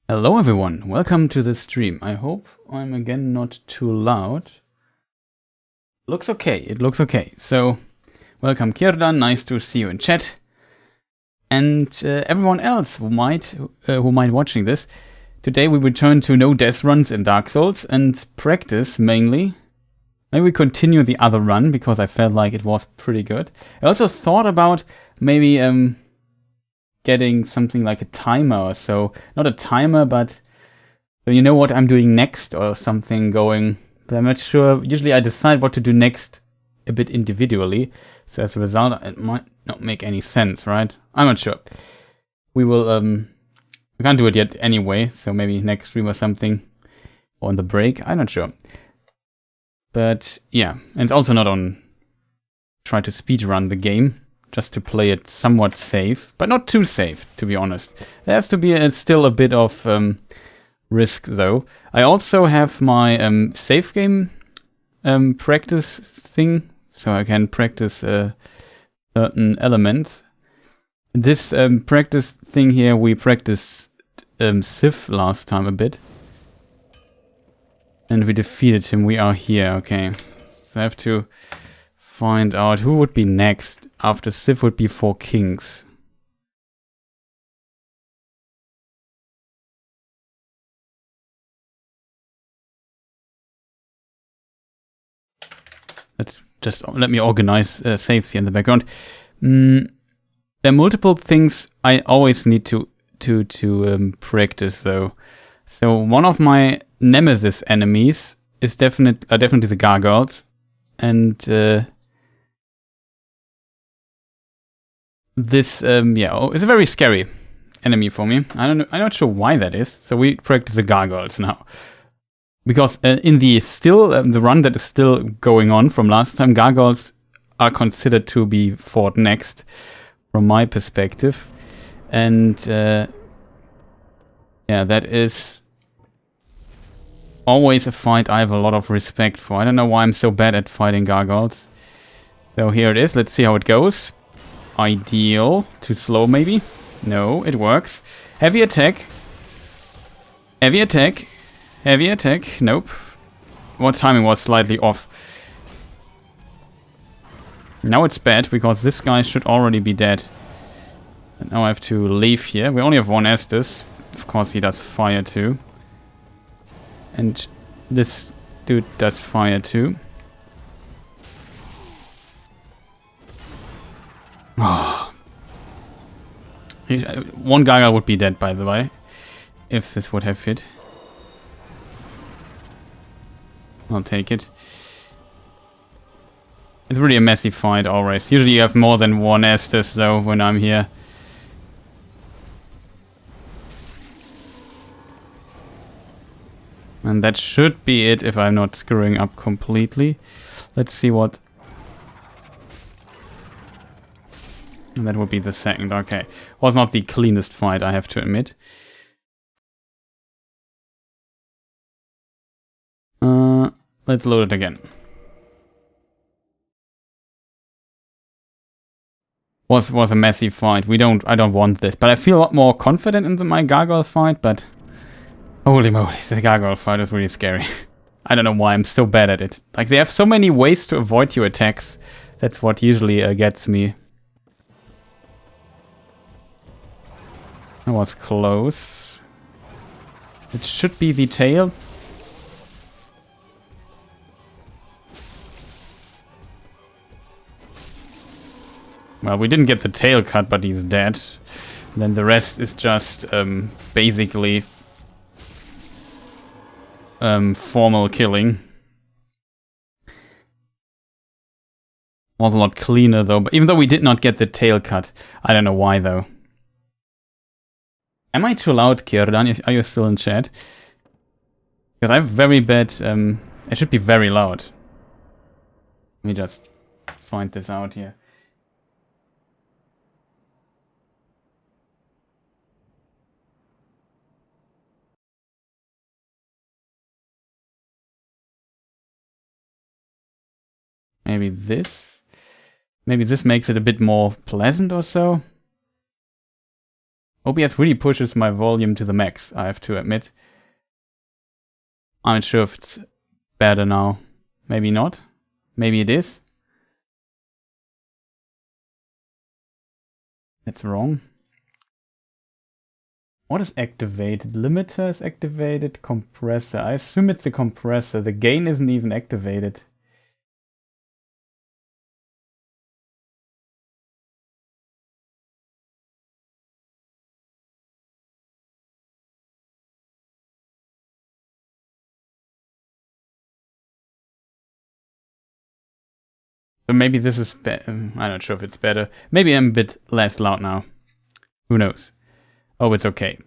Hello everyone, welcome to the stream. I hope I'm again not too loud. Looks okay, it looks okay. So, welcome Kirdan, nice to see you in chat. And everyone else who might watching this. Today we return to no death runs in Dark Souls and practice mainly. Maybe we continue the other run because I felt like it was pretty good. I also thought about maybe getting something like a timer or so. Not a timer, but so you know what I'm doing next or something going. But I'm not sure. Usually I decide what to do next a bit individually. So as a result, it might not make any sense, right? I'm not sure. We will, we can't do it yet anyway. So maybe next stream or something. Or on the break. I'm not sure. But yeah, and it's also not on try to speedrun the game. Just to play it somewhat safe, but not too safe, to be honest. There has to be still a bit of risk, though. I also have my save game practice thing, so I can practice certain elements. This practice thing here, we practiced Sif last time a bit. And we defeated him. We are here, okay. So I have to find out who would be next. After Sif would be 4 kings. Let me organize saves here in the background. There are multiple things I always need to practice though. So one of my nemesis enemies is definitely the Gargoyles, and this is a very scary enemy for me. I'm not sure why that is. So we practice the Gargoyles now. Because in the run that is still going on from last time, Gargoyles are considered to be fought next, from my perspective. And that is always a fight I have a lot of respect for. I don't know why I'm so bad at fighting Gargoyles. So here it is, let's see how it goes. Ideal. Too slow maybe? No, it works. Heavy attack. Heavy attack. Heavy attack. Nope. What timing was slightly off. Now it's bad because this guy should already be dead. And now I have to leave here. We only have one Estus. Of course he does fire too. And this dude does fire too. Oh. One Gargoyle would be dead, by the way, if this would have hit. I'll take it. It's really a messy fight always. Usually you have more than one Estus though when I'm here. And that should be it if I'm not screwing up completely. Let's see what... And that would be the second, okay. Was not the cleanest fight, I have to admit. Let's load it again. Was a messy fight. I don't want this, but I feel a lot more confident in my Gargoyle fight, but holy moly, the Gargoyle fight is really scary. I don't know why I'm so bad at it. Like, they have so many ways to avoid your attacks. That's what usually gets me. That was close. It should be the tail. Well, we didn't get the tail cut, but he's dead. And then the rest is just basically formal killing. Was a lot cleaner though, but even though we did not get the tail cut. I don't know why though. Am I too loud, Kirdan? Are you still in chat? Because I have very bad... I should be very loud. Let me just find this out here. Maybe this? Maybe this makes it a bit more pleasant or so? OBS really pushes my volume to the max, I have to admit. I'm not sure if it's better now. Maybe not. Maybe it is. That's wrong. What is activated? Limiter is activated. Compressor. I assume it's the compressor. The gain isn't even activated. So maybe this is I'm not sure if it's better. Maybe I'm a bit less loud now. Who knows? Oh, it's okay.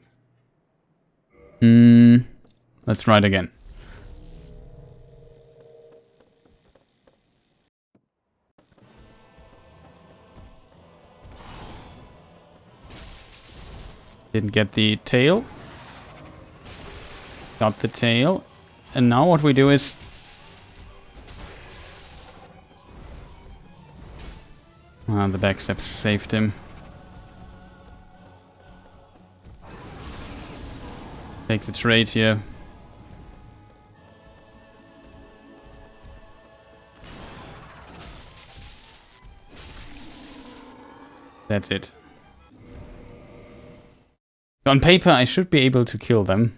Let's try it again. Didn't get the tail. Got the tail. And now what we do is... the backsteps saved him. Take the trade here. That's it. On paper, I should be able to kill them.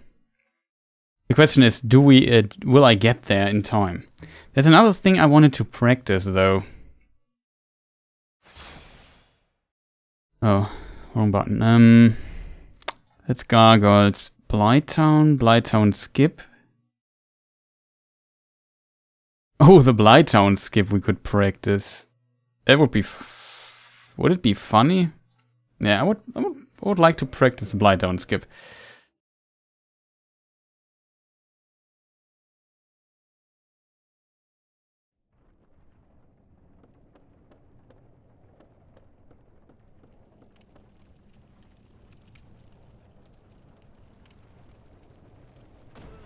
The question is, will I get there in time? There's another thing I wanted to practice, though. Oh, wrong button. That's Gargoyles. Blighttown skip. Oh, the Blighttown skip we could practice. That would be... would it be funny? Yeah, I would like to practice the Blighttown skip.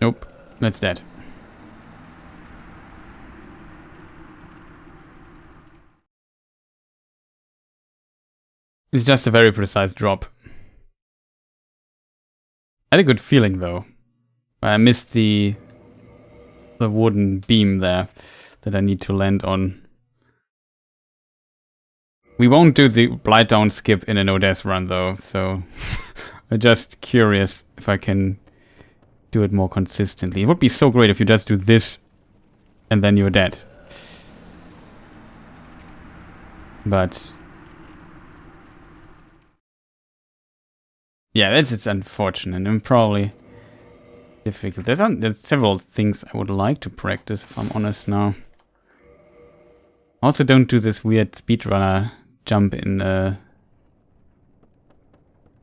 Nope, that's dead. It's just a very precise drop. I had a good feeling though. I missed the wooden beam there that I need to land on. We won't do the Blighttown skip in a no-death run though, so I'm just curious if I can do it more consistently. It would be so great if you just do this and then you're dead. But yeah, it's unfortunate and probably difficult. There's several things I would like to practice, if I'm honest now. Also, don't do this weird speedrunner jump in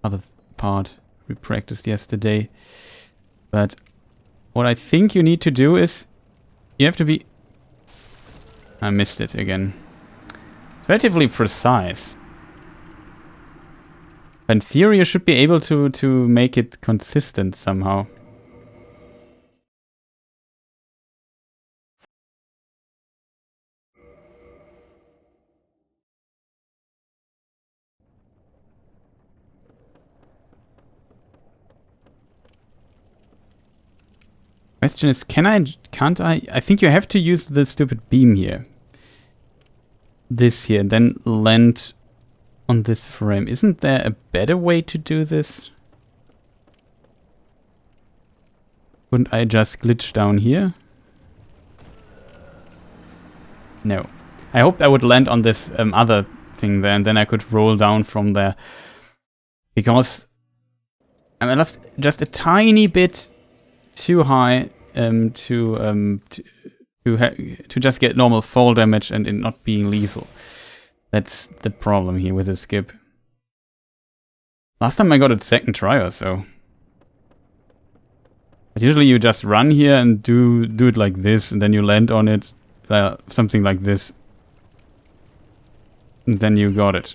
other part we practiced yesterday. But what I think you need to do is you have to be... I missed it again. Relatively precise. In theory, you should be able to make it consistent somehow. Question is, can't I? I think you have to use the stupid beam here. This here, then land on this frame. Isn't there a better way to do this? Wouldn't I just glitch down here? No. I hoped I would land on this other thing there, and then I could roll down from there. Because I'm just a tiny bit too high to just get normal fall damage and it not being lethal. That's the problem here with the skip. Last time I got it second try or so. But usually you just run here and do it like this, and then you land on it, something like this. And then you got it.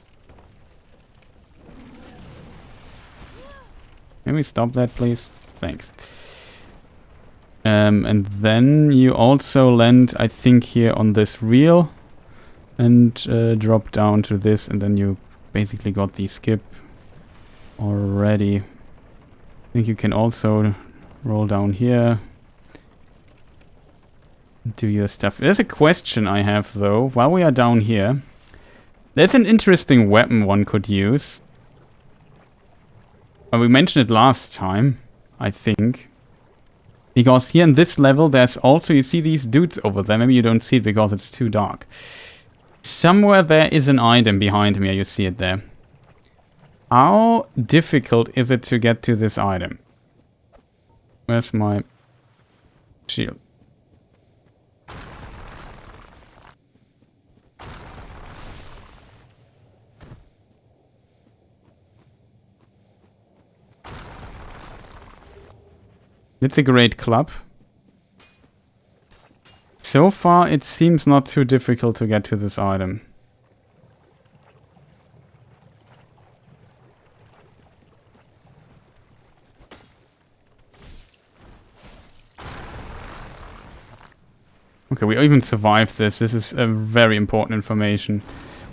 Can we stop that, please? Thanks. And then you also land, I think, here on this reel. And drop down to this, and then you basically got the skip. already. I think you can also roll down here. Do your stuff. There's a question I have though, while we are down here. There's an interesting weapon one could use. We mentioned it last time, I think. Because here in this level there's also, you see these dudes over there. Maybe you don't see it because it's too dark. Somewhere there is an item behind me, you see it there. How difficult is it to get to this item? Where's my shield? It's a great club. So far, it seems not too difficult to get to this item. Okay, we even survived this. This is very important information.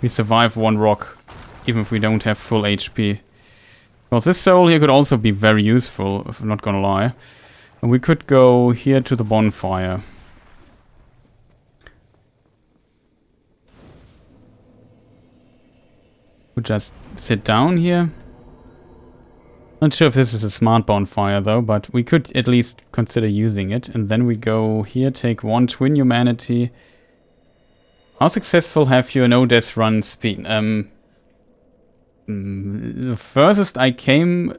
We survived one rock, even if we don't have full HP. Well, this soul here could also be very useful, if I'm not gonna lie. And we could go here to the bonfire. We'll just sit down here. Not sure if this is a smart bonfire though, but we could at least consider using it. And then we go here, take 1 twin humanity. How successful have you no death run speed? The furthest I came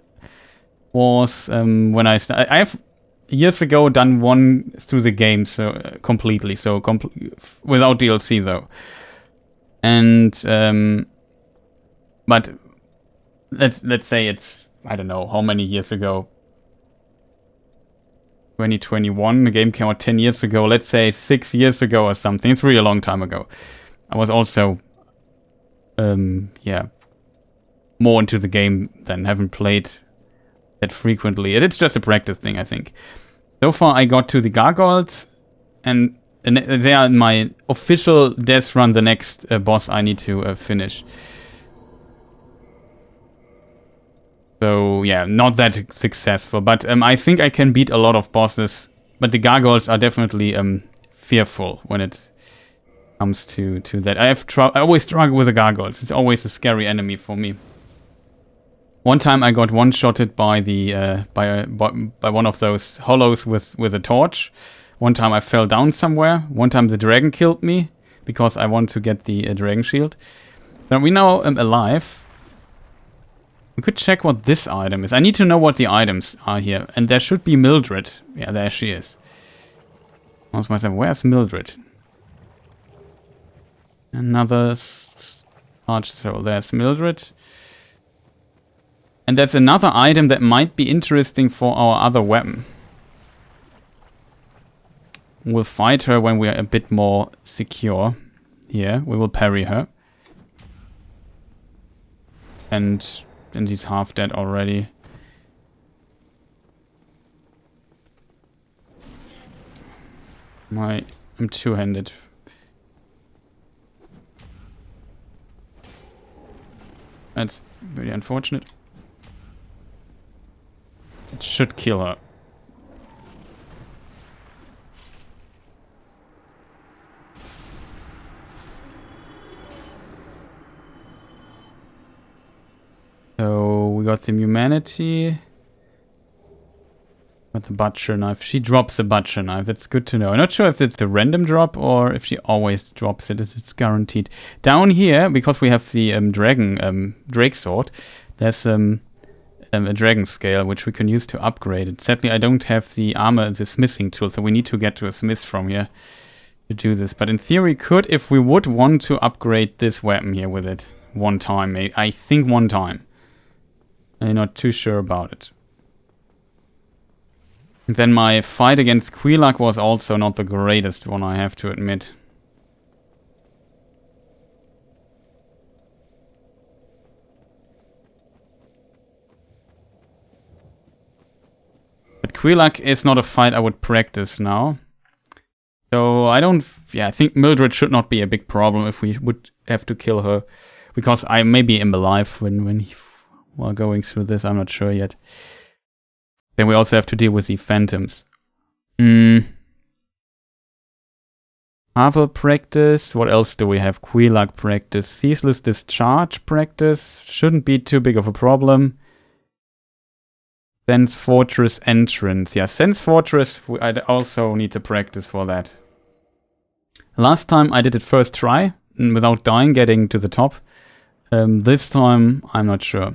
was when I have years ago done one through the game, so completely, so without DLC though. And but let's say it's, I don't know how many years ago. 2021, the game came out 10 years ago. Let's say 6 years ago or something. It's really a long time ago. I was also, yeah, more into the game than haven't played that frequently. It's just a practice thing, I think. So far, I got to the Gargoyles, and they are my official death run. The next boss I need to finish. So yeah, not that successful, but I think I can beat a lot of bosses. But the Gargoyles are definitely fearful when it comes to that. I always struggle with the Gargoyles. It's always a scary enemy for me. One time I got one-shotted by the by one of those hollows with a torch. One time I fell down somewhere. One time the dragon killed me because I want to get the dragon shield. But we now am alive. We could check what this item is. I need to know what the items are here. And there should be Mildred. Yeah, there she is. I ask myself, where's Mildred? Another large soul. There's Mildred. And that's another item that might be interesting for our other weapon. We'll fight her when we are a bit more secure. Here, we will parry her. And he's half dead already. I'm two-handed. That's very unfortunate. It should kill her. So we got some humanity. Got the butcher knife. She drops the butcher knife. That's good to know. I'm not sure if it's a random drop or if she always drops it. It's guaranteed. Down here, because we have the drake sword, there's a dragon scale which we can use to upgrade it. Sadly, I don't have the armor, the smithing tool, so we need to get to a smith from here to do this. But in theory, could, if we would want to upgrade this weapon here with it one time, maybe. I think one time. I'm not too sure about it. Then my fight against Quelaag was also not the greatest one, I have to admit. But Quelaag is not a fight I would practice now. So I don't... Yeah, I think Mildred should not be a big problem if we would have to kill her. Because I maybe am alive when while going through this? I'm not sure yet. Then we also have to deal with the phantoms. Havel practice. What else do we have? Quelaag practice. Ceaseless discharge practice. Shouldn't be too big of a problem. Sense Fortress entrance. Yeah, Sense Fortress, I also need to practice for that. Last time I did it first try, without dying, getting to the top. This time, I'm not sure.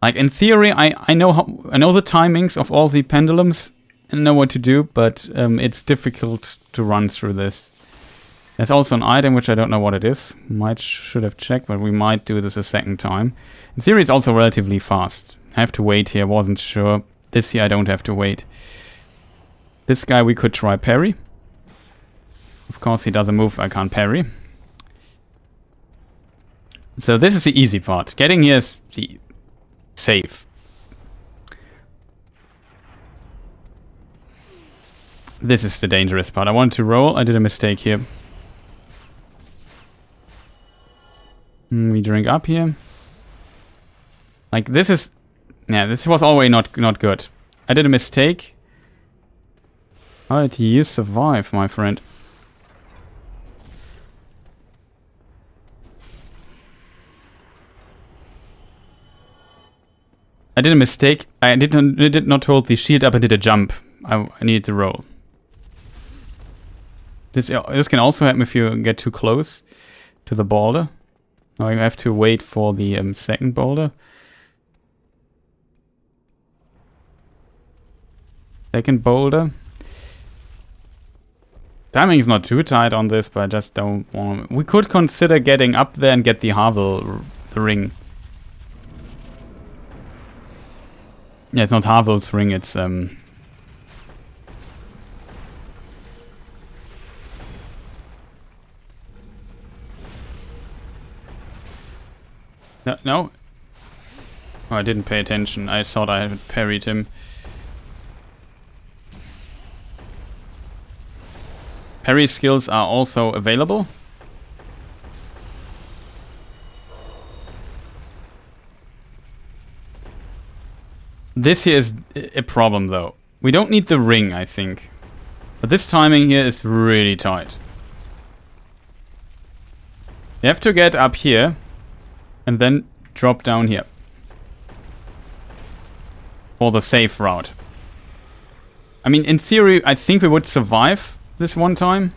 Like, in theory, I know the timings of all the pendulums and know what to do, but it's difficult to run through this. There's also an item which I don't know what it is. Should have checked, but we might do this a second time. In theory, it's also relatively fast. I have to wait here, wasn't sure. This here I don't have to wait. This guy we could try parry. Of course he does a move I can't parry. So this is the easy part. Getting here is the safe. This is the dangerous part. I wanted to roll. I did a mistake here. We drink up here. Like this is... Yeah, this was always not good. I did a mistake. How did you survive, my friend? I did a mistake. I did not hold the shield up and did a jump. I needed to roll. This can also happen if you get too close to the boulder. Now you have to wait for the second boulder. Second boulder. Timing is not too tight on this, but I just don't want to... We could consider getting up there and get the Havel ring. Yeah, it's not Havel's ring, it's... No? Oh, I didn't pay attention. I thought I had parried him. Parry skills are also available. This here is a problem though. We don't need the ring, I think. But this timing here is really tight. You have to get up here and then drop down here for the safe route. I mean, in theory, I think we would survive this one time,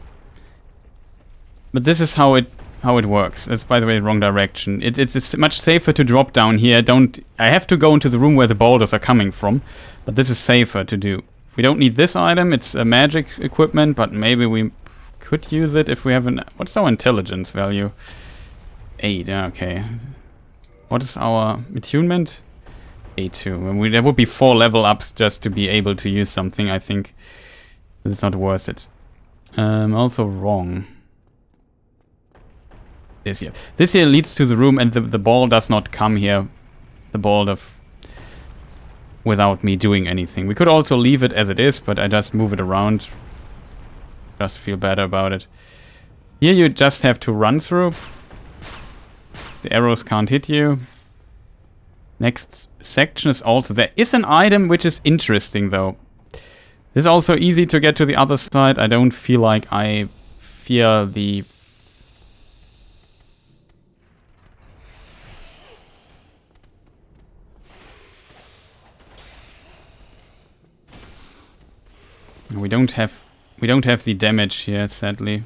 but this is how it works. That's, by the way, the wrong direction. It's much safer to drop down here. I have to go into the room where the boulders are coming from, but this is safer to do. We don't need this item. It's a magic equipment, but maybe we could use it if we have an... What's our intelligence value? 8, okay. What is our attunement? A2. There would be 4 level ups just to be able to use something, I think. It's not worth it. Also wrong. This here leads to the room, and the ball does not come here. The ball without me doing anything. We could also leave it as it is, but I just move it around. Just feel better about it. Here you just have to run through. The arrows can't hit you. Next section is also... There is an item which is interesting, though. This is also easy to get to the other side. I don't feel like I fear the... We don't have the damage here, sadly.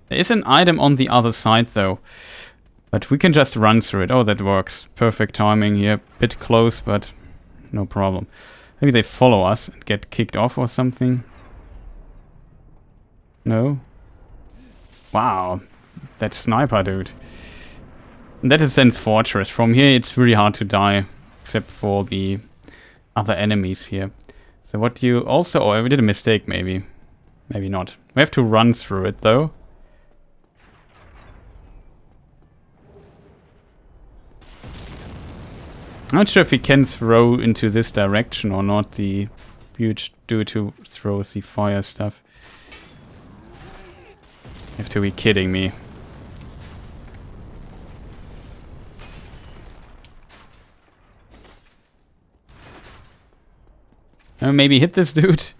There is an item on the other side, though. But we can just run through it. Oh, that works. Perfect timing here. Bit close, but no problem. Maybe they follow us and get kicked off or something. No? Wow. That sniper dude. And that is Sense Fortress. From here it's really hard to die. Except for the other enemies here. So what do you also... Oh, we did a mistake maybe. Maybe not. We have to run through it though. I'm not sure if he can throw into this direction or not, the huge dude who throws the fire stuff. You have to be kidding me. Maybe hit this dude.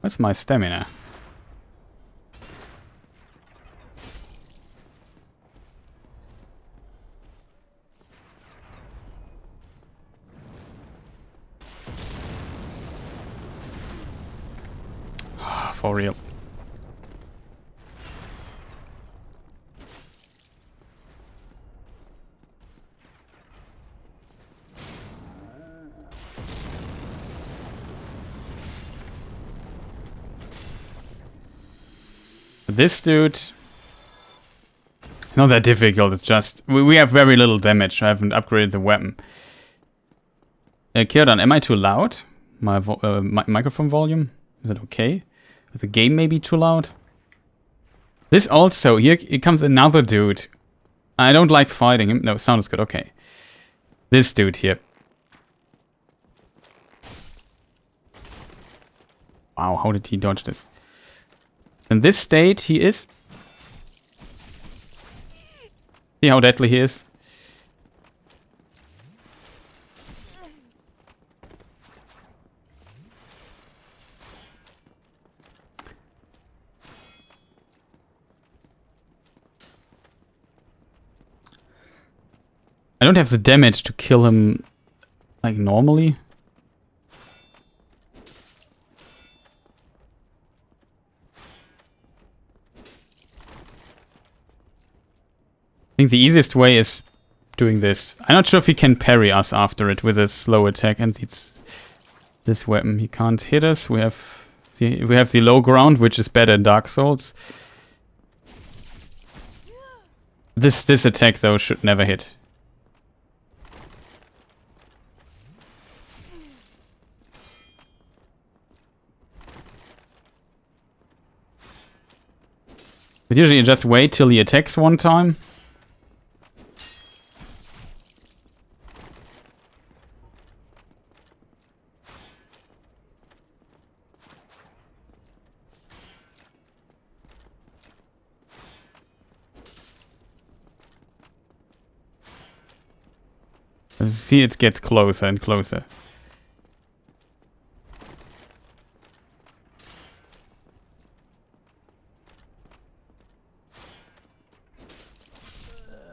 What's my stamina? For real. This dude, not that difficult, it's just, we have very little damage, I haven't upgraded the weapon. Kierdan, am I too loud? My microphone volume? Is it okay? Is the game maybe too loud? This also, here comes another dude. I don't like fighting him. No, sound is good, okay. This dude here. Wow, how did he dodge this? In this state, he is. See how deadly he is? I don't have the damage to kill him like normally. I think the easiest way is doing this. I'm not sure if he can parry us after it with a slow attack, and it's this weapon. He can't hit us. We have the low ground, which is better in Dark Souls. This attack though should never hit. But usually you just wait till he attacks one time. See, it gets closer and closer.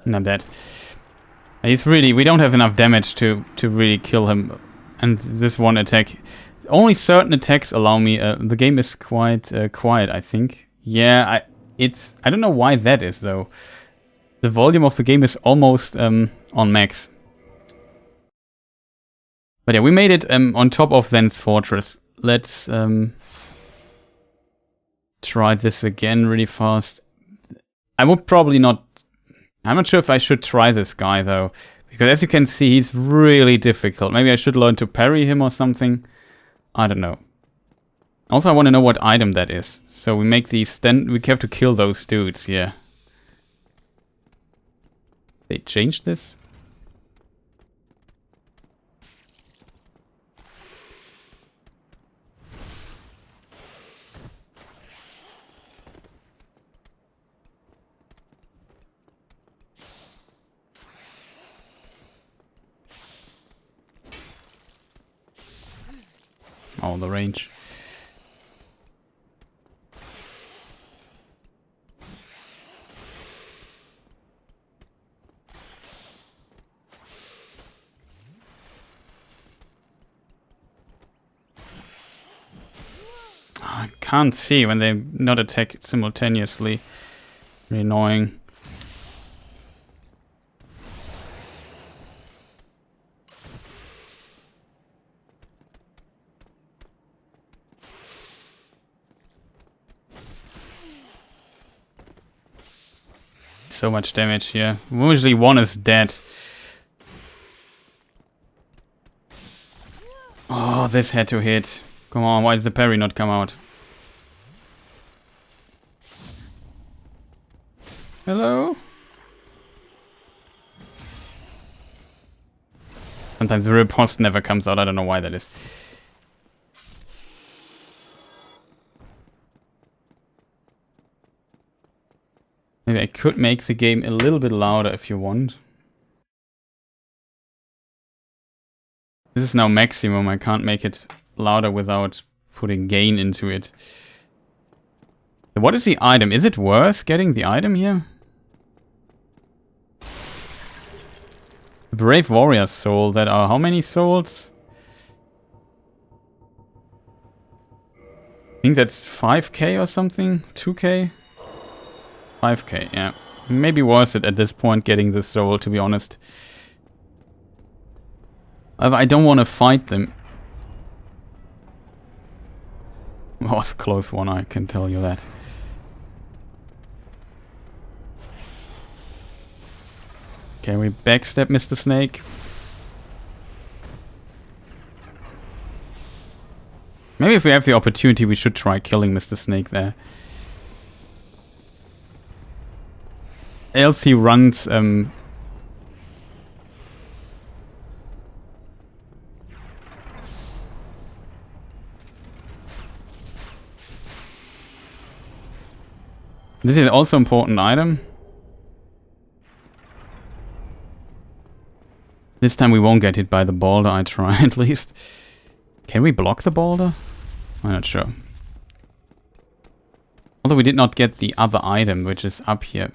Not dead. He's really... We don't have enough damage to really kill him. And this one attack... Only certain attacks allow me... the game is quite quiet, I think. Yeah, I don't know why that is, though. The volume of the game is almost on max. But yeah, we made it on top of Zen's Fortress. Let's try this again really fast. I would probably not... I'm not sure if I should try this guy, though. Because as you can see, he's really difficult. Maybe I should learn to parry him or something. I don't know. Also, I want to know what item that is. So we make these... Then we have to kill those dudes, yeah. They changed this? Oh, the range. I can't see when they not attack simultaneously. Really annoying. So much damage here. Usually one is dead. Oh, this had to hit. Come on, why did the parry not come out? Hello? Sometimes the riposte never comes out, I don't know why that is. Maybe I could make the game a little bit louder if you want. This is now maximum. I can't make it louder without putting gain into it. What is the item? Is it worth getting the item here? Brave Warrior Soul. That are how many souls? I think that's 5k or something? 2k? 5k, yeah. Maybe worth it at this point getting the soul, to be honest. I don't want to fight them. That was a close one, I can tell you that. Can we backstep Mr. Snake? Maybe if we have the opportunity, we should try killing Mr. Snake there. Else he runs... This is also an important item. This time we won't get hit by the boulder, I try at least. Can we block the boulder? I'm not sure. Although we did not get the other item, which is up here.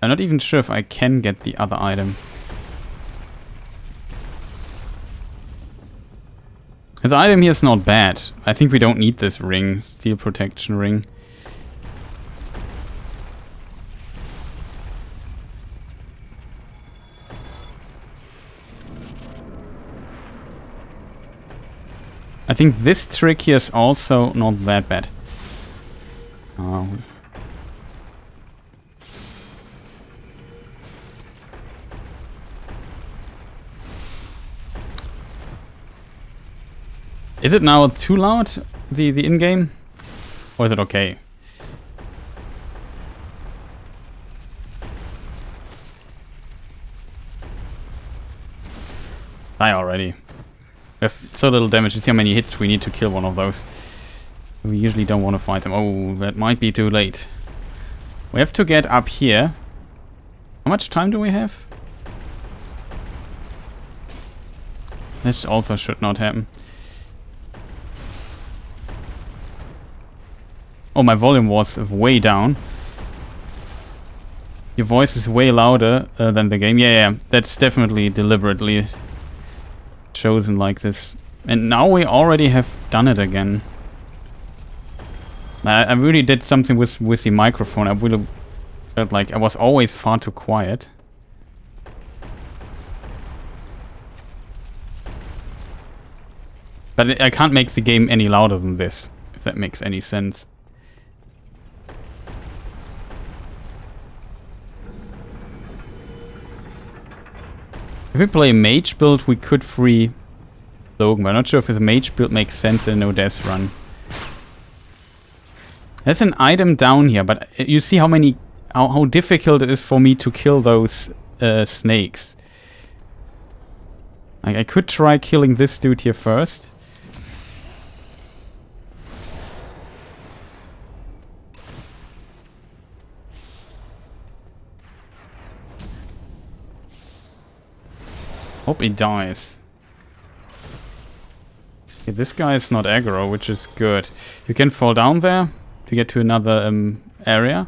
I'm not even sure if I can get the other item. This item here is not bad. I think we don't need this ring, steel protection ring. I think this trick here is also not that bad. Oh. Is it now too loud, the in-game? Or is it okay? Die already. We have so little damage. You see how many hits we need to kill one of those. We usually don't want to fight them. Oh, that might be too late. We have to get up here. How much time do we have? This also should not happen. Oh, my volume was way down. Your voice is way louder than the game. Yeah, that's definitely deliberately chosen like this. And now we already have done it again. I really did something with the microphone. I really felt like I was always far too quiet. But I can't make the game any louder than this, if that makes any sense. If we play a mage build, we could free Logan, but I'm not sure if a mage build makes sense in a no-death run. There's an item down here, but you see how difficult it is for me to kill those snakes. I could try killing this dude here first. Hope he dies. Okay, this guy is not aggro, which is good. You can fall down there to get to another area.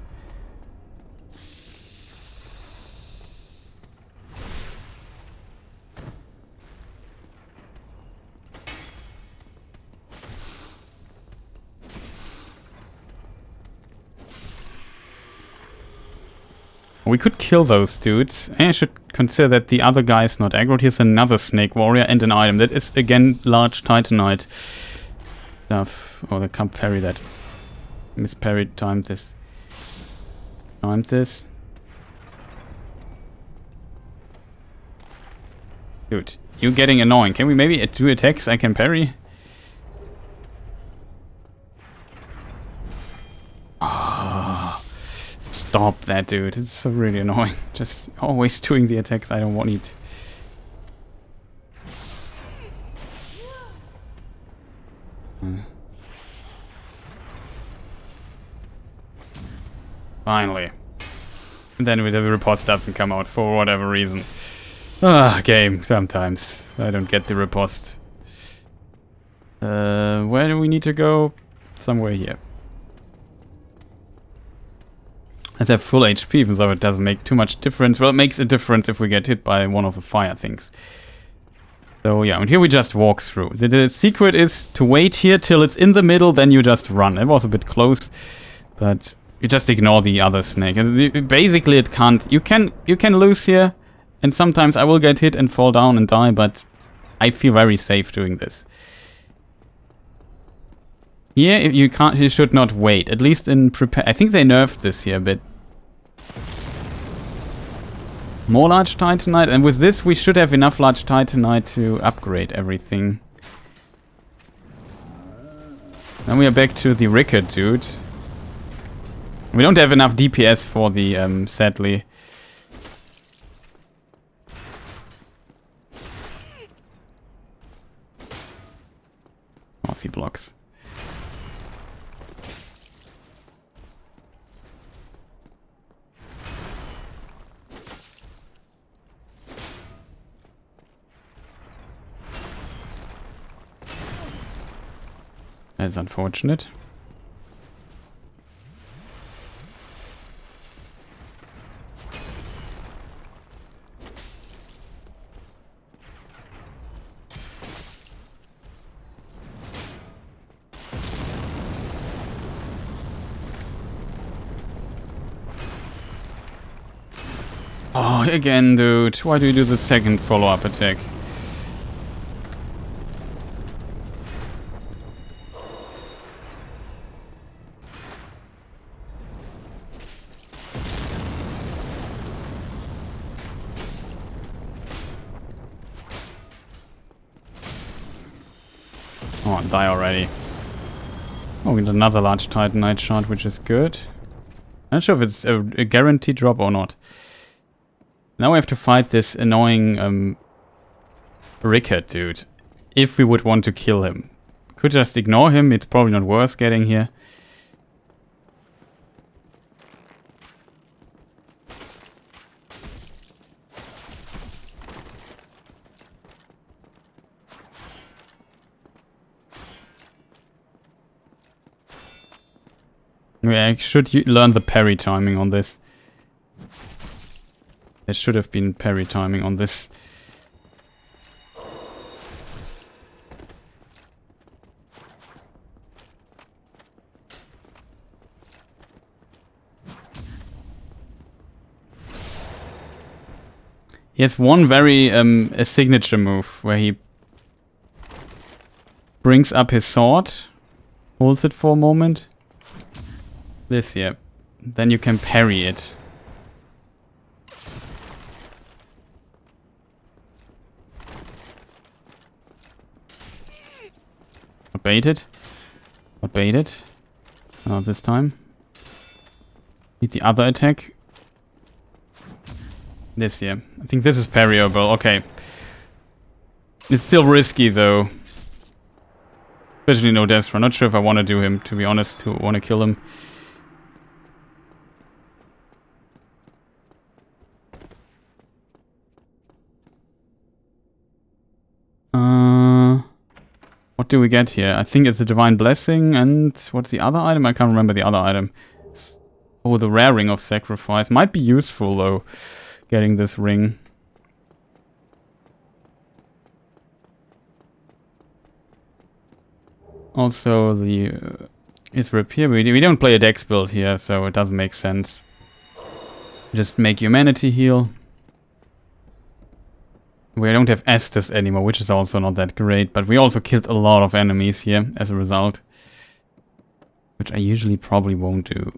We could kill those dudes. And I should consider that the other guy is not aggroed. Here's another snake warrior and an item. That is again large titanite stuff. Oh, they can't parry that. Misparried, timed this. Timed this. Dude, you're getting annoying. Can we maybe do attacks I can parry? Oh, stop that, dude. It's so really annoying. Just always doing the attacks I don't want it. Finally. And then the reports doesn't come out for whatever reason. Ah, game, sometimes. I don't get the riposte. Where do we need to go? Somewhere here. Let's have full HP, so it doesn't make too much difference. Well, it makes a difference if we get hit by one of the fire things. So yeah, and here we just walk through. The secret is to wait here till it's in the middle, then you just run. It was a bit close, but you just ignore the other snake. And basically, it can't. You can lose here, and sometimes I will get hit and fall down and die, but I feel very safe doing this. Here, you can't. You should not wait. At least in prepare. I think they nerfed this here a bit. More large titanite, and with this we should have enough large titanite to upgrade everything. Then we are back to the Ricker dude. We don't have enough DPS for the, sadly. Mossy blocks. That's unfortunate. Oh, again, dude. Why do you do the second follow-up attack? Oh, die already. Oh, we got another large titanite shard, which is good. I'm not sure if it's a guaranteed drop or not. Now we have to fight this annoying Rickard dude. If we would want to kill him. Could just ignore him, it's probably not worth getting here. I should learn the parry timing on this. There should have been parry timing on this. He has one very a signature move where he brings up his sword, holds it for a moment. This, yeah. Then you can parry it. Not baited. Not baited. Not this time. Need the other attack. This, yeah. I think this is parryable. Okay. It's still risky, though. Especially no death run. Not sure if I want to do him, to be honest, to want to kill him. What do we get here? I think it's a Divine Blessing, and what's the other item? I can't remember the other item. Oh, the Rare Ring of Sacrifice. Might be useful, though, getting this ring. Also, the is repair. We don't play a dex build here, so it doesn't make sense. Just make humanity heal. We don't have Estus anymore, which is also not that great, but we also killed a lot of enemies here as a result. Which I usually probably won't do.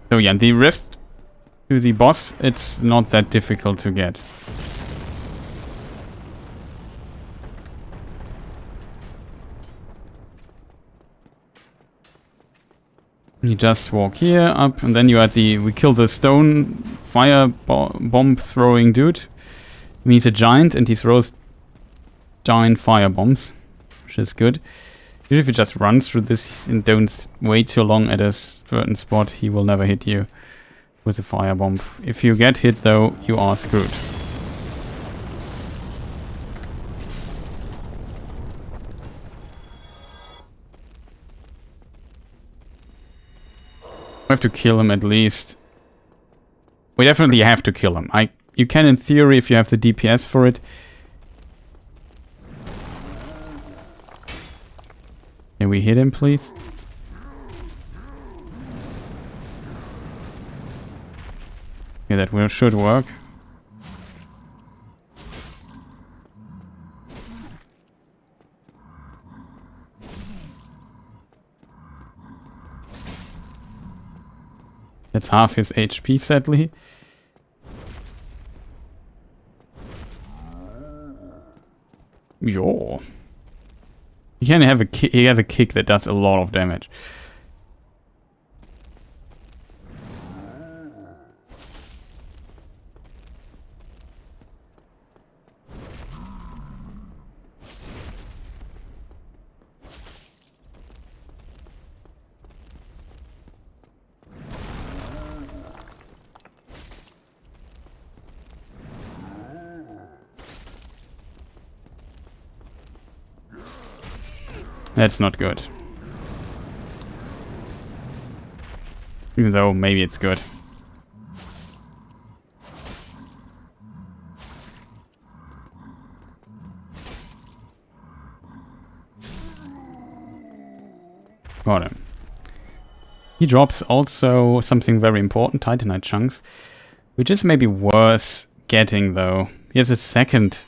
So yeah, the rest to the boss, it's not that difficult to get. You just walk here up, and then you had we kill the stone fire bomb throwing dude. He's a giant, and he throws giant fire bombs, which is good. Usually if you just run through this and don't wait too long at a certain spot, he will never hit you. with a firebomb. If you get hit though, you are screwed. We have to kill him at least. We definitely have to kill him. You can in theory if you have the DPS for it. Can we hit him please? Yeah, that should work. That's half his HP, sadly. Yo. He can have he has a kick that does a lot of damage. That's not good. Even though maybe it's good. Got him. He drops also something very important, Titanite chunks, which is maybe worth getting though. He has a second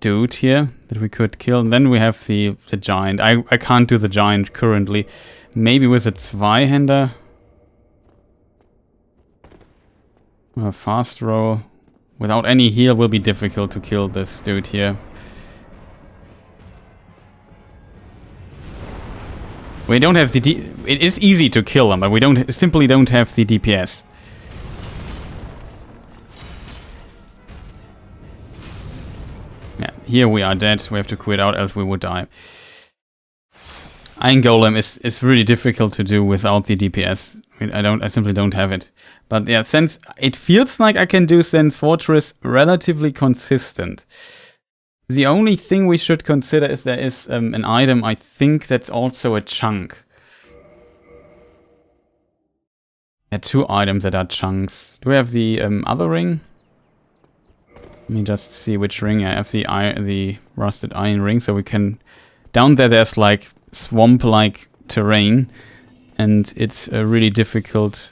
dude here that we could kill, and then we have the giant. I can't do the giant currently. Maybe with a Zweihänder. A fast roll. Without any heal will be difficult to kill this dude here. We don't have the it is easy to kill him, but we simply don't have the DPS. Yeah, here we are dead. We have to quit out, else we would die. Iron Golem is really difficult to do without the DPS. I simply don't have it. But yeah, since it feels like I can do Sen's Fortress relatively consistent. The only thing we should consider is there is an item, I think that's also a chunk. There are two items that are chunks. Do we have the other ring? Let me just see which ring. I have the rusted iron ring, so we can... Down there's like swamp-like terrain, and it's really difficult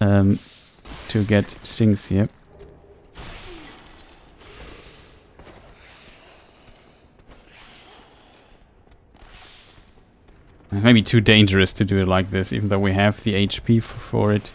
to get things here. It may be too dangerous to do it like this, even though we have the HP for it.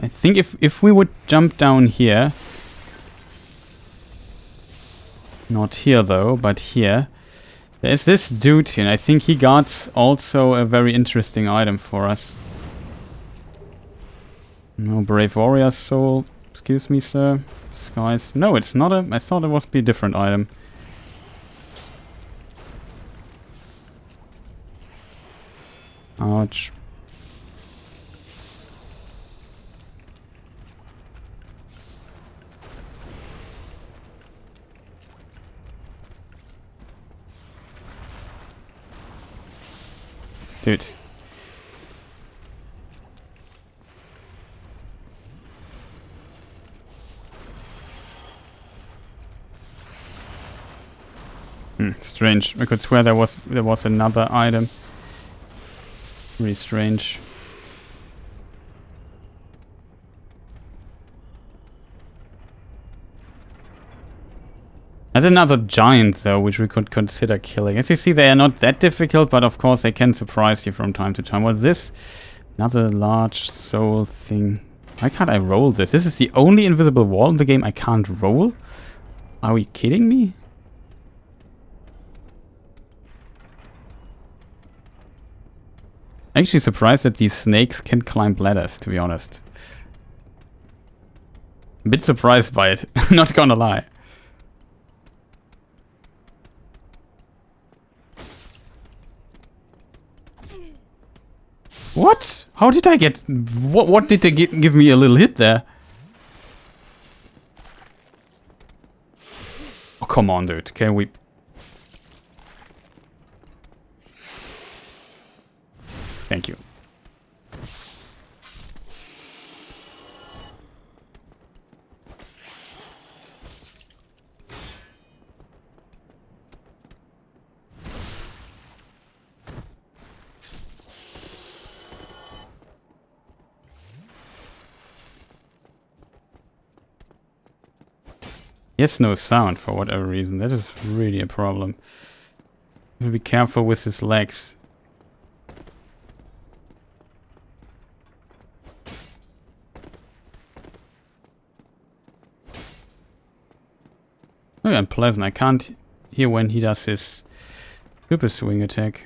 I think if we would jump down here, not here though, but here, there's this dude here, and I think he guards also a very interesting item for us. No Brave Warrior Soul, excuse me sir. Skies, no it's not I thought it would be a different item. Ouch. Dude. Strange. I could swear there was another item. Really strange. There's another giant though, which we could consider killing. As you see, they are not that difficult, but of course they can surprise you from time to time. What's this? Another large soul thing. Why can't I roll this? This is the only invisible wall in the game I can't roll? Are we kidding me? Actually surprised that these snakes can climb ladders, to be honest. A bit surprised by it, not gonna lie. What? How did I get... What did they give me a little hit there? Oh, come on, dude. Can we... Thank you. Yes, no sound for whatever reason. That is really a problem. Be careful with his legs. Very unpleasant. I can't hear when he does his super swing attack.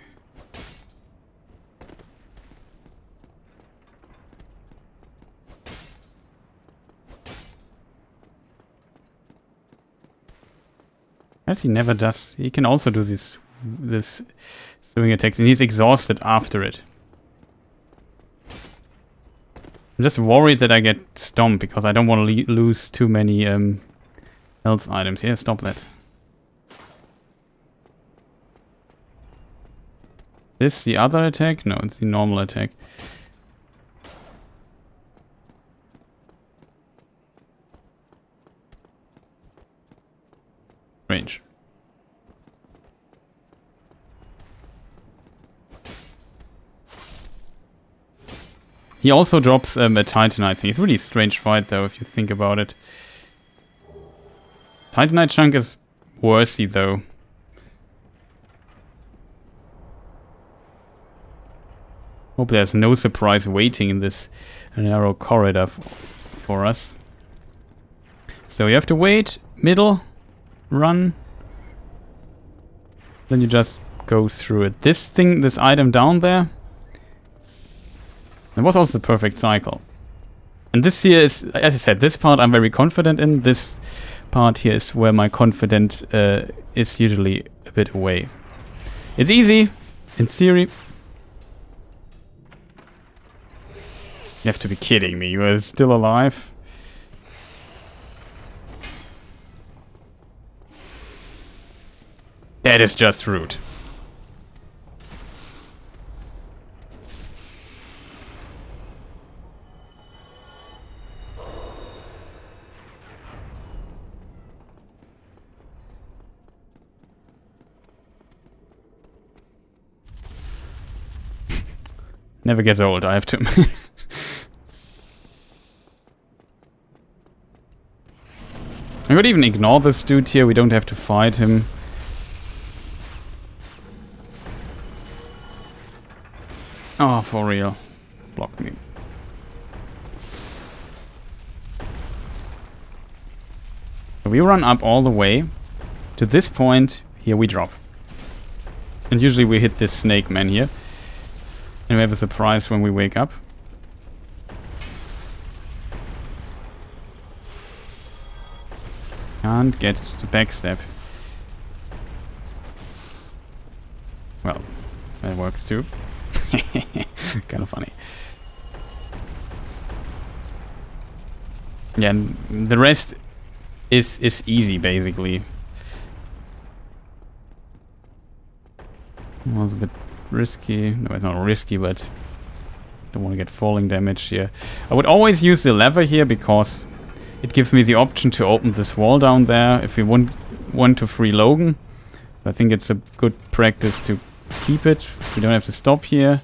As he never does. He can also do this swing attacks, and he's exhausted after it. I'm just worried that I get stomped because I don't want to lose too many health items. Here, stop that. This the other attack? No, it's the normal attack. Range. He also drops a Titanite thing. It's really a strange fight though, if you think about it. Titanite chunk is worthy though. Hope there's no surprise waiting in this narrow corridor for us. So you have to wait, middle, run. Then you just go through it. This thing, this item down there, it was also the perfect cycle. And this here is, as I said, this part I'm very confident in. This part here is where my confidence is usually a bit away. It's easy, in theory. You have to be kidding me, you are still alive? That is just rude. Never gets old, I have to admit. I could even ignore this dude here, we don't have to fight him. Oh, for real. Block me. So we run up all the way. To this point, here we drop. And usually we hit this snake man here. And we have a surprise when we wake up. Can't get the backstab. Well, that works too. Kind of funny. Yeah, and the rest is easy basically. Was a bit risky. No, it's not risky, but don't want to get falling damage here. I would always use the lever here because it gives me the option to open this wall down there if we want to free Logan. So I think it's a good practice to keep it. We don't have to stop here.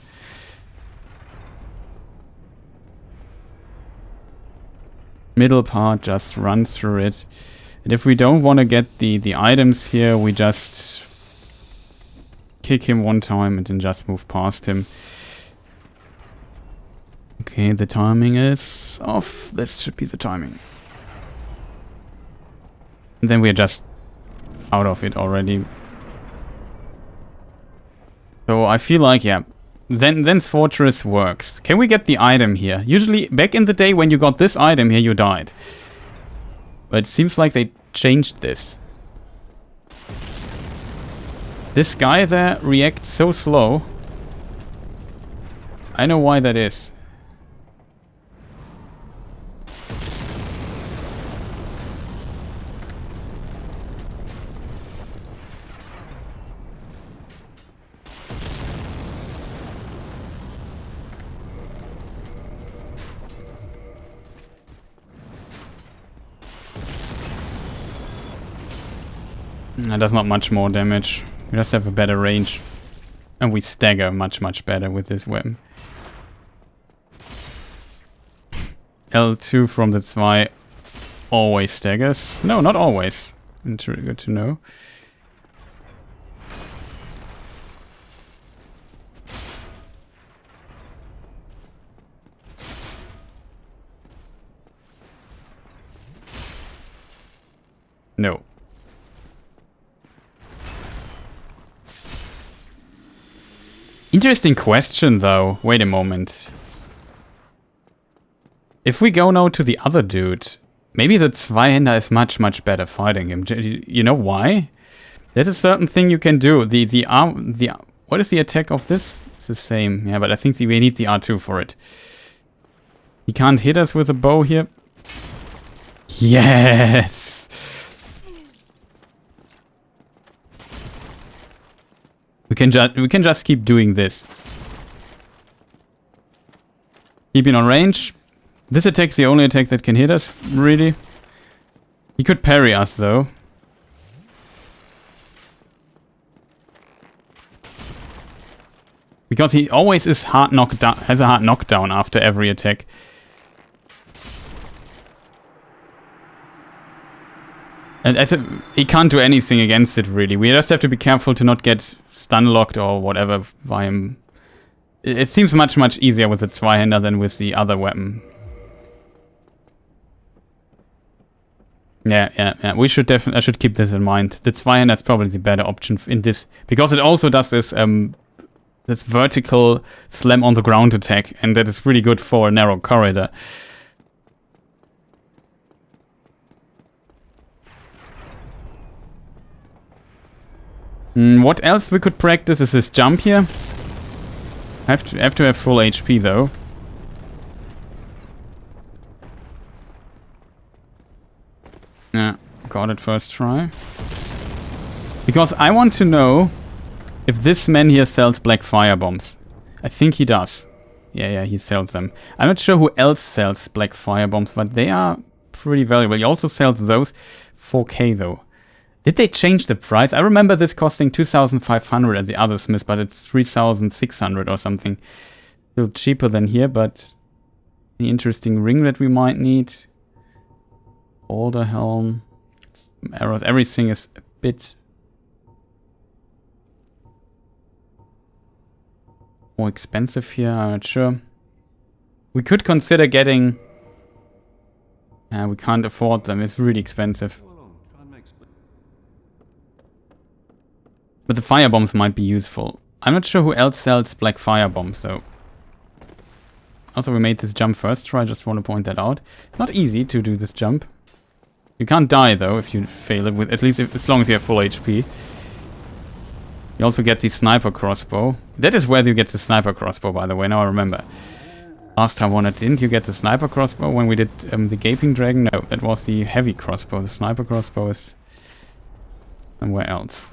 Middle part, just run through it. And if we don't want to get the items here, we just kick him one time and then just move past him. Okay, the timing is off. This should be the timing. And then we're just out of it already. So I feel like, yeah, Zen's Fortress works. Can we get the item here? Usually, back in the day when you got this item here, you died. But it seems like they changed this. This guy there reacts so slow. I know why that is. That does not much more damage. We just have a better range. And we stagger much, much better with this weapon. L2 from the 2 always staggers. No, not always. Good to know. No. Interesting question, though. Wait a moment. If we go now to the other dude, maybe the Zweihander is much, much better fighting him. You know why? There's a certain thing you can do. What is the attack of this? It's the same. Yeah, but I think we need the R2 for it. He can't hit us with a bow here. Yes! We can just keep doing this. Keeping on range. This attack's the only attack that can hit us, really. He could parry us though. Because he always is hard knockdown, has a hard knockdown after every attack. And he can't do anything against it really. We just have to be careful to not get stun locked or whatever by him. It seems much, much easier with the Zweihander than with the other weapon. Yeah. We should definitely. I should keep this in mind. The Zweihander is probably the better option in this because it also does this this vertical slam on the ground attack, and that is really good for a narrow corridor. What else we could practice is this jump here. Have to have full HP though. Yeah, got it first try. Because I want to know if this man here sells black fire bombs. I think he does. Yeah, he sells them. I'm not sure who else sells black fire bombs, but they are pretty valuable. He also sells those 4K though. Did they change the price? I remember this costing 2,500 at the other Smith, but it's 3,600 or something. Still cheaper than here, but the interesting ring that we might need. Alder helm, arrows, everything is a bit more expensive here. I'm not sure. We could consider getting. We can't afford them. It's really expensive. But the fire bombs might be useful. I'm not sure who else sells black fire bombs, though. Also, we made this jump first try. I just want to point that out. It's not easy to do this jump. You can't die, though, if you fail it, with at least as long as you have full HP. You also get the sniper crossbow. That is where you get the sniper crossbow, by the way. Now I remember. Last time one, didn't you get the sniper crossbow when we did the Gaping Dragon? No, that was the heavy crossbow. The sniper crossbow is somewhere else.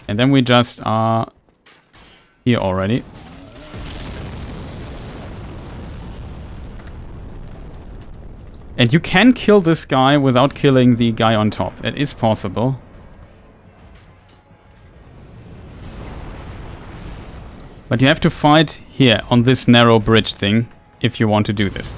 And then we just are here already. And you can kill this guy without killing the guy on top. It is possible. But you have to fight here on this narrow bridge thing if you want to do this.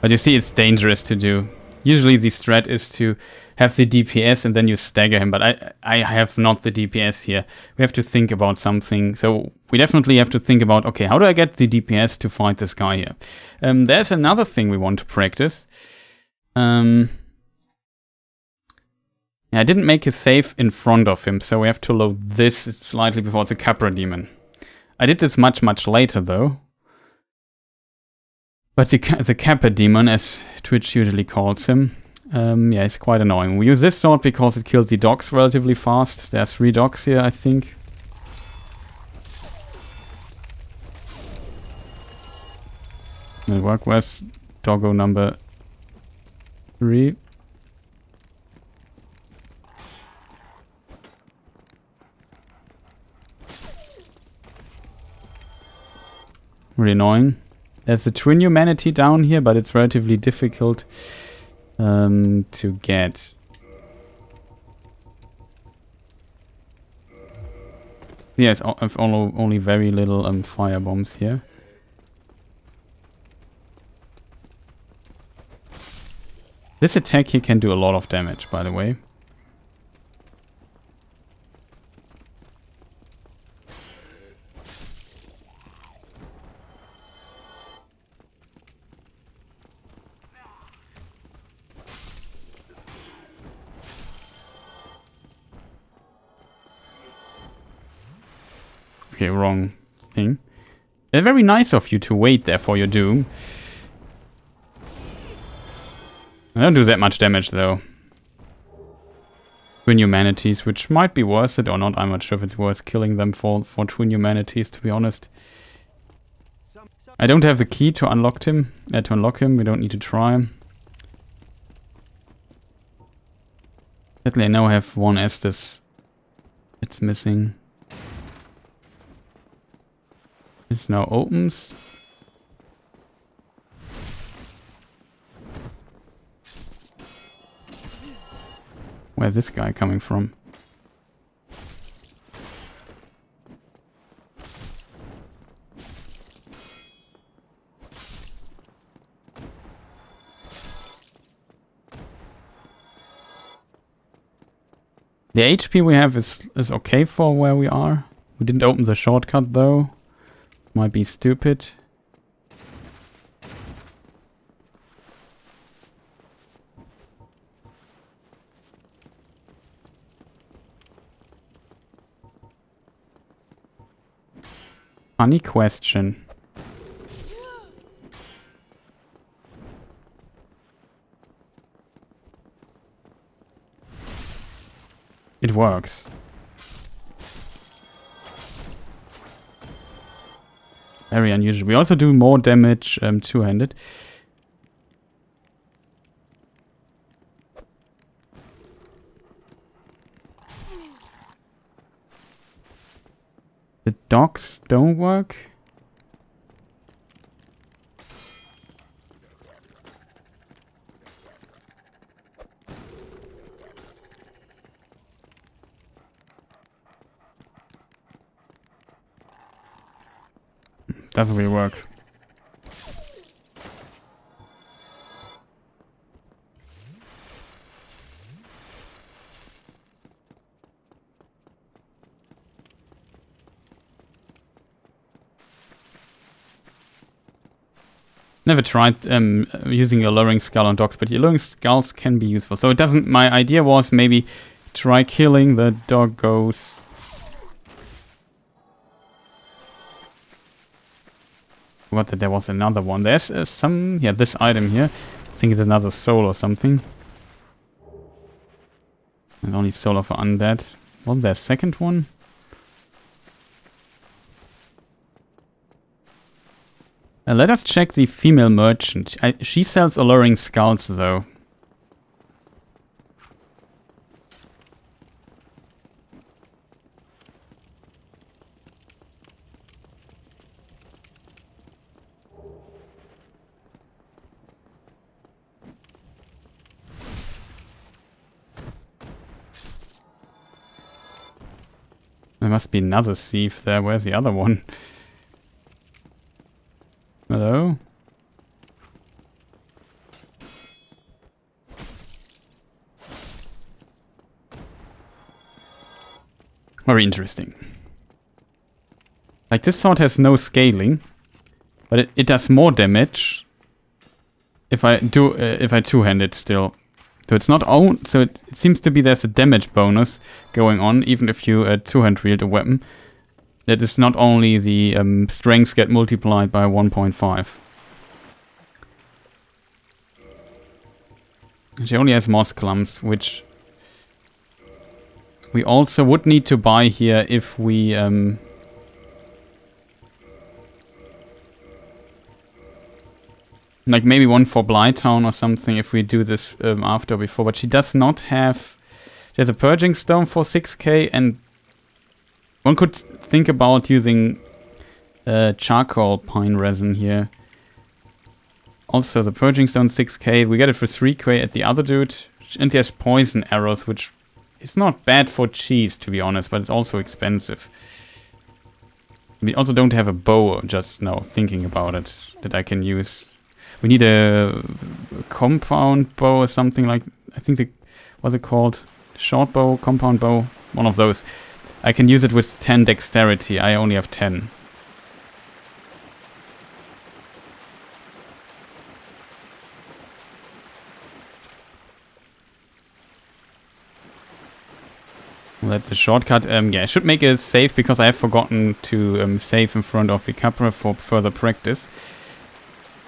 But you see, it's dangerous to do. Usually the strat is to have the DPS and then you stagger him, but I have not the DPS here. We have to think about something. So we definitely have to think about, okay, how do I get the DPS to fight this guy here? There's another thing we want to practice. Yeah, I didn't make a save in front of him, so we have to load this slightly before the Capra Demon. I did this much later though. But the Capra Demon, as Twitch usually calls him, yeah, it's quite annoying. We use this sword because it kills the dogs relatively fast. There's 3 dogs here, I think. It'll work. Where's doggo number 3? Really annoying. There's the twin humanity down here, but it's relatively difficult to get. Yes, I've only very little fire bombs here. This attack here can do a lot of damage, by the way. Okay, wrong thing. Very nice of you to wait there for your doom. I don't do that much damage though. Twin humanities, which might be worth it or not. I'm not sure if it's worth killing them for twin humanities, to be honest. I don't have the key to unlock him. We don't need to try. Sadly, I now have one Estes. It's missing. This now opens. Where's this guy coming from? The HP we have is okay for where we are. We didn't open the shortcut though. Might be stupid. Funny question. It works. Very unusual. We also do more damage two-handed. The dogs don't work. Doesn't really work. Never tried using your lowering skull on dogs, but your lowering skulls can be useful. So it doesn't. My idea was maybe try killing the doggos. Forgot that there was another one. There's some. Yeah, this item here. I think it's another soul or something. And only soul of undead. Wasn't there a second one? Let us check the female merchant. She sells alluring skulls, though. There must be another thief there. Where's the other one? Hello? Very interesting. Like, this sword has no scaling, but it does more damage if I two-hand it still. So it's not own. So it seems to be there's a damage bonus going on, even if you two-hand wield a weapon. That is not only the strengths get multiplied by 1.5. She only has moss clumps, which we also would need to buy here if we like maybe one for Blighttown or something if we do this after or before. But she does not have... She has a Purging Stone for 6k, and one could think about using charcoal pine resin here. Also the Purging Stone 6k, we get it for 3k at the other dude. And he has poison arrows, which is not bad for cheese to be honest, but it's also expensive. We also don't have a bow just now thinking about it that I can use. We need a compound bow or something like... I think what's it called? Short bow, compound bow? One of those. I can use it with 10 dexterity. I only have 10. Well, that's a shortcut. Yeah, I should make a save because I have forgotten to save in front of the Capra for further practice.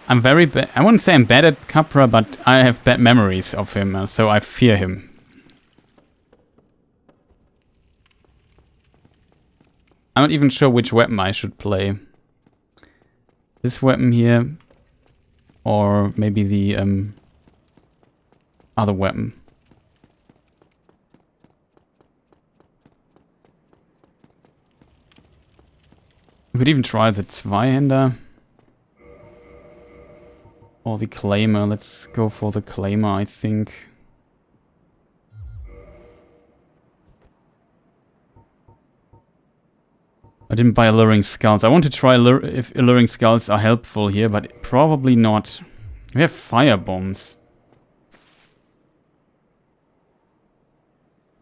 I'm very bad. I wouldn't say I'm bad at Capra, but I have bad memories of him, so I fear him. I'm not even sure which weapon I should play. This weapon here, or maybe the other weapon. We could even try the Zweihander. Or the Claimer. Let's go for the Claimer, I think. I didn't buy Alluring Skulls. I want to try if Alluring Skulls are helpful here, but probably not. We have Fire Bombs.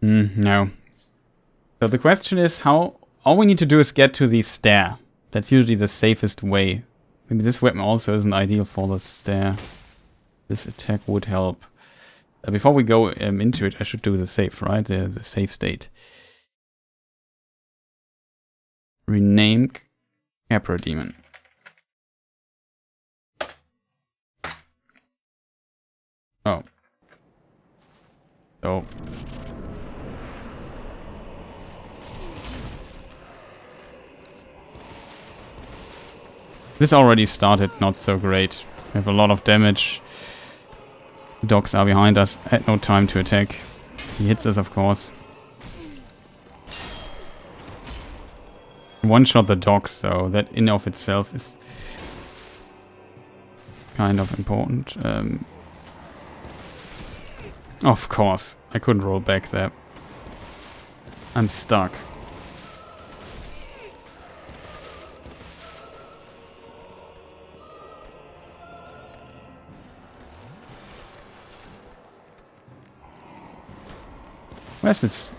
No. So the question is how... All we need to do is get to the stair. That's usually the safest way. Maybe this weapon also isn't ideal for the stair. This attack would help. Before we go into it, I should do the save, right? The save state. Rename Capra Demon. Oh. So. This already started not so great. We have a lot of damage. The dogs are behind us. Had no time to attack. He hits us, of course. One-shot the dogs, so that in of itself is kind of important. Of course, I couldn't roll back there. I'm stuck.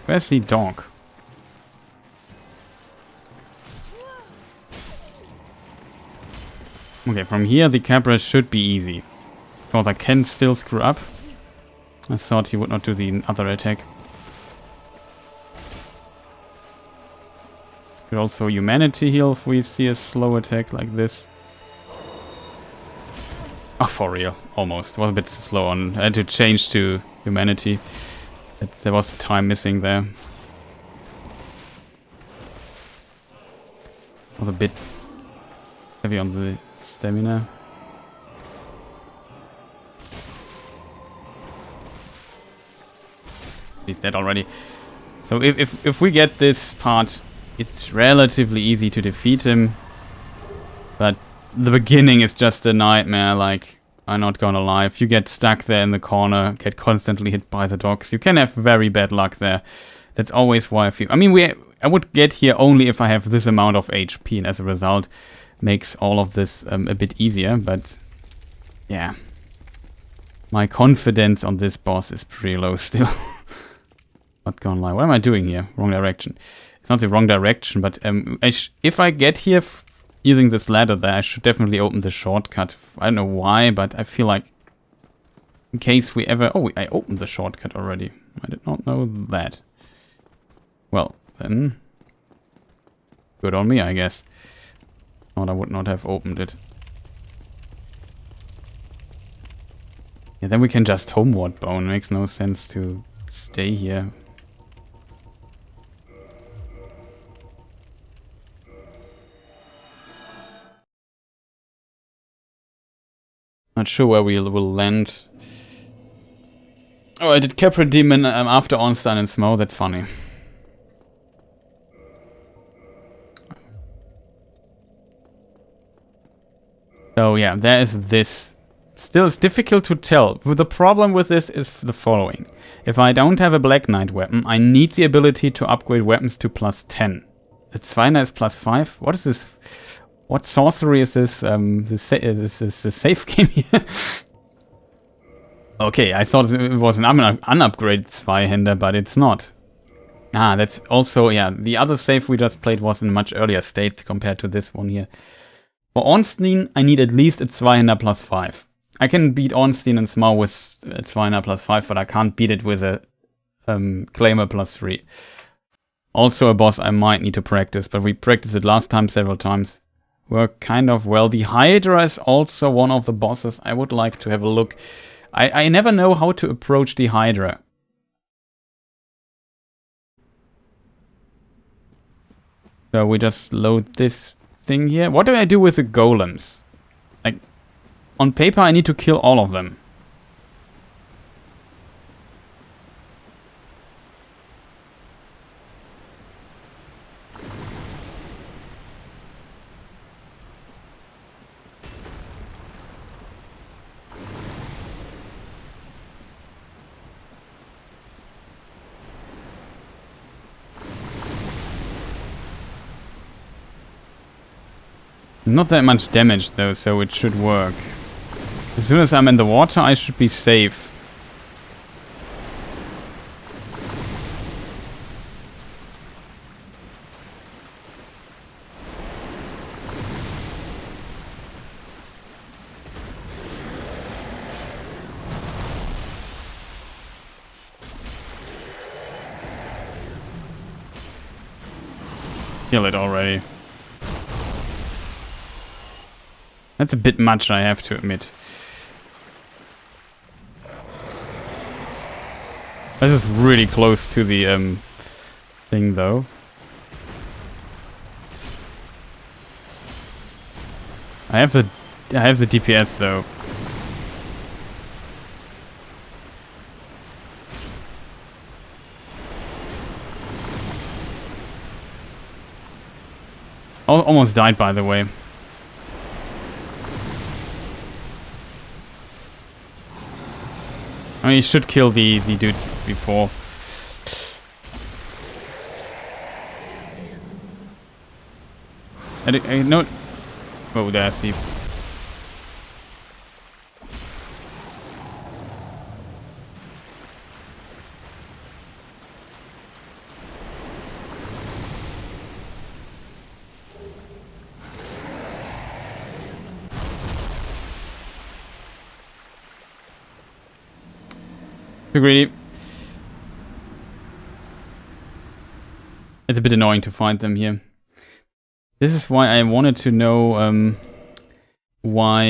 Where's the dog? Okay, from here the Capra should be easy. Because I can still screw up. I thought he would not do the other attack. Could also humanity heal if we see a slow attack like this. Oh, for real. Almost. Was a bit slow on. I had to change to humanity. There was time missing there. Was a bit heavy on the stamina. He's dead already. So if we get this part, it's relatively easy to defeat him. But the beginning is just a nightmare, like, I'm not gonna lie. If you get stuck there in the corner, get constantly hit by the dogs, you can have very bad luck there. That's always why I feel... I mean, I would get here only if I have this amount of HP, and as a result, makes all of this a bit easier, but... yeah. My confidence on this boss is pretty low still. Not gonna lie. What am I doing here? Wrong direction. It's not the wrong direction, but if I get here using this ladder there, I should definitely open the shortcut. I don't know why, but I feel like in case we ever... Oh, I opened the shortcut already. I did not know that. Well, then... Good on me, I guess. Or I would not have opened it. Yeah, then we can just Homeward Bone. Makes no sense to stay here. Not sure where we will land. Oh, I did Capra Demon after Ornstein and Smough. That's funny. So yeah, there is this. Still, it's difficult to tell. But the problem with this is the following. If I don't have a Black Knight weapon, I need the ability to upgrade weapons to +10. The Zweiner is +5? What is this? What sorcery is this? This is a safe game here. Okay, I thought it was an unupgraded Zweihänder, but it's not. Ah, that's also, yeah, the other save we just played was in a much earlier state compared to this one here. For Ornstein, I need at least a Zweihänder +5. I can beat Ornstein and Smough with a Zweihänder +5, but I can't beat it with a Claimer +3. Also a boss I might need to practice, but we practiced it last time several times. Work kind of well. The Hydra is also one of the bosses I would like to have a look. I never know how to approach the Hydra. So we just load this thing here. What do I do with the golems? Like, on paper I need to kill all of them. Not that much damage though, so it should work. As soon as I'm in the water, I should be safe. Kill it already. That's a bit much, I have to admit. This is really close to the thing though. I have the DPS though. Almost died, by the way. I mean, you should kill the dude before. I know. Oh, there's the. Too greedy. It's a bit annoying to find them here. This is why I wanted to know why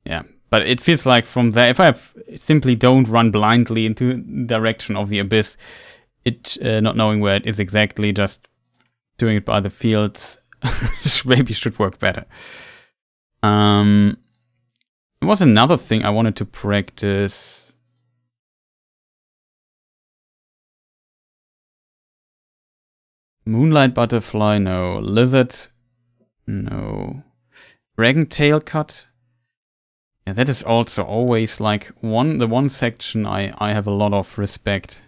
yeah, but it feels like from there, if I simply don't run blindly into the direction of the abyss, it not knowing where it is exactly, just doing it by the fields maybe should work better. There was another thing I wanted to practice. Moonlight Butterfly, no. Lizard, no. Dragon Tail Cut. Yeah, that is also always like the one section I have a lot of respect.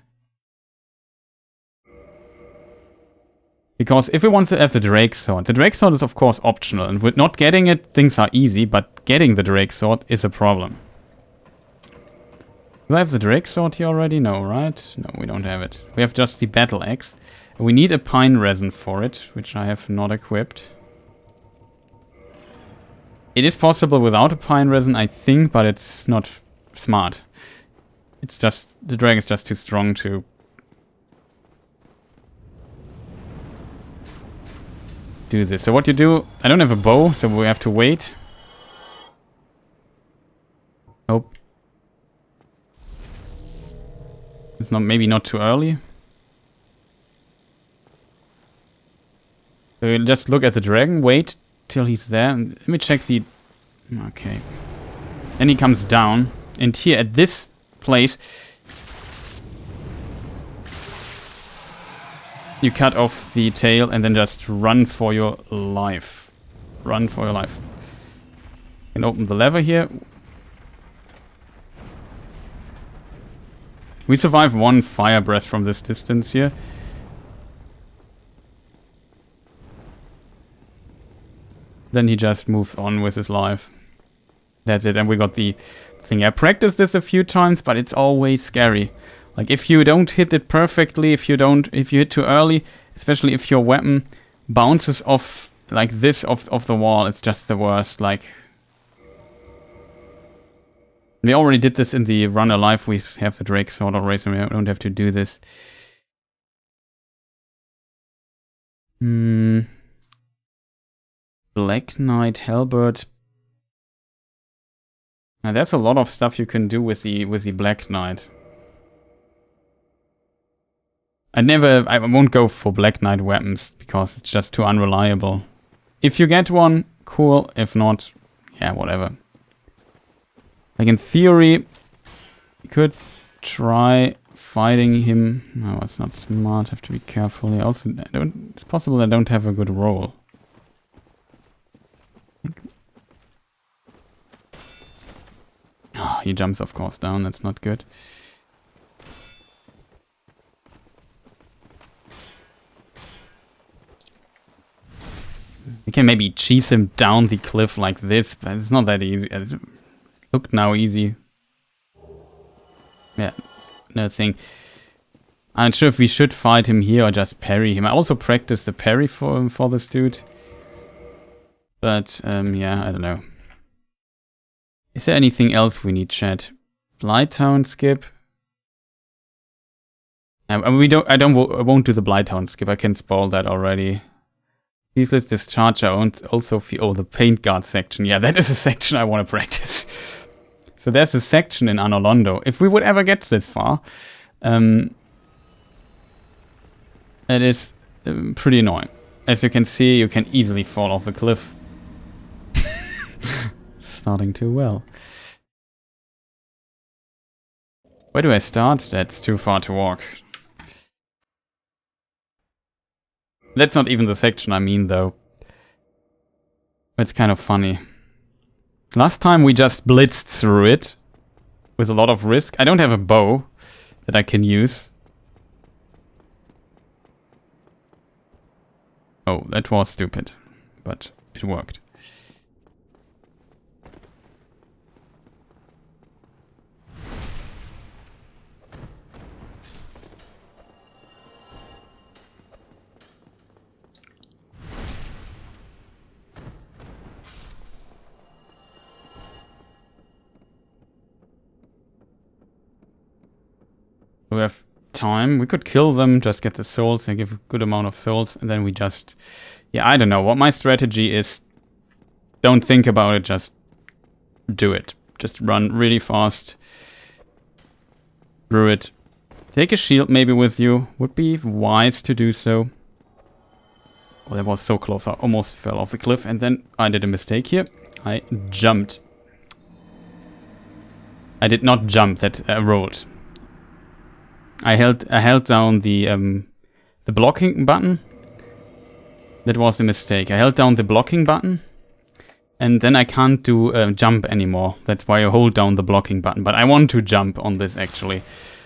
Because if we want to have the Drake Sword is of course optional, and with not getting it, things are easy, but getting the Drake Sword is a problem. Do I have the Drake Sword here already? No, right? No, we don't have it. We have just the Battle Axe. We need a pine resin for it, which I have not equipped. It is possible without a pine resin, I think, but it's not smart. It's just... the dragon's just too strong to... do this. So what you do... I don't have a bow, so we have to wait. Nope. It's not... maybe not too early. So we'll just look at the dragon, wait till he's there. And let me check the... okay. Then he comes down. And here at this place... you cut off the tail and then just run for your life. Run for your life. And open the lever here. We survive one fire breath from this distance here. Then he just moves on with his life. That's it, and we got the thing. I practiced this a few times, but it's always scary. Like, if you don't hit it perfectly, if you hit too early, especially if your weapon bounces off like this off the wall, it's just the worst. Like, we already did this in the Run Alive. We have the Drake Sword already, so we don't have to do this. Black Knight, Halberd. Now there's a lot of stuff you can do with the Black Knight. I won't go for Black Knight weapons because it's just too unreliable. If you get one, cool. If not, yeah, whatever. Like, in theory, you could try fighting him. No, it's not smart. Have to be careful. It's possible I don't have a good roll. Oh, he jumps, of course, down. That's not good. We can maybe cheese him down the cliff like this, but it's not that easy. Look now, easy. Yeah, no thing. I'm not sure if we should fight him here or just parry him. I also practiced the parry for this dude. But, yeah, I don't know. Is there anything else we need, chat? Blighttown skip? I won't do the Blighttown skip. I can spoil that already. Ceaseless Discharge, also the Paint Guard section. Yeah, that is a section I want to practice. So there's a section in Anolondo. If we would ever get this far, it is pretty annoying. As you can see, you can easily fall off the cliff. Starting too well. Where do I start? That's too far to walk. That's not even the section I mean, though. It's kind of funny. Last time we just blitzed through it with a lot of risk. I don't have a bow that I can use. Oh, that was stupid, but it worked. We have time. We could kill them, just get the souls. They give a good amount of souls. And then we just... yeah, I don't know. What my strategy is... don't think about it. Just do it. Just run really fast through it. Take a shield maybe with you. Would be wise to do so. Oh, that was so close. I almost fell off the cliff. And then I did a mistake here. I jumped. I did not jump. That rolled. I held down the blocking button. That was a mistake. I held down the blocking button, and then I can't do jump anymore. That's why I hold down the blocking button. But I want to jump on this actually,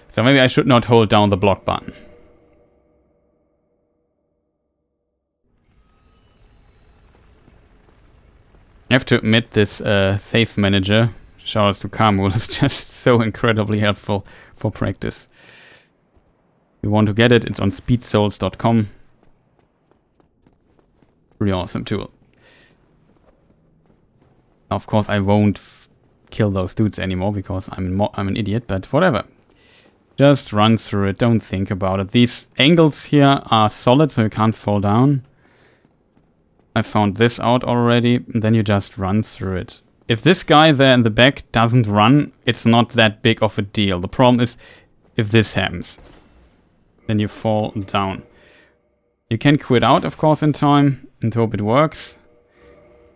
so maybe I should not hold down the block button. I have to admit, this save manager, shoutouts to Kamul, is just so incredibly helpful for practice. you want to get it, it's on speedsouls.com. Pretty awesome tool. Of course, I won't kill those dudes anymore because I'm an idiot, but whatever. Just run through it, don't think about it. These angles here are solid, so you can't fall down. I found this out already, and then you just run through it. If this guy there in the back doesn't run, it's not that big of a deal. The problem is if this happens. Then you fall down. You can quit out, of course, in time and hope it works.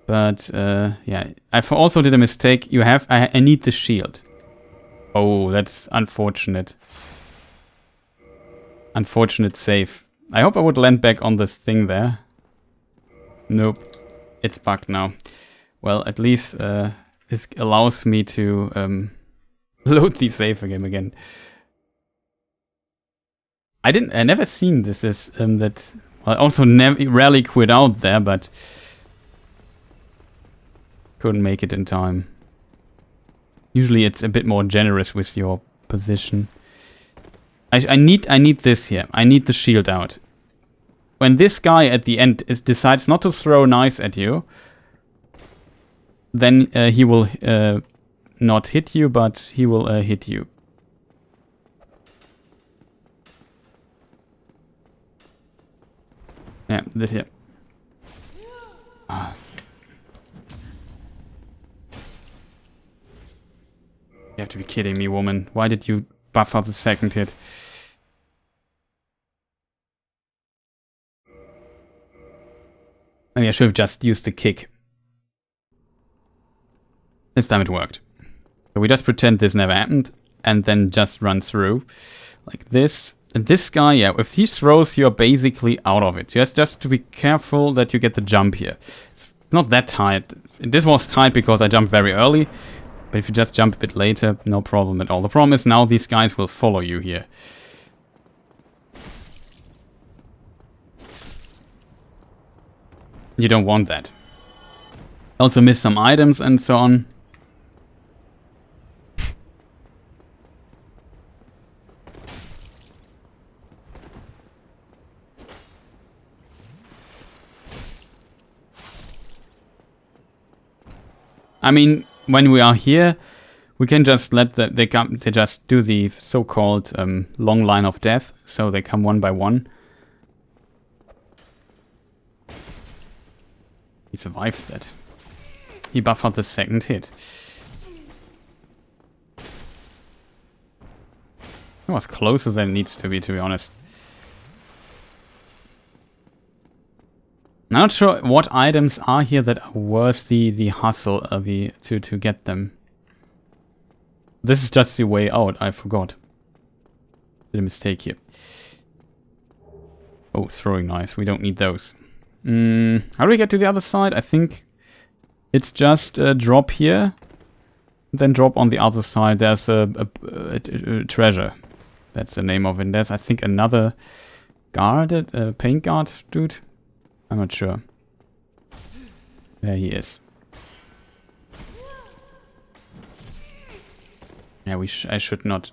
But, yeah. I also did a mistake. I need the shield. Oh, that's unfortunate. Unfortunate save. I hope I would land back on this thing there. Nope. It's bugged now. Well, at least this allows me to load the save game again. I never seen this as that. I also rarely quit out there, but couldn't make it in time. Usually it's a bit more generous with your position. I need this here. I need the shield out. When this guy at the end decides not to throw knives at you, then he will not hit you, but he will hit you. Yeah, this here. Ah. You have to be kidding me, woman. Why did you buffer the second hit? I mean, I should have just used the kick. This time it worked. So we just pretend this never happened, and then just run through. Like this. And this guy, yeah, if he throws, you're basically out of it. Just to be careful that you get the jump here. It's not that tight. This was tight because I jumped very early. But if you just jump a bit later, no problem at all. The problem is now these guys will follow you here. You don't want that. Also miss some items and so on. I mean, when we are here, we can just let they just do the so-called long line of death, so they come one by one. He survived that. He buffered the second hit. It was closer than it needs to be honest. Not sure what items are here that are worth the hustle to get them. This is just the way out, I forgot. Did a mistake here. Oh, throwing knives, we don't need those. How do we get to the other side? I think it's just a drop here, then drop on the other side. There's a treasure. That's the name of it. There's, I think, another paint guard dude. I'm not sure. There he is. Yeah, I should not.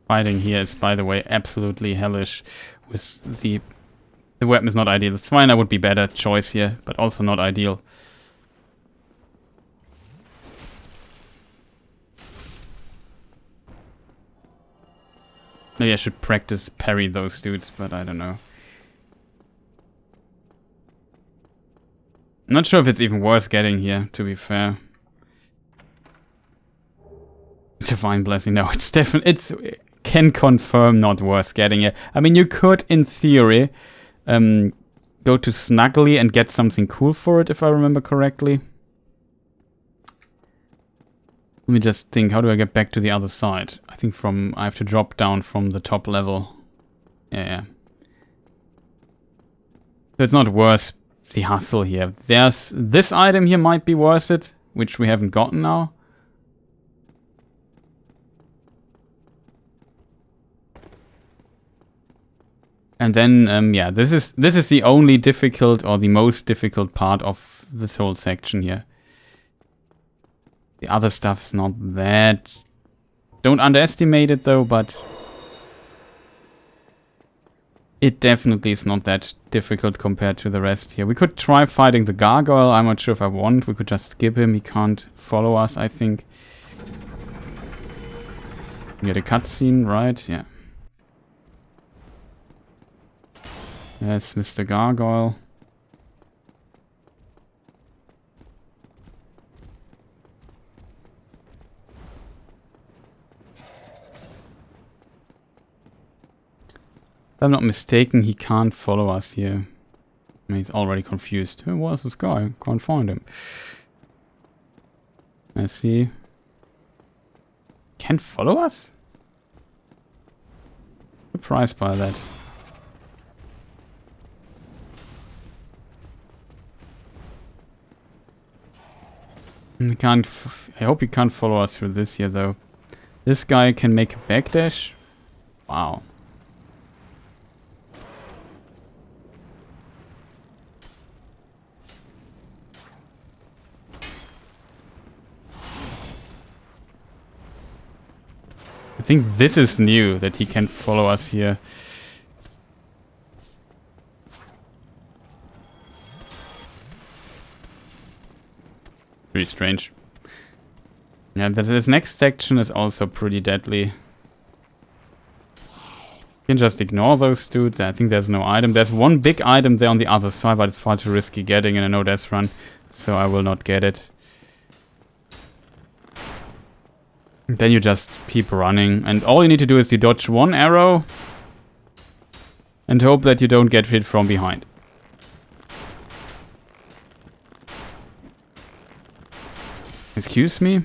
Fighting here is, by the way, absolutely hellish. With the weapon is not ideal. The Swiner would be better choice here, but also not ideal. Maybe I should practice parry those dudes, but I don't know. I'm not sure if it's even worth getting here, to be fair. Divine Blessing, no, it's definitely, can confirm not worth getting it. I mean, you could, in theory, go to Snuggly and get something cool for it, if I remember correctly. Let me just think, how do I get back to the other side? I think I have to drop down from the top level. Yeah. So it's not worth the hustle here. There's this item here might be worth it, which we haven't gotten now. And then, yeah, this is the only difficult or the most difficult part of this whole section here. The other stuff's not that... Don't underestimate it though, but... It definitely is not that difficult compared to the rest here. We could try fighting the Gargoyle. I'm not sure if I want. We could just skip him. He can't follow us, I think. Get a cutscene, right? Yeah. Yes, Mr. Gargoyle. If I'm not mistaken, he can't follow us here. I mean, he's already confused. Who was this guy? Can't find him. I see. Can't follow us? Surprised by that. He can't. I hope he can't follow us through this here, though. This guy can make a backdash. Wow. I think this is new, that he can follow us here. Pretty strange. Yeah, this next section is also pretty deadly. You can just ignore those dudes. I think there's no item. There's one big item there on the other side, but it's far too risky getting, and I know death run, so I will not get it. Then you just keep running, and all you need to do is to dodge one arrow and hope that you don't get hit from behind. Excuse me?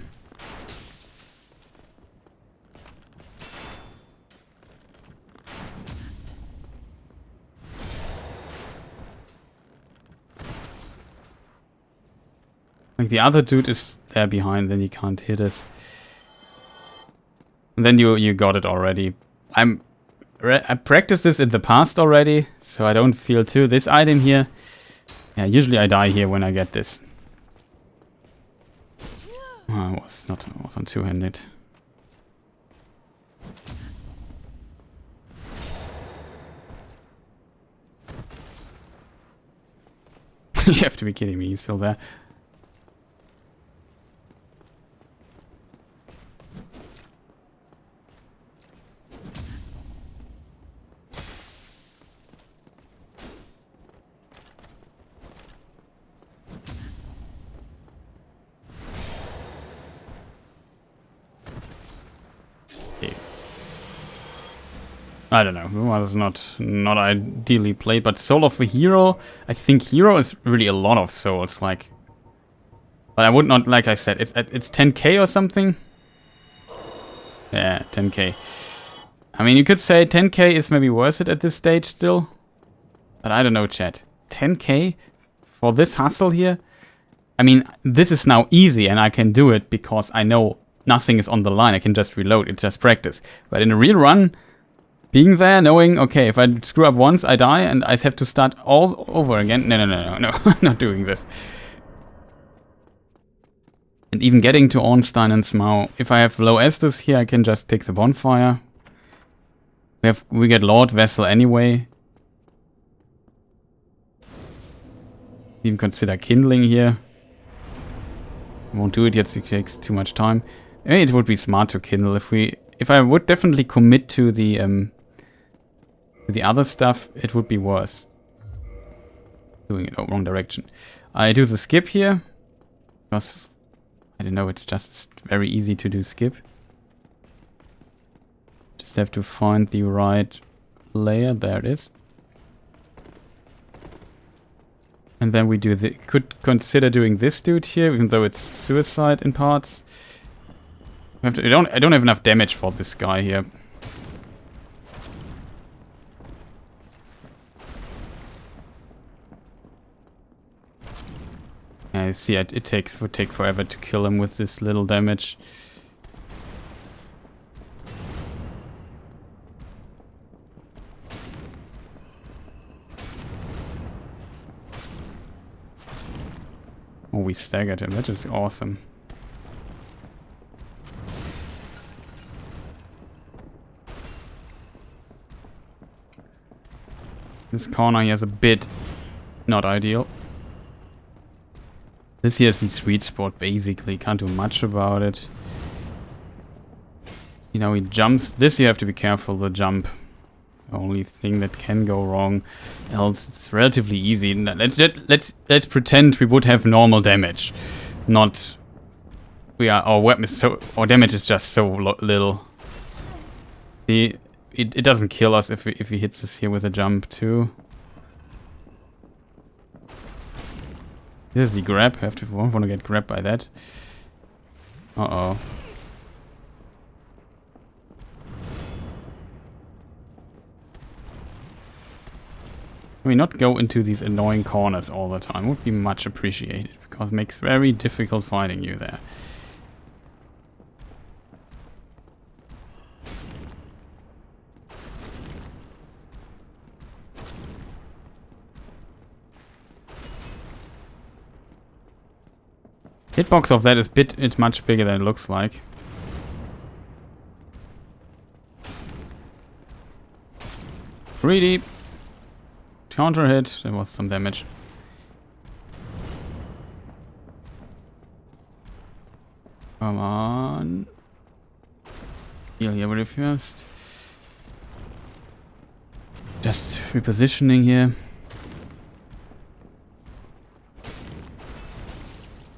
Like the other dude is there behind, then he can't hit us. And then you got it already. I practiced this in the past already, so I don't feel too. This item here, yeah, usually I die here when I get this. Oh, I was on two-handed. You have to be kidding me, he's still there. I don't know, it was not ideally played, but Soul of a Hero, I think Hero is really a lot of souls, like... But I would not, like I said, it's 10k or something? Yeah, 10k. I mean, you could say 10k is maybe worth it at this stage still. But I don't know, chat. 10k for this hustle here? I mean, this is now easy and I can do it because I know nothing is on the line. I can just reload, it's just practice. But in a real run... Being there, knowing, okay, if I screw up once, I die, and I have to start all over again. No, I'm not doing this. And even getting to Ornstein and Smaug, if I have low Estus here, I can just take the bonfire. We get Lord Vessel anyway. Even consider kindling here. Won't do it yet, it takes too much time. Maybe it would be smart to kindle if I would definitely commit to the other stuff, it would be worse. Doing it wrong direction. I do the skip here. Because, I don't know, it's just very easy to do skip. Just have to find the right layer. There it is. And then we do could consider doing this dude here, even though it's suicide in parts. I don't have enough damage for this guy here. Yeah, you see, it would take forever to kill him with this little damage. we staggered him. That is awesome. This corner here is a bit not ideal. This here is the sweet spot, basically. Can't do much about it. You know, he jumps. This you have to be careful, the jump. Only thing that can go wrong. Else it's relatively easy. Let's pretend we would have normal damage. Not... Our weapon is so... Our damage is just so little. It doesn't kill us if he hits us here with a jump too. This is the grab. I won't want to get grabbed by that. Uh-oh. I mean, not go into these annoying corners all the time. Would be much appreciated, because it makes very difficult fighting you there. Hitbox of that is it's much bigger than it looks like. Greedy. Counter hit. There was some damage. Come on. Heal here really fast. Just repositioning here.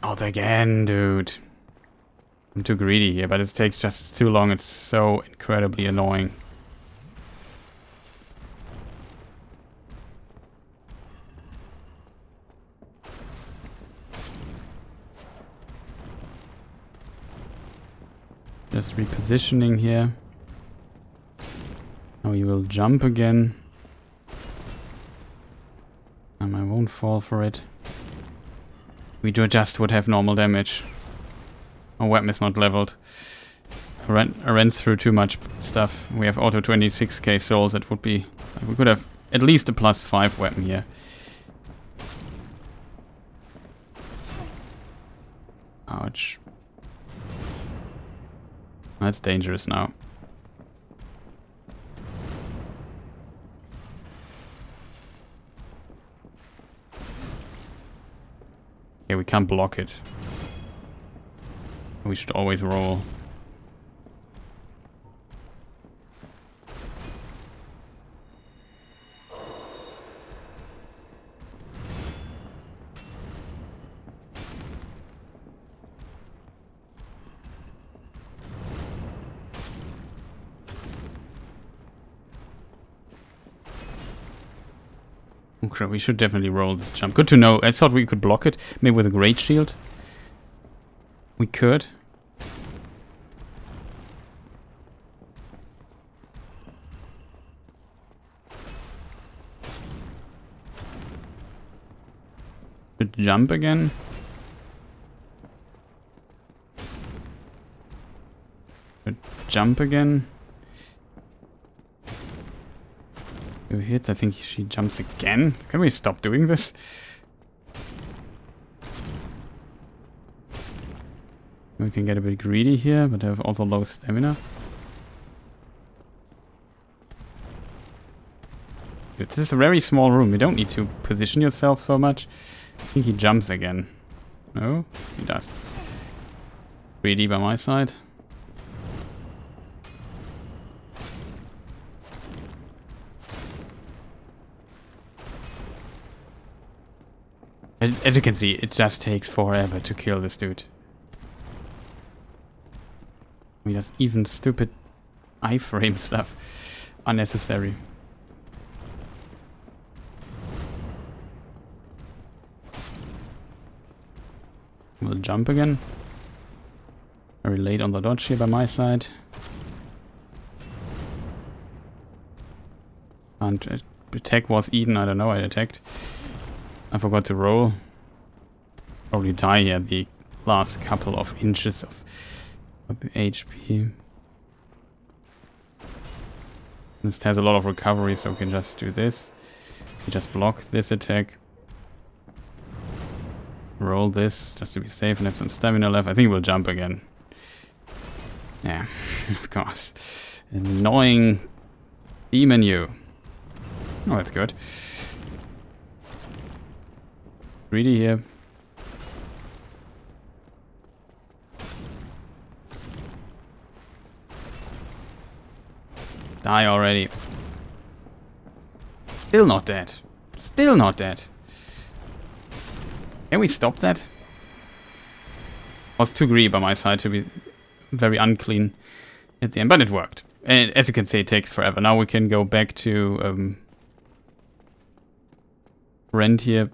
Not again, dude. I'm too greedy here, but it takes just too long. It's so incredibly annoying. Just repositioning here. Now he will jump again. And I won't fall for it. We just would have normal damage. Our weapon is not leveled. I ran through too much stuff. We have auto 26k souls. That would be... We could have at least a +5 weapon here. Ouch. That's dangerous now. Yeah, we can't block it. We should always roll. Okay, we should definitely roll this jump. Good to know. I thought we could block it. Maybe with a great shield. We could. Could jump again. Could jump again. Hits. I think she jumps again. Can we stop doing this? We can get a bit greedy here, but I have also low stamina. This is a very small room. You don't need to position yourself so much. I think he jumps again. No? He does. Greedy by my side. As you can see, it just takes forever to kill this dude. He does even stupid iframe stuff. Unnecessary. We'll jump again. Very late on the dodge here by my side. And attack was eaten. I don't know, I attacked. I forgot to roll. Probably die here the last couple of inches of HP. This has a lot of recovery, so we can just do this. We just block this attack. roll this just to be safe and have some stamina left. I think we'll jump again. Yeah, of course. Annoying demon you. Oh, that's good. Greedy here. Die already. Still not dead. Still not dead. Can we stop that? I was too greedy by my side to be very unclean at the end, but it worked. And as you can see, it takes forever. Now we can go back to Rent here.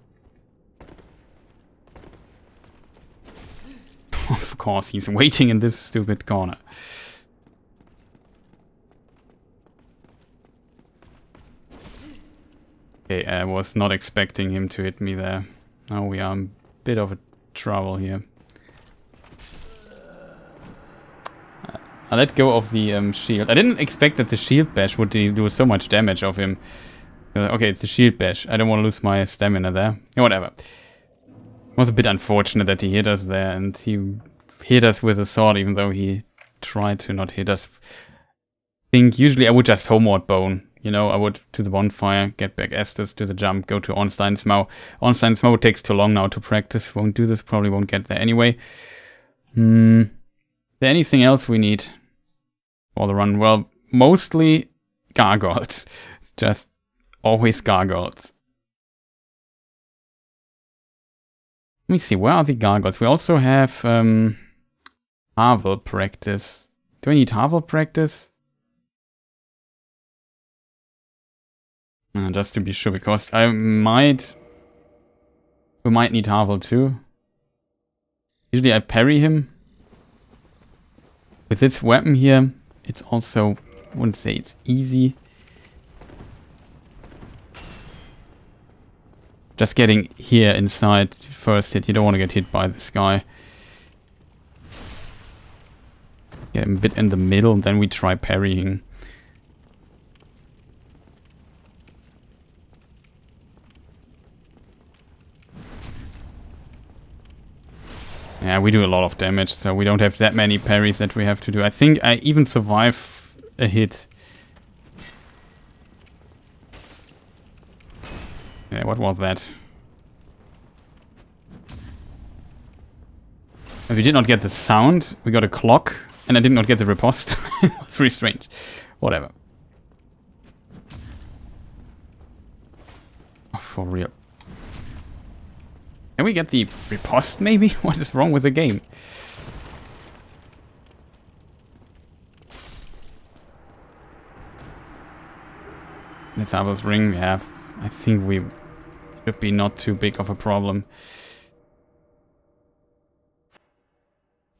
Of course, he's waiting in this stupid corner. Okay, I was not expecting him to hit me there. Now we are in a bit of a trouble here. I let go of the shield. I didn't expect that the shield bash would do so much damage of him. Okay, it's the shield bash. I don't want to lose my stamina there. Yeah, whatever. It was a bit unfortunate that he hit us there, and he hit us with a sword, even though he tried to not hit us. I think usually I would just Homeward Bone. You know, I would to the bonfire, get back Estes to the jump, go to Ornstein's Maw. Ornstein's Maw takes too long now to practice. Won't do this, probably won't get there anyway. Is there anything else we need for the run? Well, mostly Gargoyles. It's just always Gargoyles. Let me see, where are the Gargoyles? We also have Harvel practice. Do I need Harvel practice? Just to be sure, because we might need Harvel too. Usually I parry him. With this weapon here, it's also, I wouldn't say it's easy. Just getting here inside first hit, you don't want to get hit by this guy. Get him a bit in the middle, and then we try parrying. Yeah, we do a lot of damage, so we don't have that many parries that we have to do. I think I even survive a hit. Yeah, what was that? If we did not get the sound, we got a clock, and I did not get the riposte. It was pretty strange. Whatever. Oh, for real. Can we get the riposte, maybe? What is wrong with the game? Let's have this ring. Yeah, I think we should be not too big of a problem.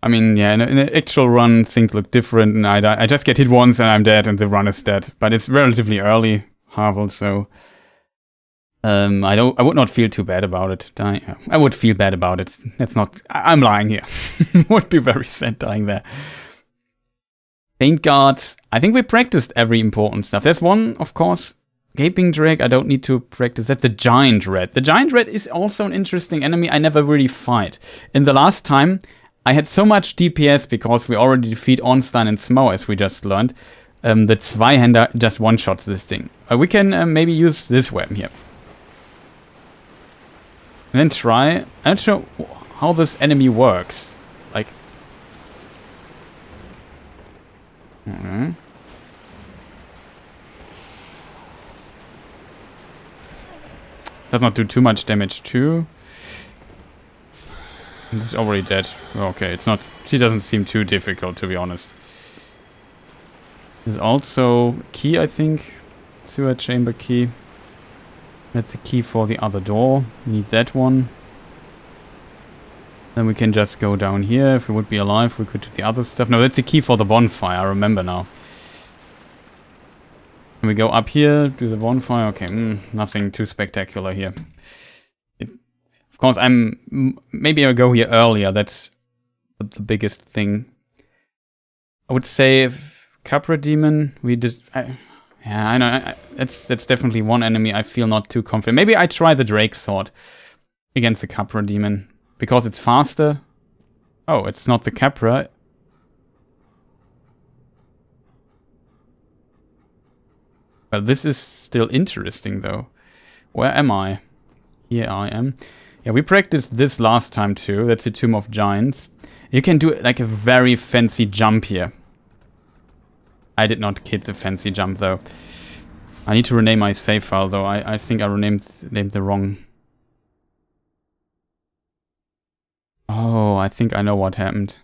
I mean, yeah, in an actual run, things look different, and I just get hit once and I'm dead, and the run is dead. But it's relatively early, Harvel, so I would not feel too bad about it. I would feel bad about it. That's not. I'm lying here. Would be very sad dying there. Paint guards. I think we practiced every important stuff. There's one, of course, Gaping Drag. I don't need to practice that. The Giant Rat. The Giant Rat is also an interesting enemy I never really fight. In the last time, I had so much DPS because we already defeat Ornstein and Smough, as we just learned. The Zweihander just one-shots this thing. We can maybe use this weapon here. And then try. I'm not sure how this enemy works. Like. Does not do too much damage too. He's already dead. Okay, it's not. She doesn't seem too difficult, to be honest. There's also key, I think. Sewer chamber key. That's the key for the other door. We need that one. Then we can just go down here. If we would be alive, we could do the other stuff. No, that's the key for the bonfire. I remember now. And we go up here, do the bonfire. Okay, nothing too spectacular here. Of course, maybe I'll go here earlier. That's the biggest thing. I would say Capra Demon. We just. Yeah, I know. That's definitely one enemy I feel not too confident. Maybe I try the Drake Sword against the Capra Demon. Because it's faster. Oh, it's not the Capra. Well, this is still interesting though. Where am I? Here I am. Yeah, we practiced this last time too. That's the Tomb of Giants. You can do like a very fancy jump here. I did not hit the fancy jump though. I need to rename my save file though. I think I named the wrong. Oh, I think I know what happened.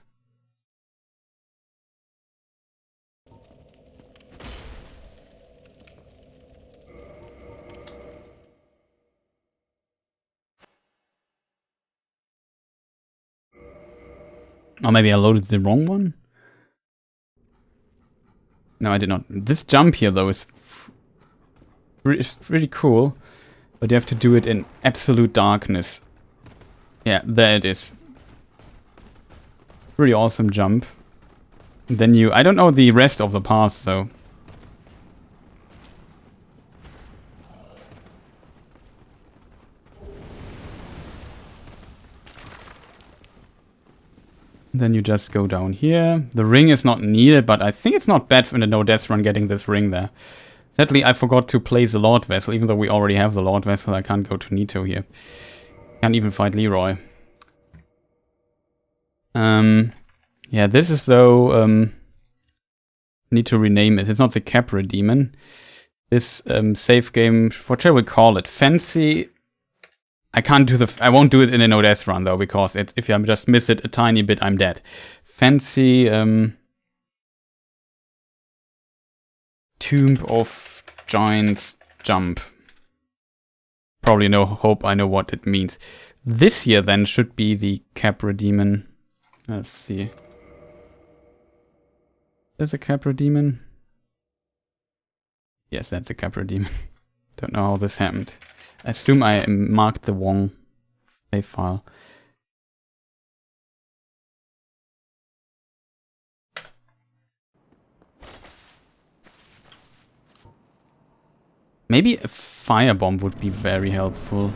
Or maybe I loaded the wrong one? No, I did not. This jump here, though, is pretty cool. But you have to do it in absolute darkness. Yeah, there it is. Pretty awesome jump. Then you... I don't know the rest of the path, though. Then you just go down here. The ring is not needed, but I think it's not bad in the no-death run getting this ring there. Sadly, I forgot to place the Lord Vessel. Even though we already have the Lord Vessel, I can't go to Nito here. Can't even fight Leroy. Yeah, this is though... need to rename it. It's not the Capra Demon. This save game... What shall we call it? Fancy... I can't do the... I won't do it in a no-death run, though, because if I just miss it a tiny bit, I'm dead. Fancy... Tomb of Giants jump. Probably hope I know what it means. This here, then, should be the Capra Demon. Let's see. There's a Capra Demon. Yes, that's a Capra Demon. Don't know how this happened. I assume I marked the wrong save file. Maybe a firebomb would be very helpful.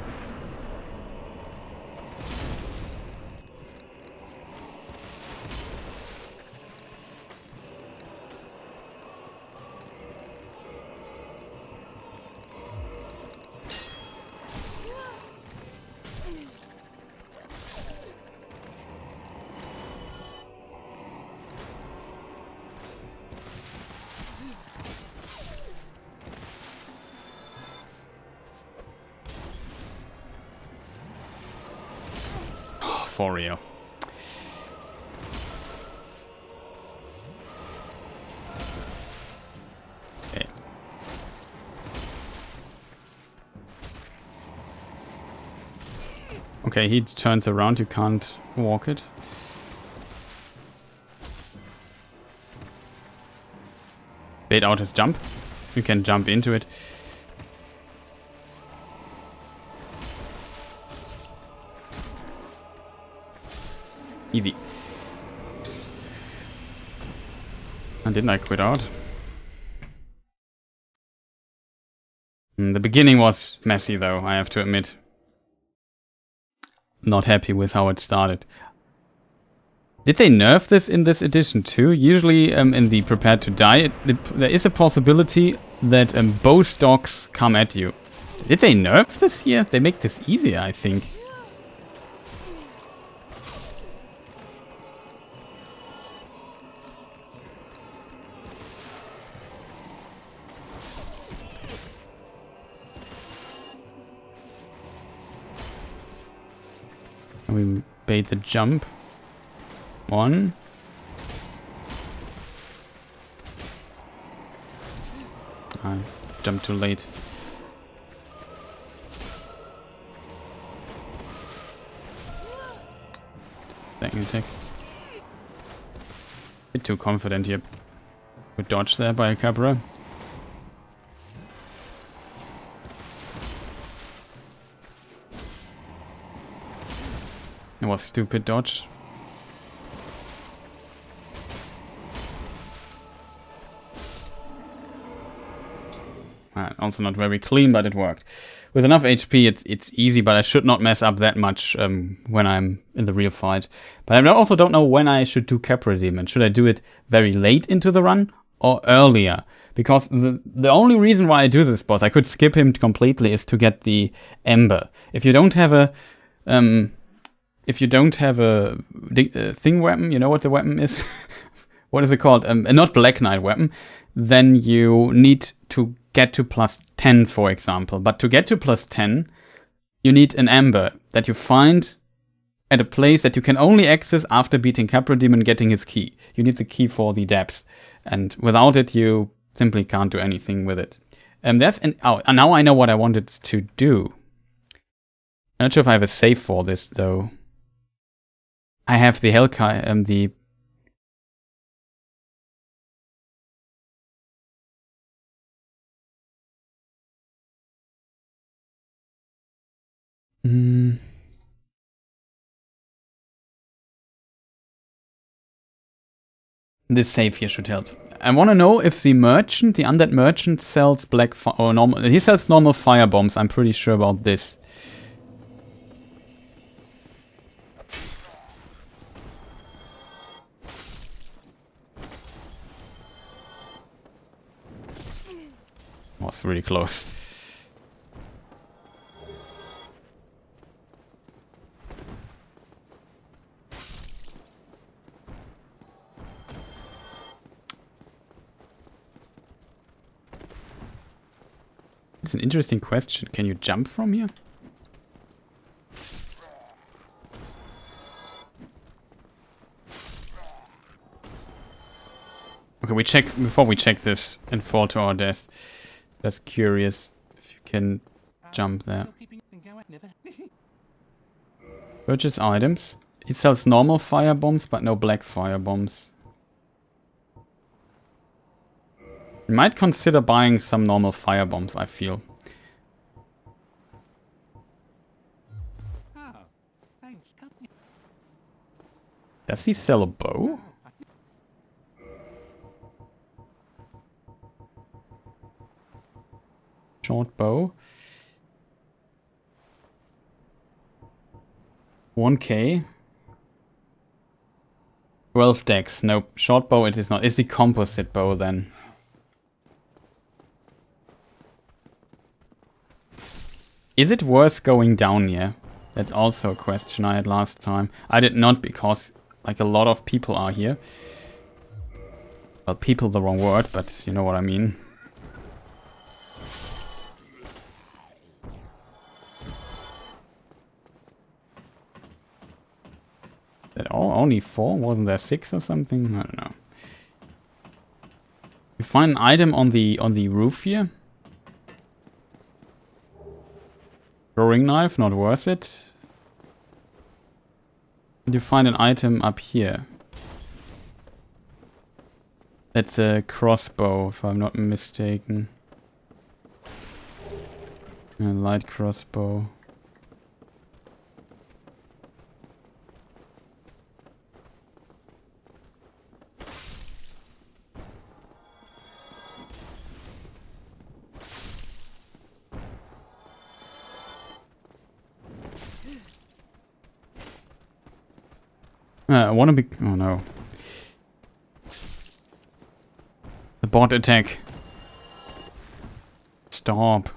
For real. Okay. Okay, he turns around, you can't walk it. Bait out his jump. You can jump into it. Easy. And didn't I quit out? The beginning was messy though, I have to admit. Not happy with how it started. Did they nerf this in this edition too? Usually in the Prepared to Die, there is a possibility that bow stocks come at you. Did they nerf this here? They make this easier, I think. We bait the jump. One. I jumped too late. Second attack. Bit too confident here. Good dodge there by Capra. It was stupid dodge. Also not very clean, but it worked. with enough HP, it's easy, but I should not mess up that much when I'm in the real fight. But I also don't know when I should do Capra Demon. Should I do it very late into the run or earlier? Because the only reason why I do this boss, I could skip him completely, is to get the Ember. If you don't have a thing weapon, you know what the weapon is? What is it called? A not Black Knight weapon. Then you need to get to plus 10, for example. But to get to plus 10, you need an Ember that you find at a place that you can only access after beating Capra Demon, getting his key. You need the key for the depths. And without it, you simply can't do anything with it. Now I know what I wanted to do. I'm not sure if I have a save for this, though. I have the Hellkite, the... This save here should help. I want to know if the merchant, the undead merchant, sells or normal. He sells normal fire bombs. I'm pretty sure about this. Was really close. It's an interesting question. Can you jump from here? Okay, before we check this and fall to our death. Just curious if you can jump there. Purchase items. He sells normal fire bombs, but no black fire bombs. You might consider buying some normal fire bombs, I feel. Does he sell a bow? Short bow. 1k. 12 dex. Nope. Short bow it is not. It's the composite bow then. Is it worth going down here? That's also a question I had last time. I did not, because like a lot of people are here. Well, people the wrong word, but you know what I mean. Only 4? Wasn't there 6 or something? I don't know. You find an item on the roof here. Throwing knife, not worth it. And you find an item up here. That's a crossbow, if I'm not mistaken. A light crossbow. I wanna be... Oh no. The bot attack. Stop.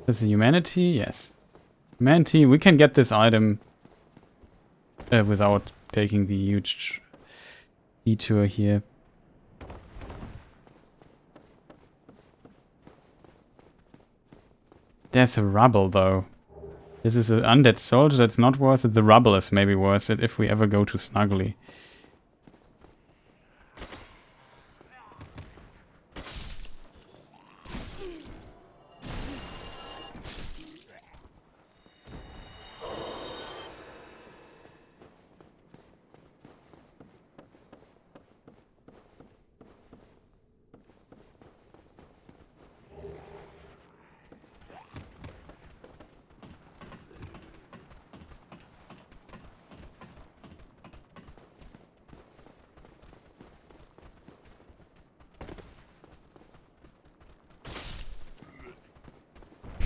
Is it humanity? Yes. Humanity, we can get this item without taking the huge detour here. There's a rubble though. This is an undead soldier that's not worth it. The rubble is maybe worth it if we ever go to Snuggly.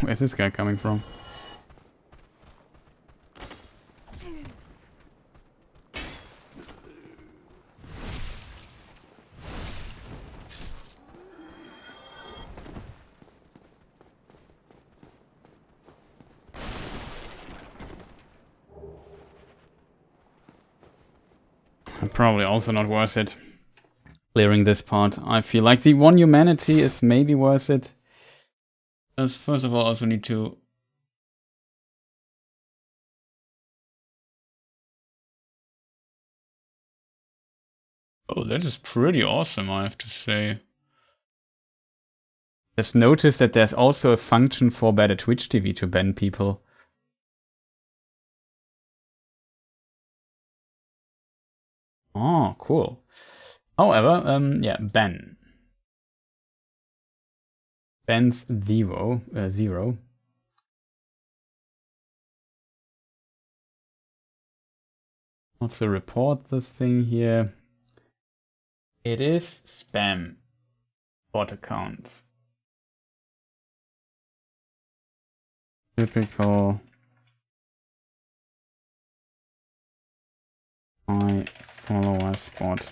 Where's this guy coming from? Probably also not worth it. Clearing this part. I feel like the 1 humanity is maybe worth it. Because first of all, I also need to... Oh, that is pretty awesome, I have to say. Just noticed that there's also a function for Better Twitch TV to ban people. Oh, cool. However, yeah, ban. Bans zero. Also report this thing here. It is spam. Bot accounts. Typical. My follower spot.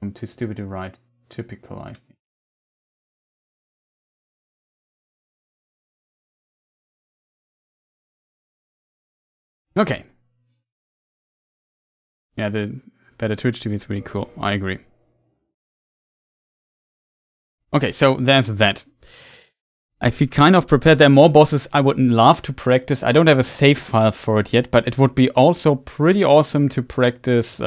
I'm too stupid to write typical, I think. Okay. Yeah, the Better Twitch TV is really cool. I agree. Okay, so there's that. I feel kind of prepared. There are more bosses I would love to practice. I don't have a save file for it yet, but it would be also pretty awesome to practice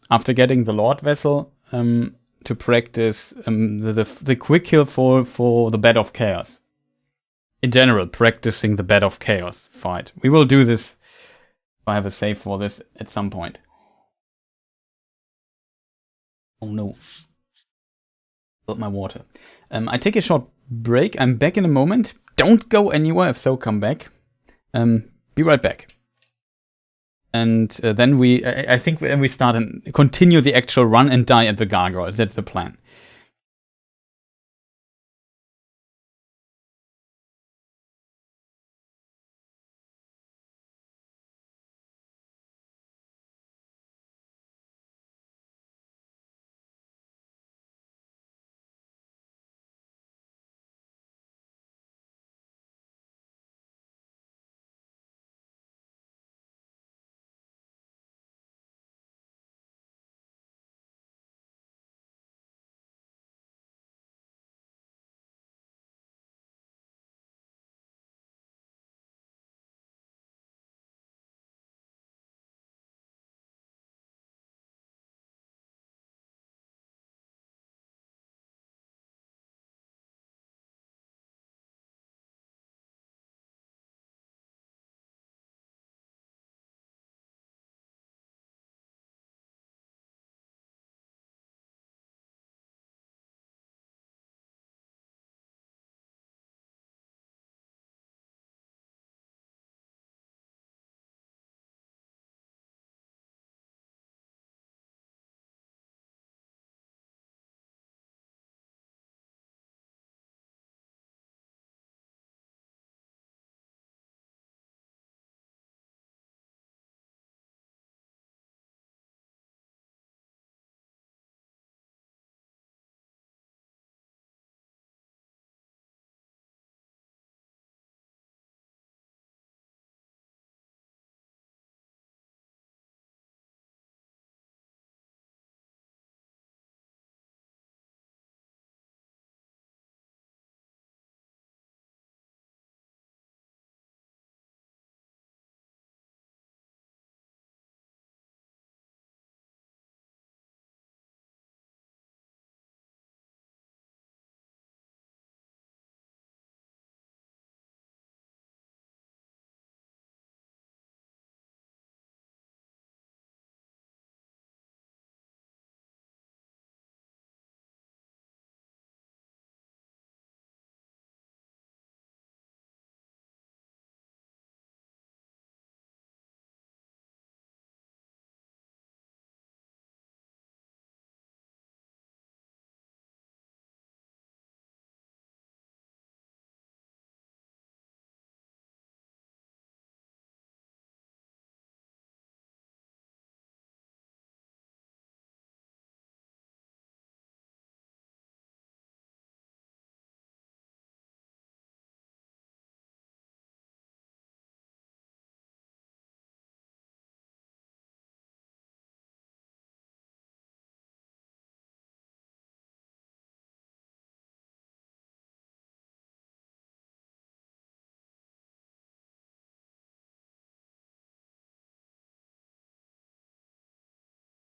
after getting the Lord Vessel to practice the quick kill for the Bed of Chaos. In general, practicing the Bed of Chaos fight. We will do this if I have a save for this at some point. Oh no. Spilled my water. I take a short break. I'm back in a moment. Don't go anywhere. If so, come back. Be right back. And then I think then we start and continue the actual run and die at the Gargoyles. That's the plan.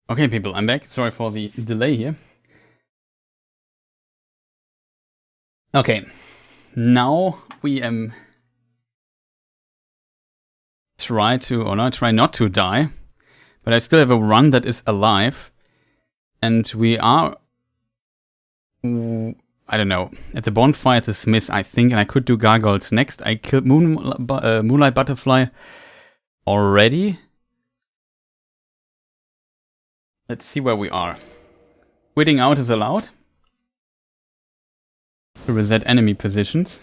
Okay, people, I'm back. Sorry for the delay here. Okay, now we try not to die, but I still have a run that is alive, and we are, I don't know, at the bonfire at the smith, I think, and I could do gargoyles next. I killed Moonlight Butterfly already. Let's see where we are. Quitting out is allowed to reset enemy positions.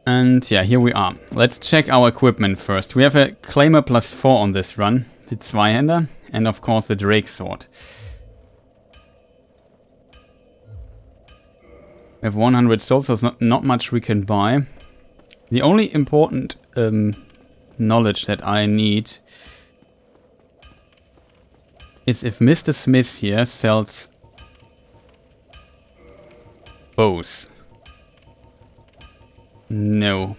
And yeah, here we are. Let's check our equipment first. We have a Claimer +4 on this run, the Zweihänder, and of course the Drake Sword. We have 100 souls, so there's not much we can buy. The only important knowledge that I need is if Mr. Smith here sells bows. No.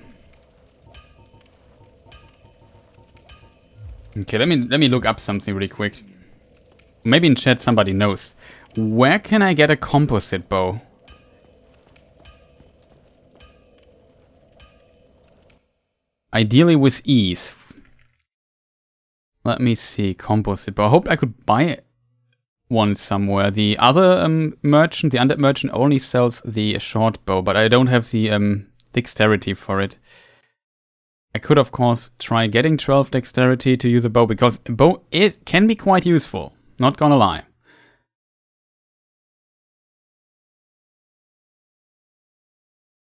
Okay, let me look up something really quick. Maybe in chat somebody knows. Where can I get a composite bow? Ideally with ease. Let me see, composite bow. I hope I could buy one somewhere. The other merchant, the undead merchant, only sells the short bow, but I don't have the dexterity for it. I could, of course, try getting 12 dexterity to use a bow, because a bow, it can be quite useful. Not gonna lie.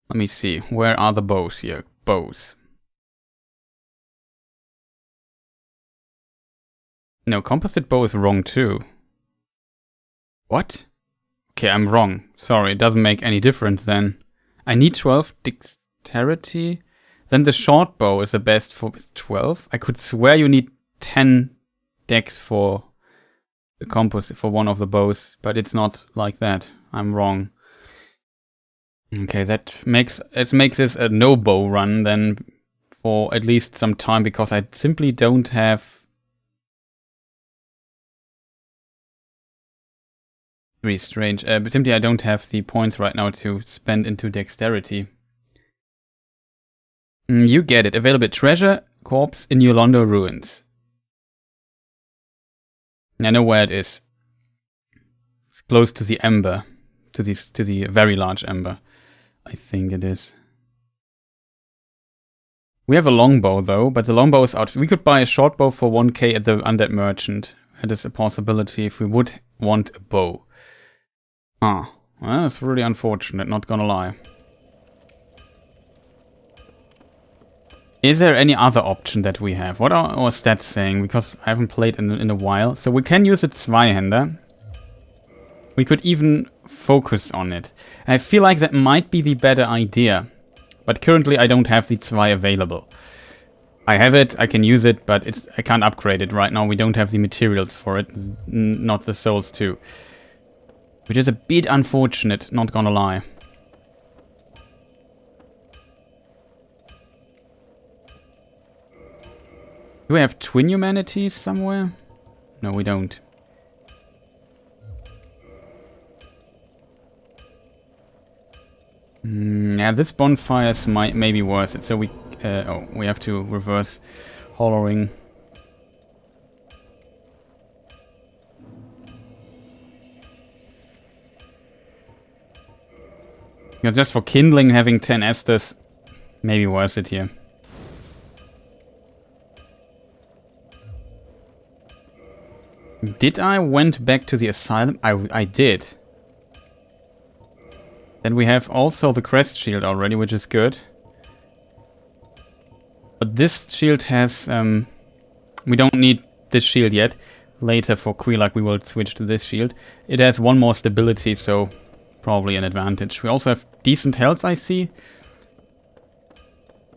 Let me see. Where are the bows here? Bows. No, composite bow is wrong too. What? Okay, I'm wrong. Sorry, it doesn't make any difference then. I need 12 dexterity. Then the short bow is the best for 12. I could swear you need 10 dex for the composite, for one of the bows, but it's not like that. I'm wrong. Okay, that makes this a no bow run then for at least some time, because I simply don't have very strange. But simply I don't have the points right now to spend into dexterity. You get it. Available treasure corpse in Yolanda ruins. I know where it is. It's close to the ember, to the very large ember. I think it is. We have a longbow though, but the longbow is out. We could buy a short bow for 1k at the undead merchant. That is a possibility if we would want a bow. Ah, well, that's really unfortunate, not gonna lie. Is there any other option that we have? What are our stats saying? Because I haven't played in a while. So we can use a Zweihänder. We could even focus on it. I feel like that might be the better idea. But currently I don't have the Zwei available. I have it, I can use it, but I can't upgrade it right now. We don't have the materials for it. Not the souls too. Which is a bit unfortunate, not gonna lie. Do we have twin humanities somewhere? No, we don't. Yeah, this bonfire may be worth it. So we have to reverse hollowing. Yeah, just for kindling, having 10 Esthers, maybe worth it here. Did I went back to the asylum? I did. Then we have also the crest shield already, which is good. But this shield has... we don't need this shield yet. Later for Quelaag we will switch to this shield. It has one more stability, so probably an advantage. We also have decent health, I see.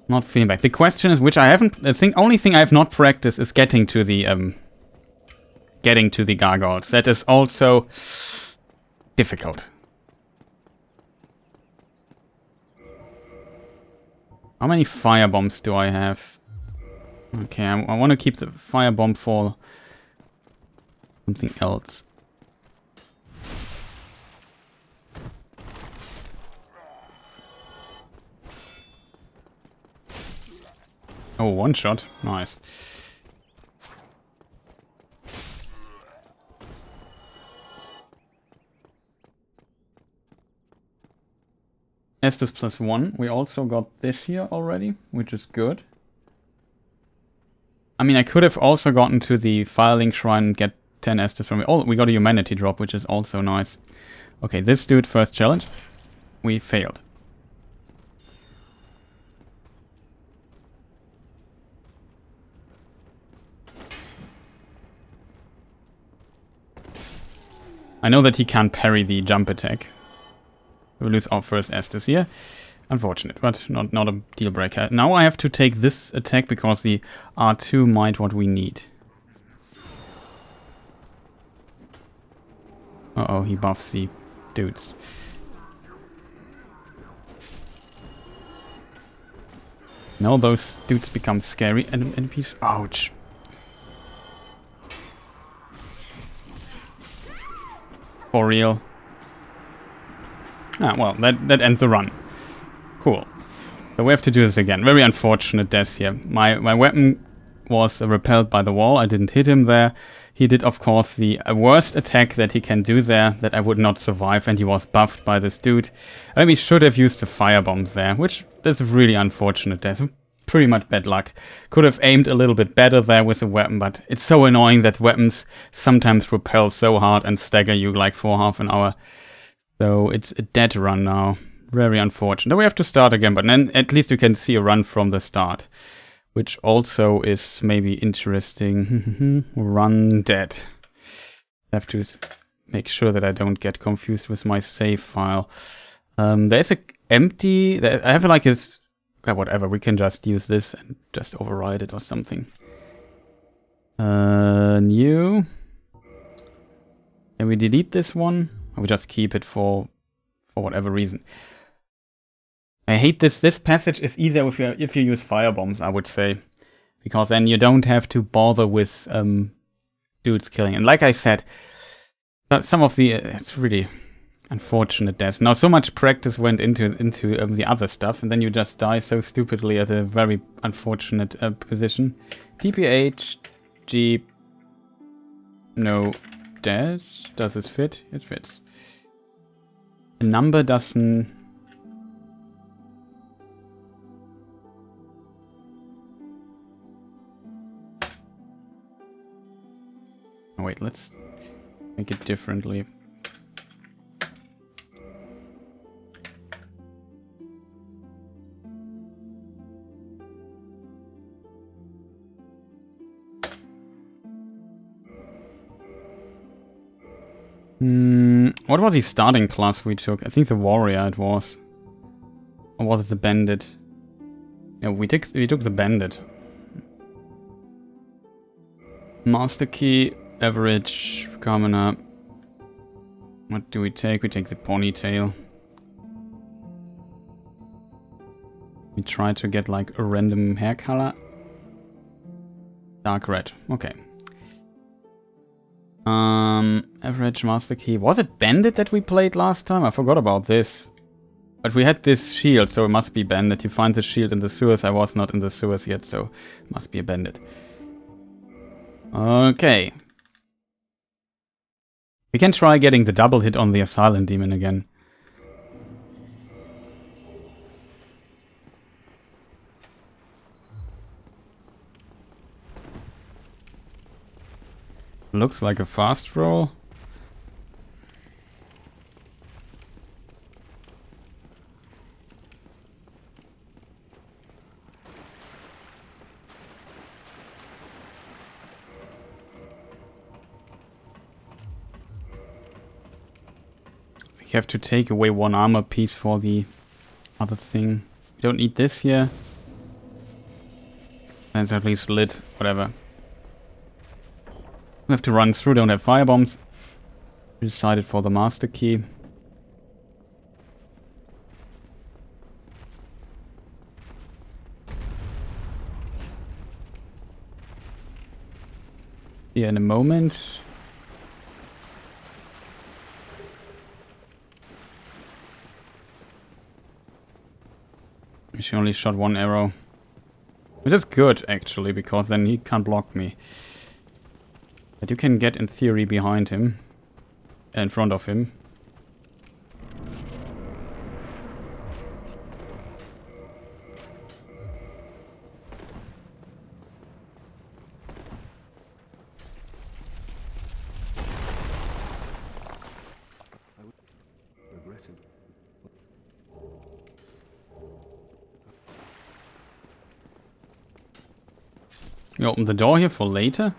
Not feeling back. The question is, which I haven't... only thing I have not practiced is getting to the gargoyles. That is also difficult. How many fire bombs do I have? Okay, I want to keep the firebomb for something else. Oh, one shot. Nice. Estus +1. We also got this here already, which is good. I mean, I could have also gotten to the Firelink Shrine and get 10 Estus from it. Oh, we got a humanity drop, which is also nice. Okay, this dude, first challenge. We failed. I know that he can't parry the jump attack. We lose our first Estus here. Unfortunate, but not a deal breaker. Now I have to take this attack because the R2 might what we need. Uh-oh, he buffs the dudes. Now those dudes become scary enemies. Ouch. For real. Ah, well, that ends the run. Cool. So we have to do this again. Very unfortunate death here. My weapon was repelled by the wall. I didn't hit him there. He did, of course, the worst attack that he can do there that I would not survive, and he was buffed by this dude. We should have used the firebombs there, which is really unfortunate death. Pretty much bad luck. Could have aimed a little bit better there with the weapon, but it's so annoying that weapons sometimes repel so hard and stagger you like for half an hour. So it's a dead run now. Very unfortunate. We have to start again, but then at least you can see a run from the start. Which also is maybe interesting. Run dead. I have to make sure that I don't get confused with my save file. There's a empty... I have like this... whatever, we can just use this and just override it or something. New. Can we delete this one? Or we just keep it for whatever reason. I hate this. This passage is easier if you use firebombs, I would say. Because then you don't have to bother with dudes killing. And like I said, some of the... it's really unfortunate deaths. Now, so much practice went into the other stuff, and then you just die so stupidly at a very unfortunate position. TPhG... No dash. Does this fit? It fits. A number doesn't... Oh, wait, let's make it differently. What was the starting class we took? I think the warrior it was. Or was it the bandit? Yeah, we took the bandit. Master key, average, commoner. What do we take? We take the ponytail. We try to get like a random hair color. Dark red. Okay. Average master key. Was it bandit that we played last time? I forgot about this. But we had this shield, so it must be bandit. You find the shield in the sewers. I was not in the sewers yet, so it must be a bandit. Okay. We can try getting the double hit on the Asylum Demon again. Looks like a fast roll. We have to take away one armor piece for the other thing. We don't need this here. That's at least lit, whatever. We have to run through, don't have firebombs. We decided for the master key. here in a moment. She only shot one arrow. Which is good, actually, because then he can't block me. But you can get, in theory, behind him. In front of him. You open the door here for later?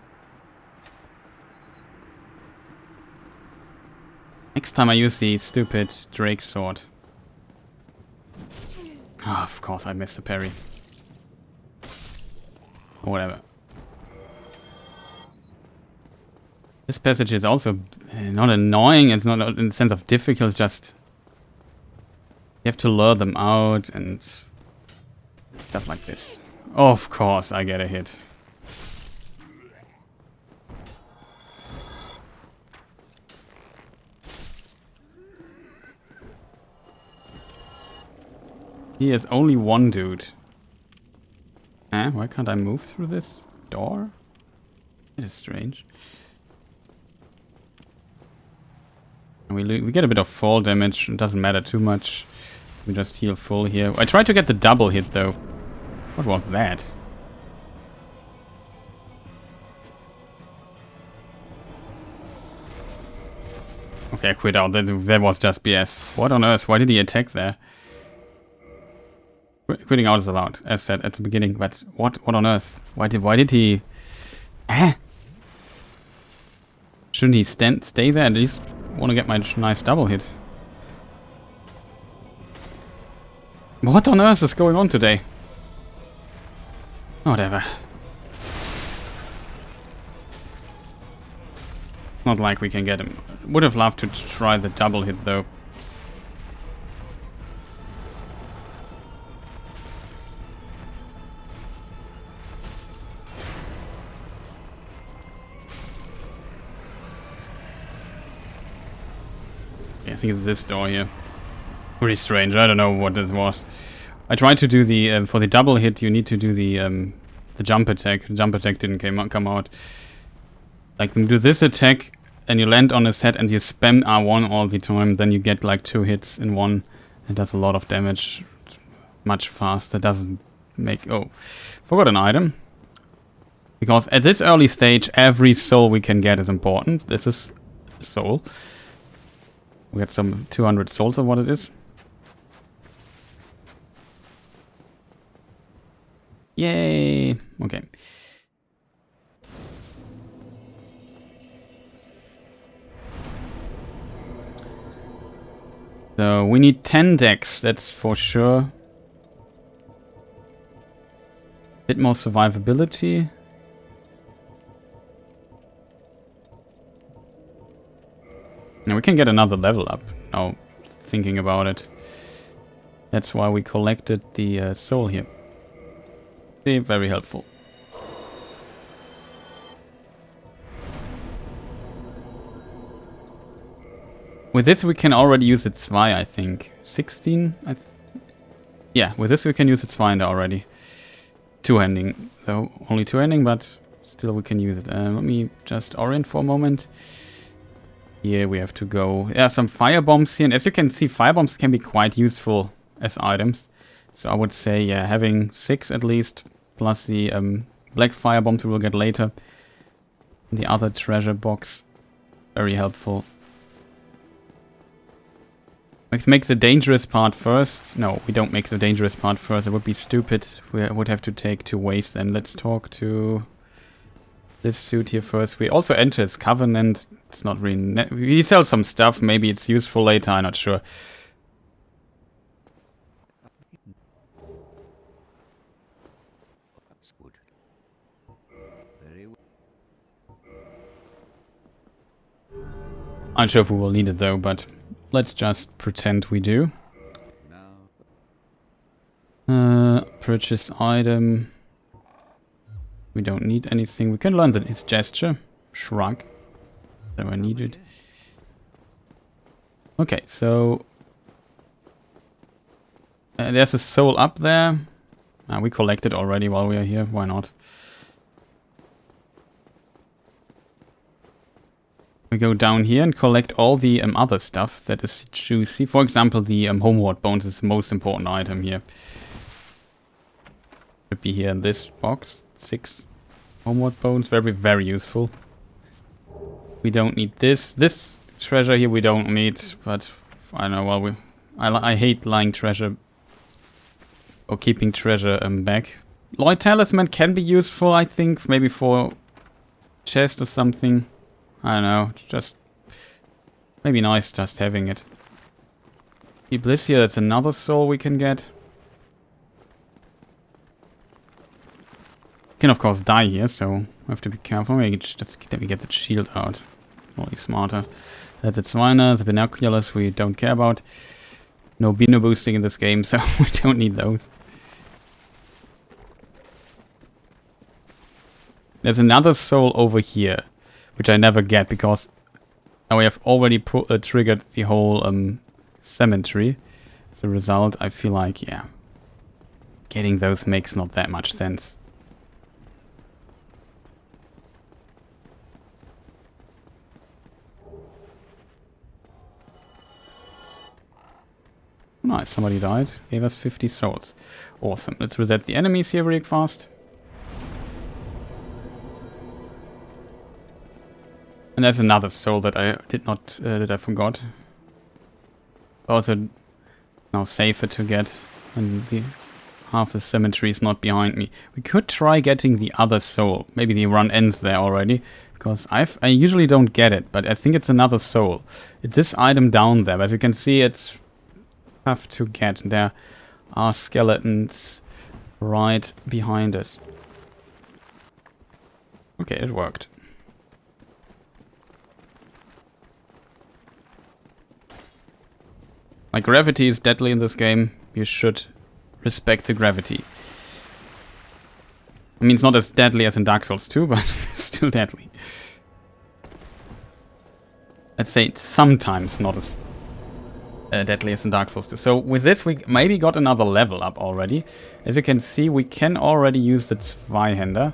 Next time I use the stupid Drake sword. Ah, of course I missed the parry. Or whatever. This passage is also not annoying, it's not in the sense of difficult, it's just... You have to lure them out and... stuff like this. Of course I get a hit. He has only one dude. Why can't I move through this door? It is strange. We get a bit of fall damage. It doesn't matter too much. We just heal full here. I tried to get the double hit though. What was that? Okay, I quit out. That was just BS. What on earth? Why did he attack there? Quitting out is allowed, as said at the beginning, but what on earth? Why did he... Shouldn't he stay there? At least want to get my nice double hit. What on earth is going on today? Whatever. Not like we can get him. Would have loved to try the double hit though. I think it's this door here. Pretty strange. I don't know what this was. I tried to do the for the double hit. You need to do the jump attack. The jump attack didn't come out. Like do this attack, and you land on his head, and you spam R1 all the time. Then you get like 2 hits in one. It does a lot of damage, much faster. Doesn't make forgot an item. Because at this early stage, every soul we can get is important. This is a soul. We got some 200 souls or what it is. Yay! Okay. So we need 10 decks, that's for sure. Bit more survivability. Now we can get another level up, now thinking about it. That's why we collected the soul here. Very helpful. With this we can already use the 2, I think. 16? Yeah, with this we can use the 2 already. Two-handing, though. Only two-handing, but still we can use it. Let me just orient for a moment. Here we have to go. Yeah, some fire bombs here. And as you can see, fire bombs can be quite useful as items. So I would say, yeah, having 6 at least, plus the black fire bombs we will get later. The other treasure box. Very helpful. Let's make the dangerous part first. No, we don't make the dangerous part first. It would be stupid. We would have to take 2 ways then. Let's talk to this suit here first. We also enter his covenant. It's not really... we sell some stuff. Maybe it's useful later. I'm not sure. That's good. Very well. I'm not sure if we will need it though, but let's just pretend we do. Purchase item. We don't need anything. We can learn that his gesture. shrug. So I need it. Okay, so there's a soul up there. We collected already while we are here. Why not? We go down here and collect all the other stuff that is juicy. For example, the Homeward Bones is the most important item here. Should be here in this box. 6 Homeward Bones. Very, very useful. We don't need this. This treasure here we don't need, but I don't know. Well, I hate lying treasure or keeping treasure back. Lloyd Talisman can be useful, I think, maybe for chest or something. I don't know, just maybe nice just having it. Keep this here, that's another soul we can get. Can of course die here, so we have to be careful. Maybe just let me get the shield out. Probably smarter. That's the Zwiner, the binoculars we don't care about. No Bino boosting in this game, so we don't need those. There's another soul over here, which I never get because we have already triggered the whole cemetery. As a result, I feel like, yeah, getting those makes not that much sense. Nice, somebody died. Gave us 50 souls. Awesome. Let's reset the enemies here really fast. And there's another soul that I did not, that I forgot. Also now safer to get, and half the cemetery is not behind me. We could try getting the other soul. Maybe the run ends there already, because I usually don't get it, but I think it's another soul. It's this item down there, but as you can see, it's tough to get. There are skeletons right behind us. Okay, it worked. Like, gravity is deadly in this game. You should respect the gravity. I mean, it's not as deadly as in Dark Souls 2, but it's still deadly. Let's say it's sometimes not as deadly as in Dark Souls 2. So with this, we maybe got another level up already. As you can see, we can already use the Zweihander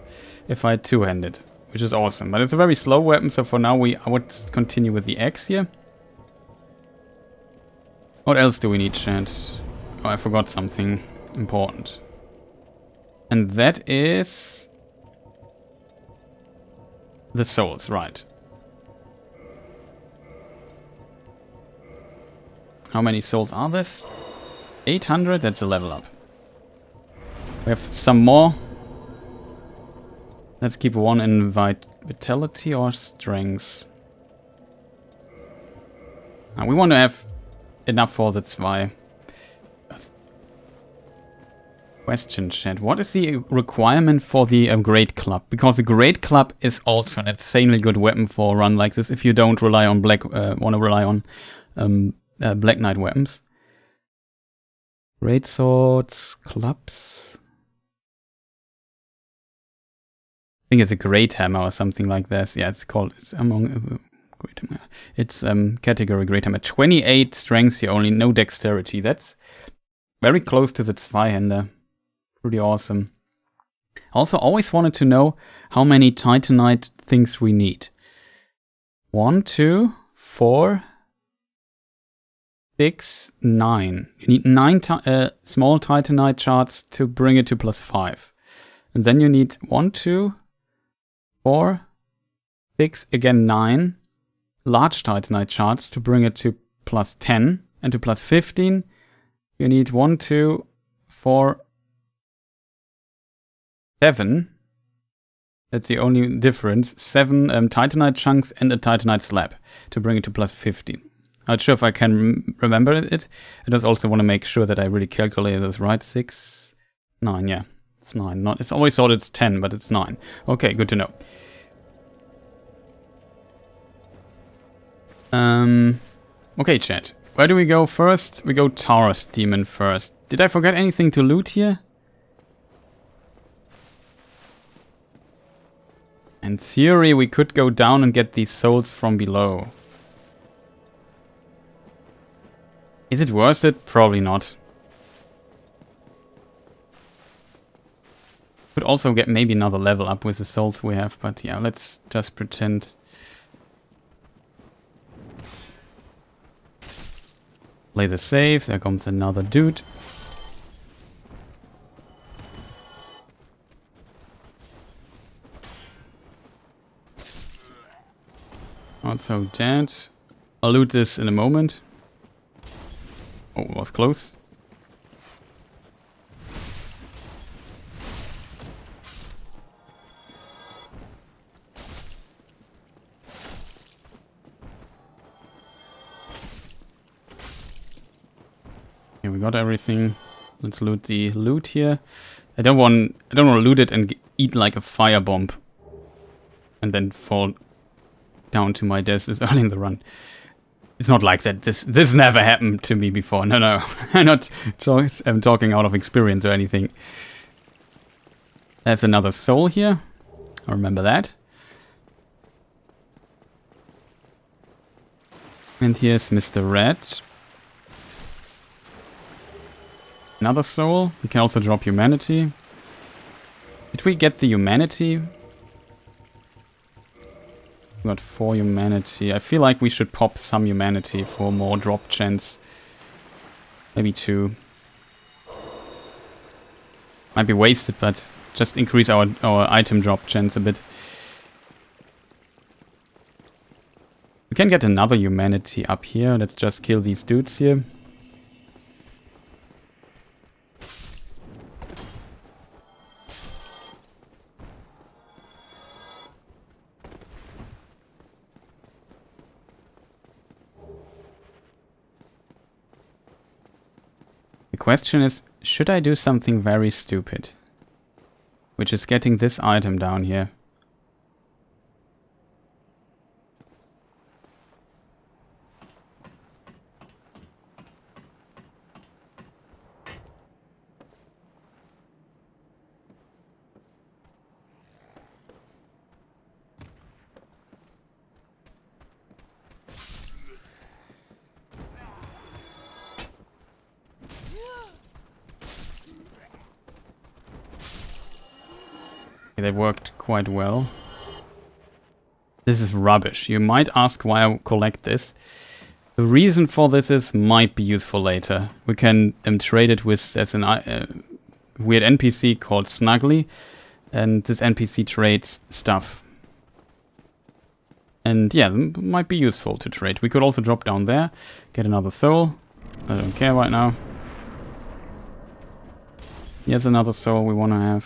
if I two-hand it, which is awesome. But it's a very slow weapon, so for now I would continue with the axe here. What else do we need, chat? Oh, I forgot something important. And that is the souls, right. How many souls are this? 800, that's a level up. We have some more. Let's keep one in vitality or strength. Now, we want to have enough for the Zwei. Question, chat. What is the requirement for the Great Club? Because the Great Club is also an insanely good weapon for a run like this if you don't rely on Black Knight weapons. Great swords, clubs. I think it's a Great Hammer or something like this. Yeah, it's called. It's among. Great Hammer. It's category Great Hammer. 28 strength here only, no dexterity. That's very close to the Zweihander. Pretty awesome. Also, always wanted to know how many Titanite things we need. 1, 2, 4, 6, 9. You need 9 small Titanite shards to bring it to +5. And then you need 1, 2, 4, 6, again 9 large Titanite shards to bring it to +10. And to +15, you need 1, 2, 4, 7. That's the only difference. 7 Titanite chunks and a Titanite slab to bring it to +15. Not sure if I can remember it. I just also want to make sure that I really calculated this right. 6, 9, yeah. It's 9. It's always thought it's 10, but it's 9. Okay, good to know. Okay, chat. Where do we go first? We go Taurus Demon first. Did I forget anything to loot here? In theory, we could go down and get these souls from below. Is it worth it? Probably not. Could also get maybe another level up with the souls we have, but yeah, let's just pretend. Play the save. There comes another dude. Also dead. I'll loot this in a moment. Oh, it was close. Okay, we got everything. Let's loot the loot here. I don't want to loot it and eat like a firebomb and then fall down to my death this early in the run. It's not like that. This never happened to me before. No. I'm talking out of experience or anything. There's another soul here. I remember that. And here's Mr. Red. Another soul. We can also drop humanity. Did we get the humanity? We got 4 humanity. I feel like we should pop some humanity for more drop chance. Maybe 2. Might be wasted, but just increase our item drop chance a bit. We can get another humanity up here. Let's just kill these dudes here. The question is, should I do something very stupid? Which is getting this item down here. They worked quite well. This is rubbish. You might ask why I collect this. The reason for this is might be useful later. We can trade it with as an weird NPC called Snuggly, and this NPC trades stuff. And yeah, might be useful to trade. We could also drop down there, get another soul. I don't care right now. Here's another soul we want to have.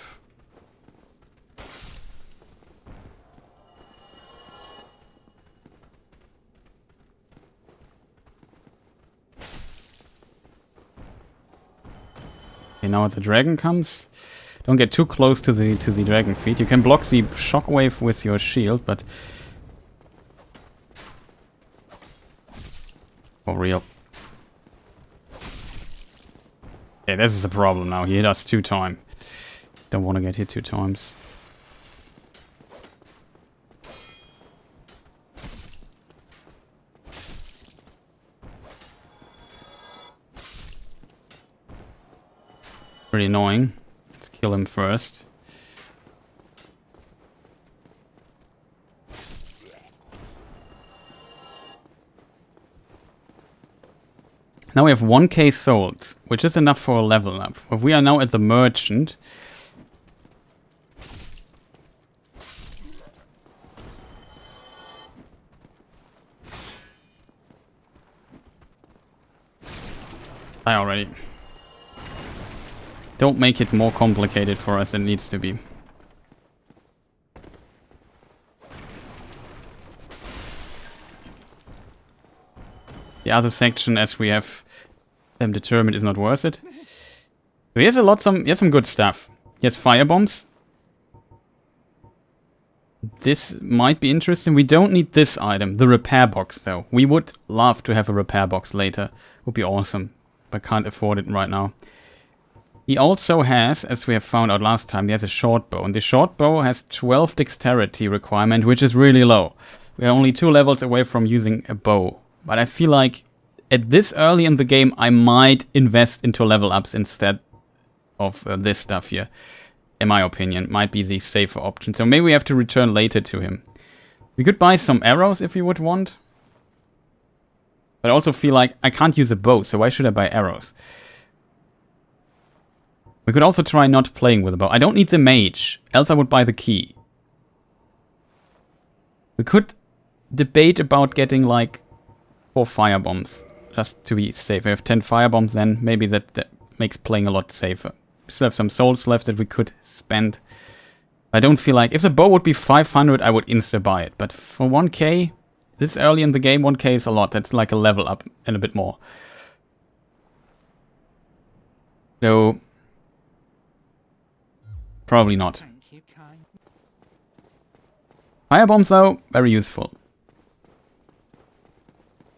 Okay, now the dragon comes. Don't get too close to the dragon feet. You can block the shockwave with your shield, but for real. Okay, this is a problem now. He hit us 2 times. Don't want to get hit 2 times. Pretty annoying. Let's kill him first. Now we have 1k souls, which is enough for a level up. But we are now at the merchant. Die already. Don't make it more complicated for us than it needs to be. The other section, as we have determined, is not worth it. So here's some good stuff. Here's fire bombs. This might be interesting. We don't need this item, the repair box, though. We would love to have a repair box later. Would be awesome, but can't afford it right now. He also has, as we have found out last time, he has a short bow. And the short bow has 12 dexterity requirement, which is really low. We're only 2 levels away from using a bow. But I feel like at this early in the game, I might invest into level ups instead of this stuff here. In my opinion, might be the safer option. So maybe we have to return later to him. We could buy some arrows if we would want. But I also feel like I can't use a bow, so why should I buy arrows? We could also try not playing with a bow. I don't need the mage, else I would buy the key. We could debate about getting like 4 firebombs, just to be safe. We have 10 firebombs, then maybe that makes playing a lot safer. We still have some souls left that we could spend. I don't feel like... If the bow would be 500, I would insta-buy it. But for 1k, this early in the game, 1k is a lot. That's like a level up and a bit more. So... Probably not. Firebombs, though, very useful.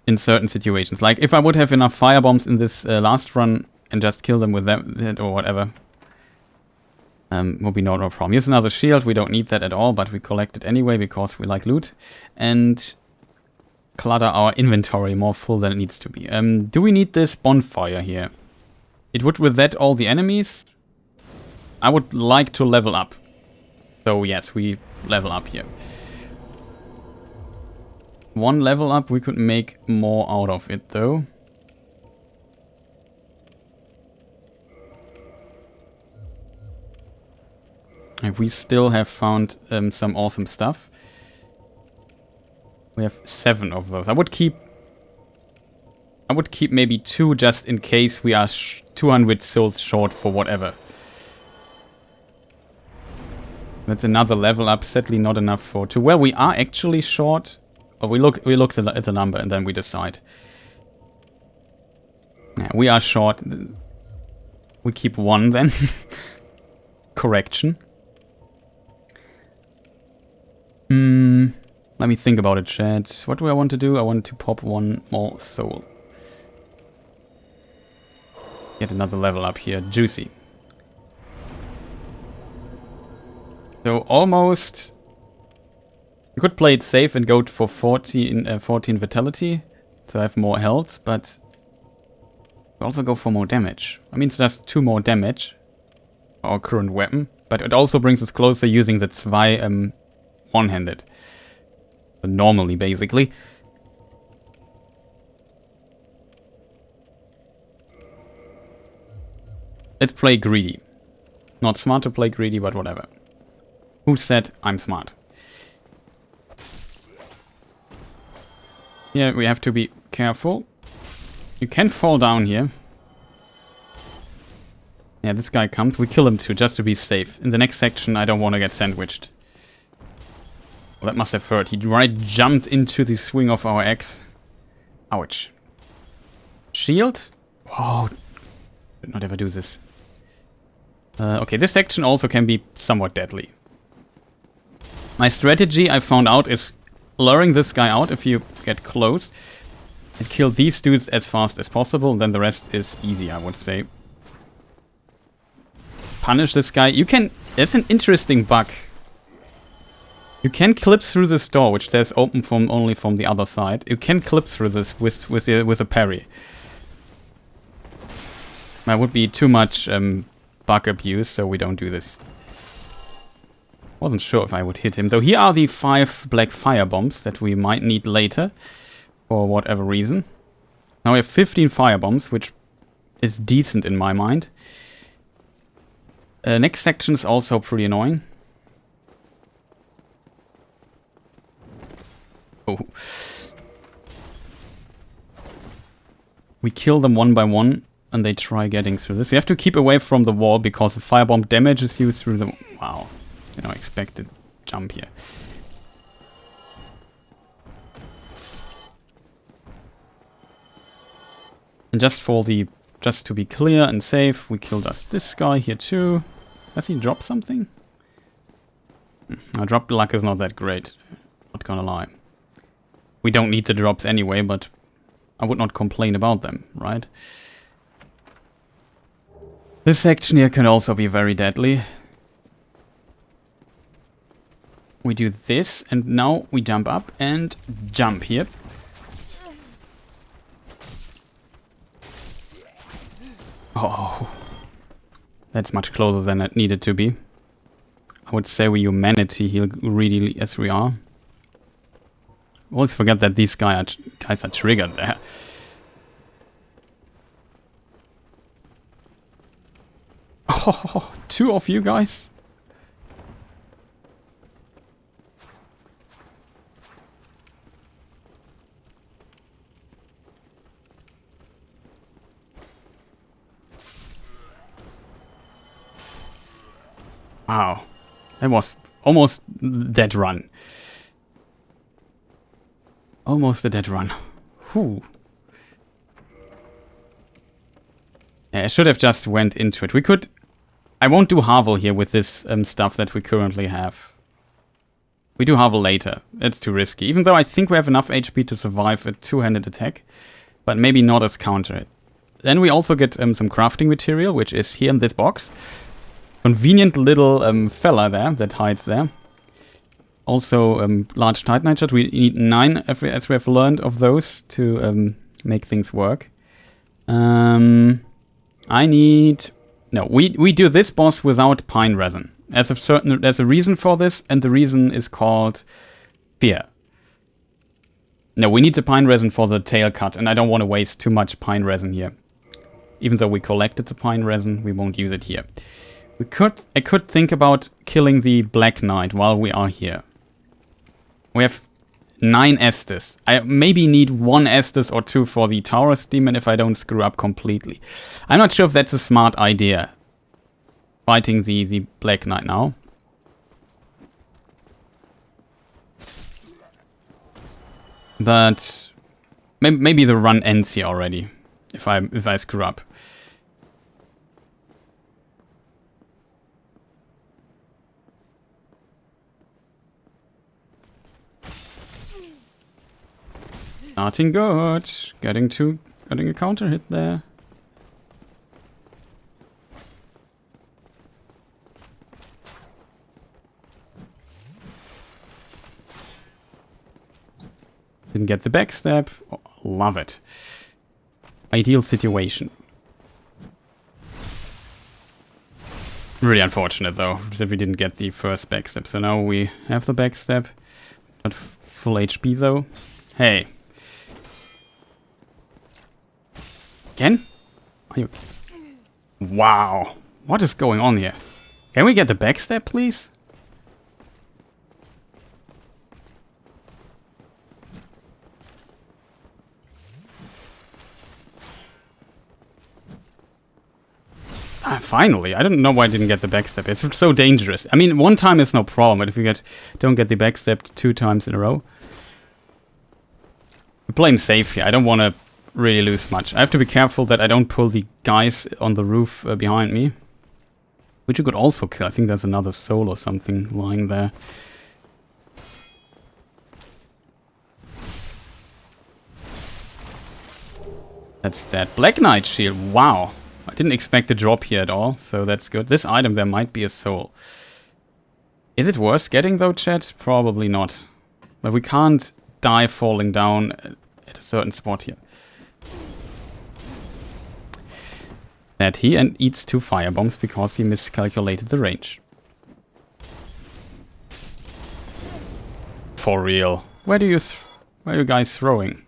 In certain situations. Like, if I would have enough firebombs in this last run and just kill them with that or whatever, will be no problem. Here's another shield. We don't need that at all, but we collect it anyway because we like loot. And clutter our inventory more full than it needs to be. Do we need this bonfire here? It would with that all the enemies. I would like to level up. So yes, we level up here. 1 level up, we could make more out of it though. And we still have found some awesome stuff. We have 7 of those. I would keep maybe 2 just in case we are 200 souls short for whatever. That's another level up, sadly not enough for... To where we are actually short... Or we look at the number and then we decide. Yeah, we are short. We keep 1 then. Correction. Let me think about it, chat. What do I want to do? I want to pop 1 more soul. Get another level up here. Juicy. So almost... You could play it safe and go for 14 vitality to have more health, but also go for more damage. I mean, it's just 2 more damage for our current weapon, but it also brings us closer using the Zwei one-handed. Normally, basically. Let's play greedy. Not smart to play greedy, but whatever. Who said I'm smart? Yeah, we have to be careful. You can fall down here. Yeah, this guy comes. We kill him too, just to be safe. In the next section, I don't want to get sandwiched. Well, that must have hurt. He right jumped into the swing of our axe. Ouch. Shield? Whoa. Did not ever do this. Okay, this section also can be somewhat deadly. My strategy, I found out, is luring this guy out if you get close. And kill these dudes as fast as possible. Then the rest is easy, I would say. Punish this guy. You can... That's an interesting bug. You can clip through this door, which says open from only from the other side. You can clip through this with a parry. That would be too much bug abuse, so we don't do this. Wasn't sure if I would hit him. Though here are the 5 black fire bombs that we might need later. For whatever reason. Now we have 15 fire bombs, which is decent in my mind. Next section is also pretty annoying. Oh. We kill them one by one, and they try getting through this. We have to keep away from the wall, because the firebomb damages you through the... Wow. You know, expected jump here. And just to be clear and safe, we killed this guy here too. Does he drop something? Our drop luck is not that great. Not gonna lie. We don't need the drops anyway, but I would not complain about them, right? This section here can also be very deadly. We do this, and now we jump up and jump here. Oh, that's much closer than it needed to be. I would say we humanity heal really as we are. Always forget that these guys are triggered there. Oh, two of you guys? Wow. That was almost dead run. Almost a dead run. Whew. Yeah, I should have just went into it. We could... I won't do Havel here with this stuff that we currently have. We do Havel later. It's too risky. Even though I think we have enough HP to survive a two-handed attack. But maybe not as counter. Then we also get some crafting material, which is here in this box. Convenient little fella there that hides there. Also, large Titanite shot. We need 9, as we have learned, of those to make things work. I need... No, we do this boss without pine resin. There's a reason for this, and the reason is called fear. No, we need the pine resin for the tail cut, and I don't want to waste too much pine resin here. Even though we collected the pine resin, we won't use it here. I could think about killing the Black Knight while we are here. We have 9 Estus. I maybe need 1 Estus or 2 for the Taurus Demon if I don't screw up completely. I'm not sure if that's a smart idea. Fighting the Black Knight now. But maybe the run ends here already. If I screw up. Starting good. Getting a counter hit there. Didn't get the backstab. Oh, love it. Ideal situation. Really unfortunate though that we didn't get the first backstab. So now we have the backstab. Not full HP though. Hey. Again? Are you... Wow. What is going on here? Can we get the backstab, please? Finally. I don't know why I didn't get the backstab. It's so dangerous. I mean, one time is no problem, but if you don't get the backstab 2 times in a row... We play him safe here. I don't want to really lose much. I have to be careful that I don't pull the guys on the roof behind me. Which you could also kill. I think there's another soul or something lying there. That's that Black Knight shield. Wow. I didn't expect a drop here at all, so that's good. This item, there might be a soul. Is it worth getting though, chat? Probably not. But we can't die falling down at a certain spot here. That he eats 2 firebombs because he miscalculated the range. For real. Where are you guys throwing?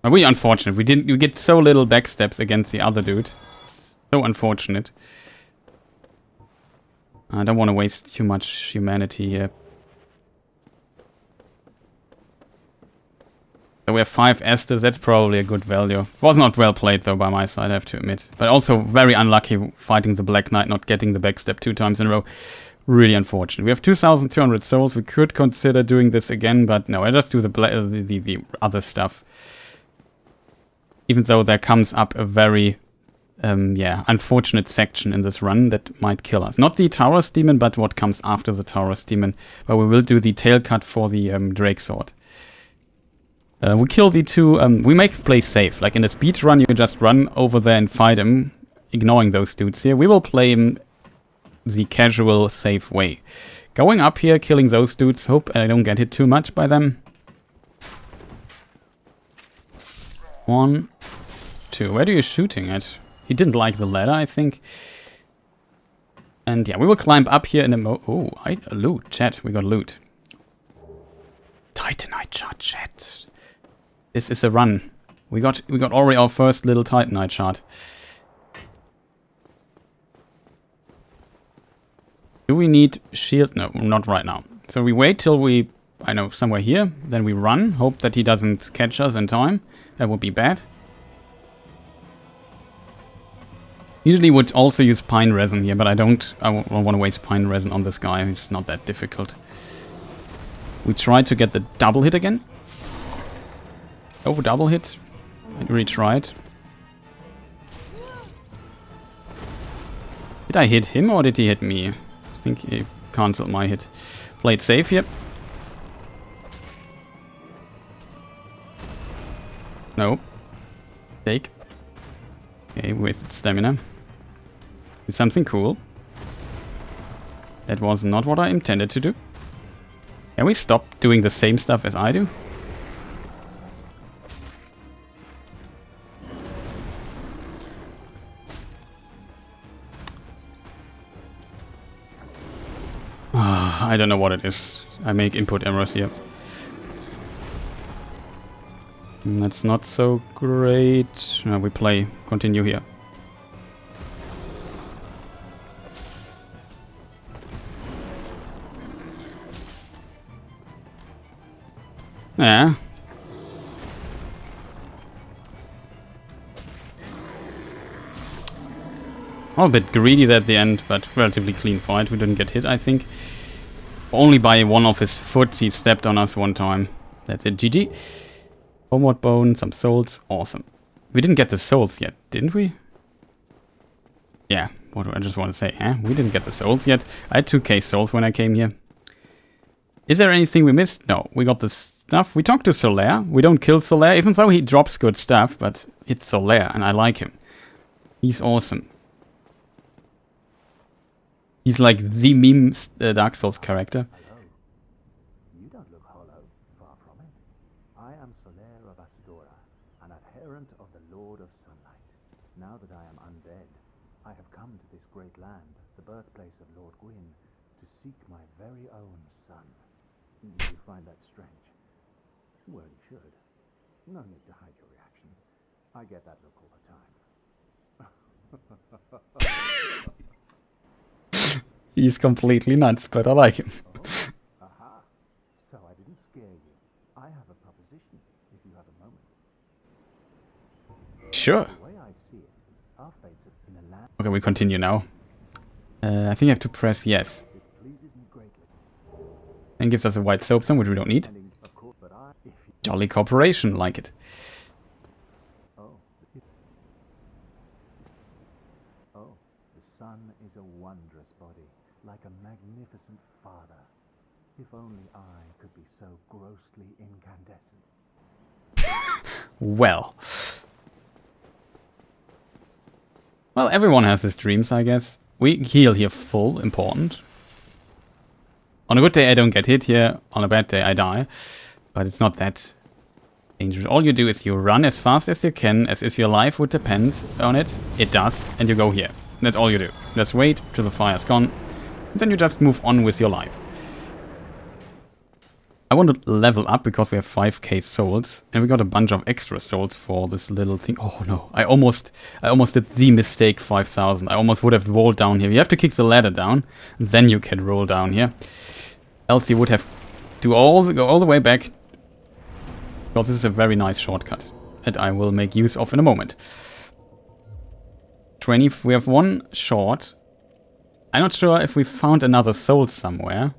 Really unfortunate. We get so little backstabs against the other dude. So unfortunate. I don't want to waste too much humanity here. So we have 5 Estus, that's probably a good value. Was not well played though by my side, I have to admit. But also very unlucky fighting the Black Knight, not getting the backstab 2 times in a row. Really unfortunate. We have 2,200 souls, we could consider doing this again, but no, I just do the other stuff. Even though there comes up a very yeah, unfortunate section in this run that might kill us. Not the Taurus Demon, but what comes after the Taurus Demon. But we will do the tail cut for the Drake Sword. We kill the two, we make play safe. Like in the speed run, you just run over there and fight him, ignoring those dudes here. We will play him the casual, safe way. Going up here, killing those dudes. Hope I don't get hit too much by them. 1, 2. Where are you shooting at? He didn't like the ladder, I think. And yeah, we will climb up here in a oh, loot, chat. We got loot. Titanite shard, chat. This is a run. We got already our first little Titanite shard. Do we need shield? No, not right now. So we wait till we, I know, somewhere here. Then we run. Hope that he doesn't catch us in time. That would be bad. Usually would also use pine resin here, but I don't want to waste pine resin on this guy. It's not that difficult. We try to get the double hit again. Oh, double hit. I retried. Did I hit him or did he hit me? I think he cancelled my hit. Played safe here. No. Take. Okay, wasted stamina. Do something cool. That was not what I intended to do. Can we stop doing the same stuff as I do? I don't know what it is. I make input errors here. That's not so great. No, we play. Continue here. Yeah. Oh, a bit greedy at the end, but relatively clean fight. We didn't get hit, I think. Only by one of his foot. He stepped on us one time. That's it. GG. Homeward Bones, some souls. Awesome. We didn't get the souls yet, didn't we? Yeah, what do I just want to say? We didn't get the souls yet. I had 2k souls when I came here. Is there anything we missed? No, we got the stuff. We talked to Solaire. We don't kill Solaire, even though he drops good stuff, but it's Solaire, and I like him. He's awesome. He's like the meme Dark Souls character. Hello. You don't look hollow. Far from it. I am Solaire of Astora, an adherent of the Lord of Sunlight. Now that I am undead, I have come to this great land, the birthplace of Lord Gwyn, to seek my very own son. You find that strange? Well, you should. No need to hide your reaction. I get that look all the time. He's completely nuts, but I like him. Oh, aha. So I didn't scare you. I have a proposition, if you have a moment. Sure. The way I see it, our fates in a land Okay, we continue now. I think I have to press yes. this pleases me greatly. And gives us a white soapstone, which we don't need. And of course, but if you, Jolly cooperation, like it. oh, the sun is a wondrous body, like a magnificent father. If only I could be so grossly incandescent. Well, everyone has his dreams, I guess. We heal here full, important. On a good day, I don't get hit here. On a bad day, I die. But it's not that dangerous. All you do is you run as fast as you can, as if your life would depend on it. It does, and you go here. That's all you do. Just wait till the fire's gone. And then you just move on with your life. I want to level up because we have 5k souls. And we got a bunch of extra souls for this little thing. Oh no, I almost did the mistake 5000. I almost would have rolled down here. You have to kick the ladder down. Then you can roll down here. Else you would have to go all the way back. Because this is a very nice shortcut. That I will make use of in a moment. 20, we have one short. I'm not sure if we found another soul somewhere.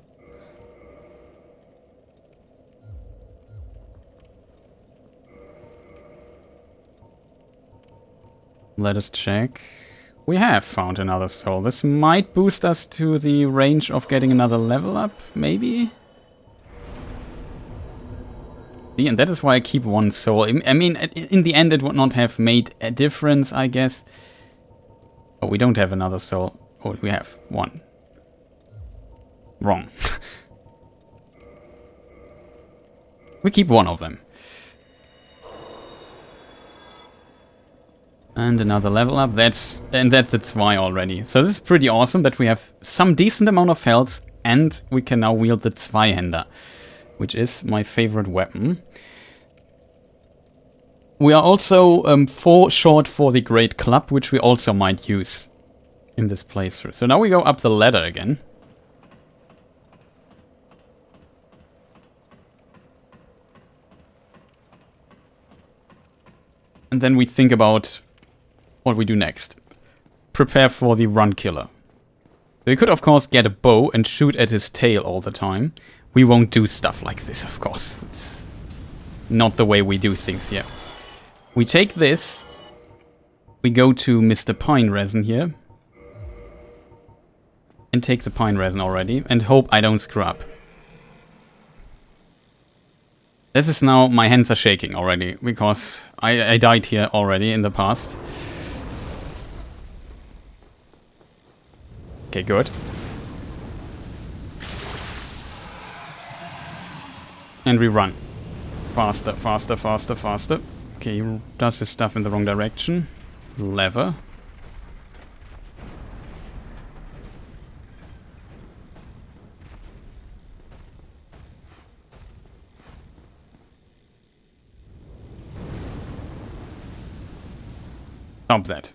Let us check. We have found another soul. This might boost us to the range of getting another level up, maybe? See, and that is why I keep one soul. I mean, in the end it would not have made a difference, I guess. Oh, we don't have another soul. Oh, we have one. Wrong. We keep one of them. And another level up. That's its why already. So this is pretty awesome that we have some decent amount of health and we can now wield the Zweihänder, which is my favorite weapon. We are also 4 short for the Great Club, which we also might use in this playthrough. So now we go up the ladder again. And then we think about what we do next. Prepare for the run killer. We could of course get a bow and shoot at his tail all the time. We won't do stuff like this, of course. It's not the way we do things here. We take this. We go to Mr. Pine Resin here. And take the Pine Resin already. And hope I don't screw up. This is now, my hands are shaking already. Because I died here already in the past. Okay, good. And we run. Faster, faster, faster, faster. Okay, he does his stuff in the wrong direction. Lever. Stop that.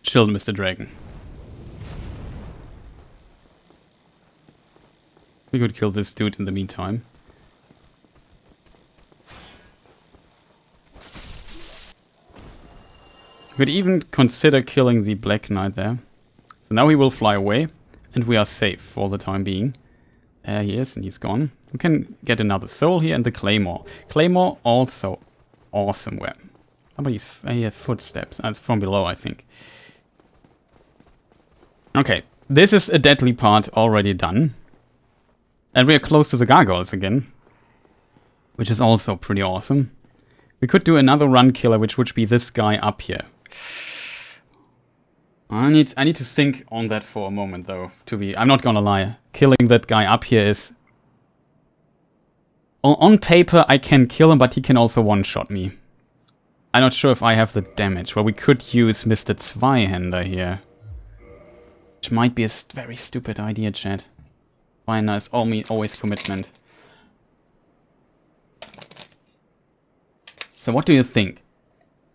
Chill, Mr. Dragon. We could kill this dude in the meantime. We could even consider killing the Black Knight there. So now he will fly away, and we are safe for the time being. There he is, and he's gone. We can get another soul here, and the Claymore. Claymore also awesome weapon. Somebody's footsteps. It's from below, I think. Okay, this is a deadly part already done. And we are close to the Gargoyles again. Which is also pretty awesome. We could do another run killer, which would be this guy up here. I need to think on that for a moment, though. I'm not gonna lie. Killing that guy up here is... On paper, I can kill him, but he can also one-shot me. I'm not sure if I have the damage. Well, we could use Mr. Zweihänder here. Which might be a very stupid idea, chat. Zweihänder is always commitment. So what do you think?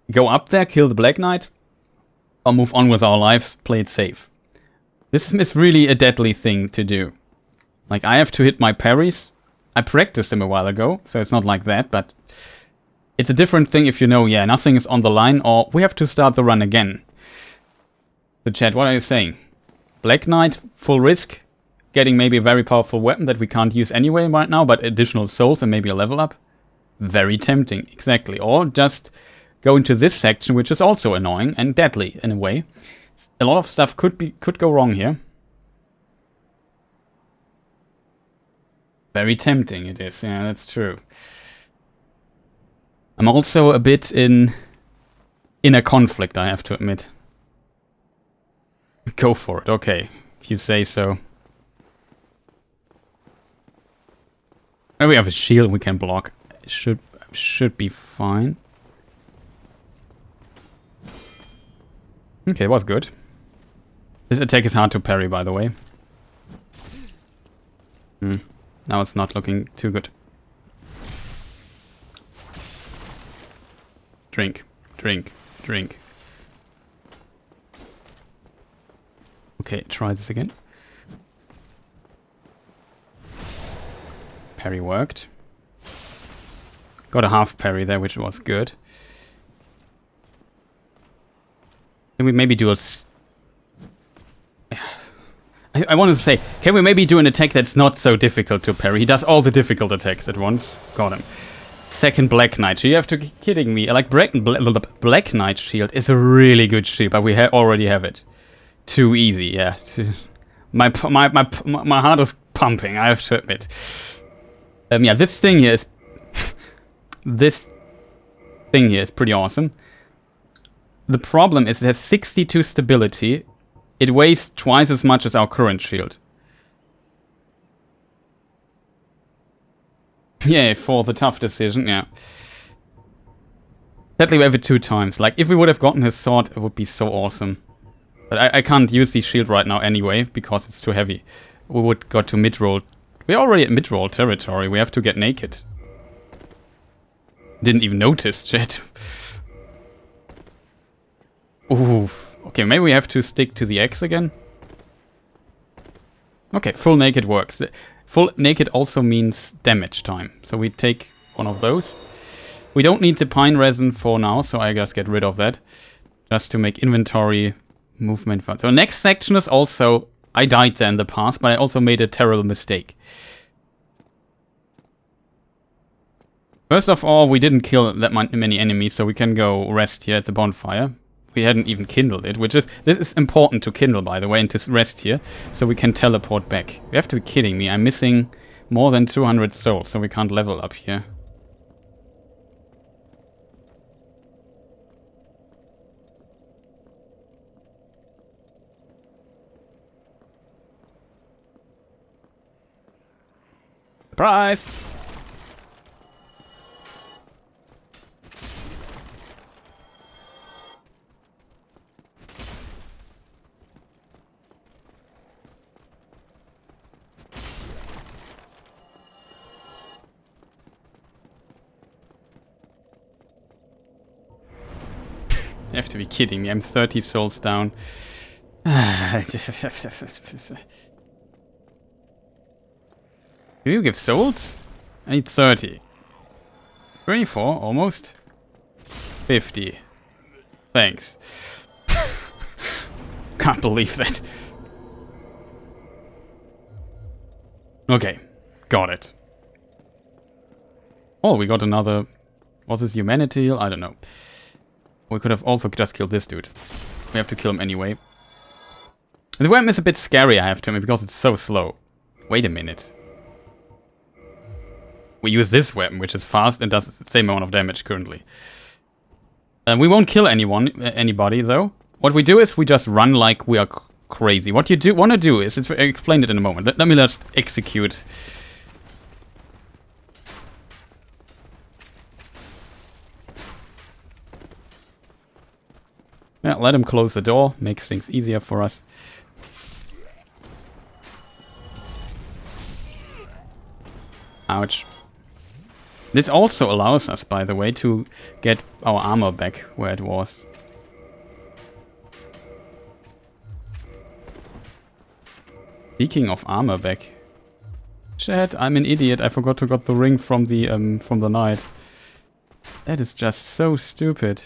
Go up there, kill the Black Knight? Or move on with our lives, play it safe? This is really a deadly thing to do. Like, I have to hit my parries. I practiced them a while ago, so it's not like that, but... It's a different thing if you know, yeah, nothing is on the line, or we have to start the run again. So chat, what are you saying? Black Knight, full risk, getting maybe a very powerful weapon that we can't use anyway right now, but additional souls and maybe a level up? Very tempting, exactly. Or just go into this section, which is also annoying and deadly in a way. A lot of stuff could go wrong here. Very tempting it is, yeah, that's true. I'm also a bit in a conflict, I have to admit. Go for it, okay, if you say so. And we have a shield we can block. It should be fine. Okay, was good. This attack is hard to parry, by the way. Now it's not looking too good. Drink, drink, drink. Okay, try this again. Parry worked. Got a half parry there, which was good. Can we maybe do a... I wanted to say, can we maybe do an attack that's not so difficult to parry? He does all the difficult attacks at once. Got him. second Black Knight. You have to be kidding me. Like, Black Knight shield is a really good shield, but we already have it. Too easy, yeah. My heart is pumping, I have to admit. Yeah, this thing here is... this thing here is pretty awesome. The problem is it has 62 stability. It weighs twice as much as our current shield. Yeah, for the tough decision, yeah. Sadly, we have it 2 times. Like, if we would have gotten his sword, it would be so awesome. But I can't use the shield right now anyway, because it's too heavy. We would go to mid-roll. We're already at mid-roll territory. We have to get naked. Didn't even notice, chat. Oof. Okay, maybe we have to stick to the X again. Okay, full naked works. Full naked also means damage time. So we take one of those. We don't need the pine resin for now, so I guess get rid of that. Just to make inventory movement fun. So next section is also... I died there in the past, but I also made a terrible mistake. First of all, we didn't kill that many enemies, so we can go rest here at the bonfire. We hadn't even kindled it, which is... This is important to kindle, by the way, and to rest here, so we can teleport back. You have to be kidding me. I'm missing more than 200 souls, so we can't level up here. Surprise! You have to be kidding me, I'm 30 souls down. Do you give souls? I need 30. 24, almost. 50. Thanks. Can't believe that. Okay, got it. Oh, we got another... Was this humanity? I don't know. We could have also just killed this dude. We have to kill him anyway. The weapon is a bit scary, I have to admit, because it's so slow. Wait a minute. We use this weapon, which is fast and does the same amount of damage currently. We won't kill anybody, though. What we do is we just run like we are crazy. What you want to do is... I'll explain it in a moment. Let me just execute... Yeah, let him close the door, makes things easier for us. Ouch. This also allows us, by the way, to get our armor back where it was. Speaking of armor back. Chat, I'm an idiot, I forgot to get the ring from the knight. That is just so stupid.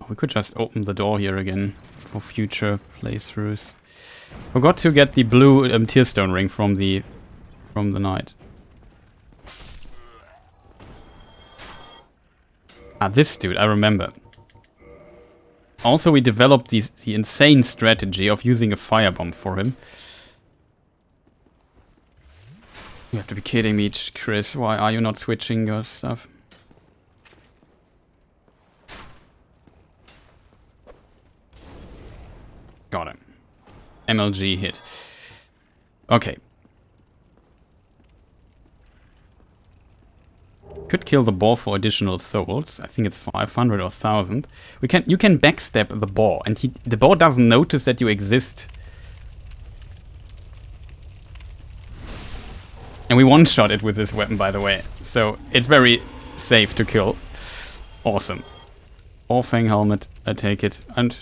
We could just open the door here again for future playthroughs. Forgot to get the blue tearstone ring from the knight. Ah, this dude, I remember. Also, we developed the insane strategy of using a firebomb for him. You have to be kidding me, Chris. Why are you not switching your stuff? Got him. MLG hit. Okay. Could kill the boar for additional souls. I think it's 500 or 1000. You can backstab the boar, and the boar doesn't notice that you exist. And we one-shot it with this weapon, by the way. So it's very safe to kill. Awesome. Boar fang helmet. I take it. And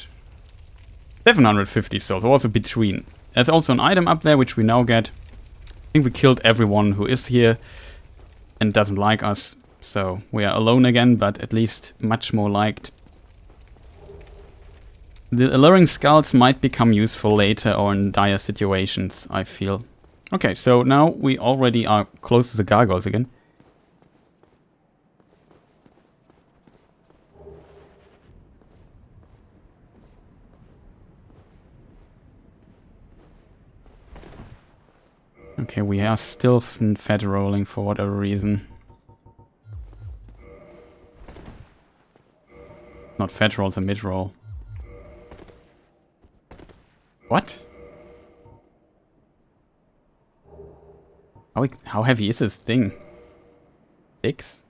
750 souls, also between. There's also an item up there, which we now get. think we killed everyone who is here and doesn't like us. So we are alone again, but at least much more liked. The alluring skulls might become useful later or in dire situations, I feel. Okay, so now we already are close to the gargoyles again. Okay, we are still fed rolling for whatever reason. Not fed roll, it's a mid roll. What? How heavy is this thing? 6?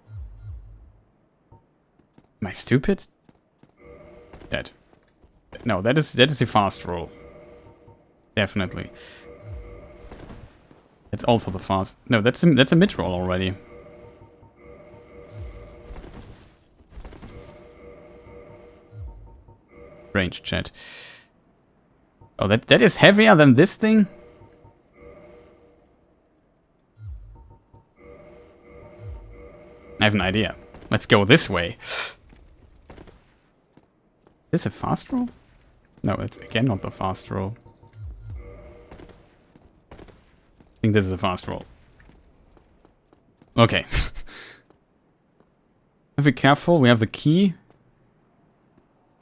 Am I stupid? Dead. No, that is a fast roll. Definitely. It's also the fast. No, that's a mid roll already. Range chat. Oh, that is heavier than this thing? I have an idea. Let's go this way. Is this a fast roll? No, it's again not the fast roll. I think this is a fast roll. Okay. Be careful, we have the key.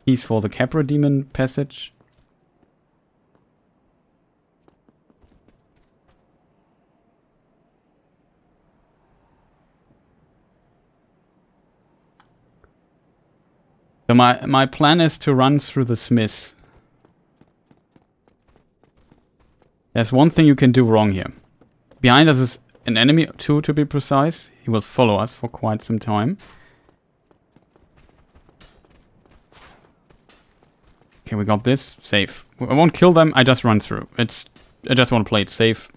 Keys for the Capra Demon passage. So my plan is to run through the smith. There's one thing you can do wrong here. Behind us is an enemy, two to be precise. He will follow us for quite some time. Okay, we got this. Safe. I won't kill them, I just run through. I just want to play it safe.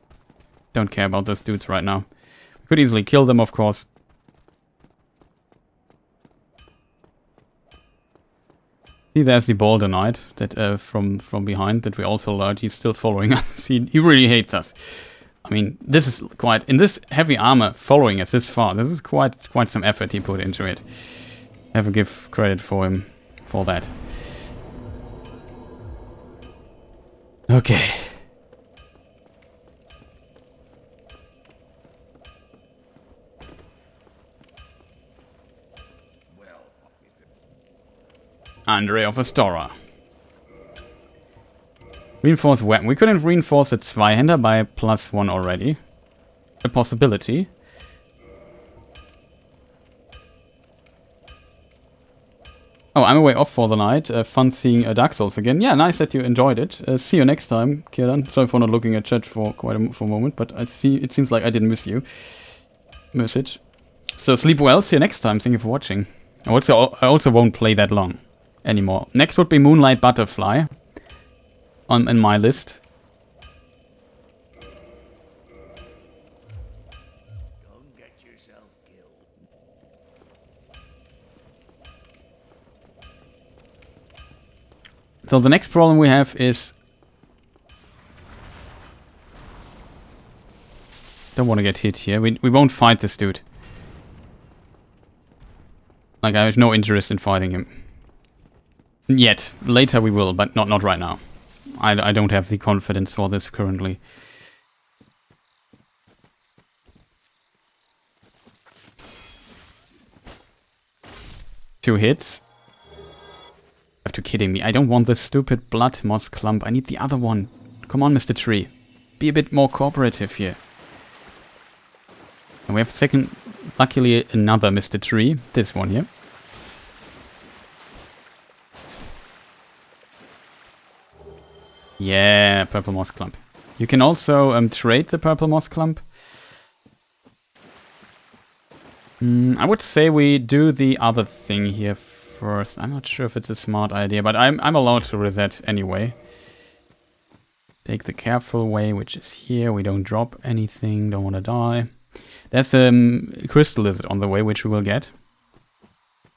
Don't care about those dudes right now. We could easily kill them, of course. See, there's the Boulder Knight that from behind that we also learned. He's still following us. He really hates us. I mean, this is quite in this heavy armor following us this far. This is quite some effort he put into it. I have to give credit for him for that. Okay. Andre of Astora. Reinforced weapon. We couldn't reinforce the Zweihander by +1 already. A possibility. Oh, I'm away off for the night. Fun seeing Dark Souls again. Yeah, nice that you enjoyed it. See you next time, Kieran. Sorry for not looking at chat for for a moment, but I see it seems like I didn't miss you. Message. So sleep well. See you next time. Thank you for watching. I also won't play that long anymore. Next would be Moonlight Butterfly in my list. Don't get yourself killed. So the next problem we have is don't want to get hit here. We won't fight this dude. Like, I have no interest in fighting him. Yet. Later we will, but not right now. I don't have the confidence for this currently. Two hits. You have to kidding me. I don't want this stupid blood moss clump. I need the other one. Come on, Mr. Tree. Be a bit more cooperative here. And we have luckily another Mr. Tree. This one here. Yeah, purple moss clump. You can also trade the purple moss clump. I would say we do the other thing here first. I'm not sure if it's a smart idea, but I'm allowed to reset anyway. Take the careful way, which is here. We don't drop anything, don't want to die. There's a crystal lizard on the way, which we will get.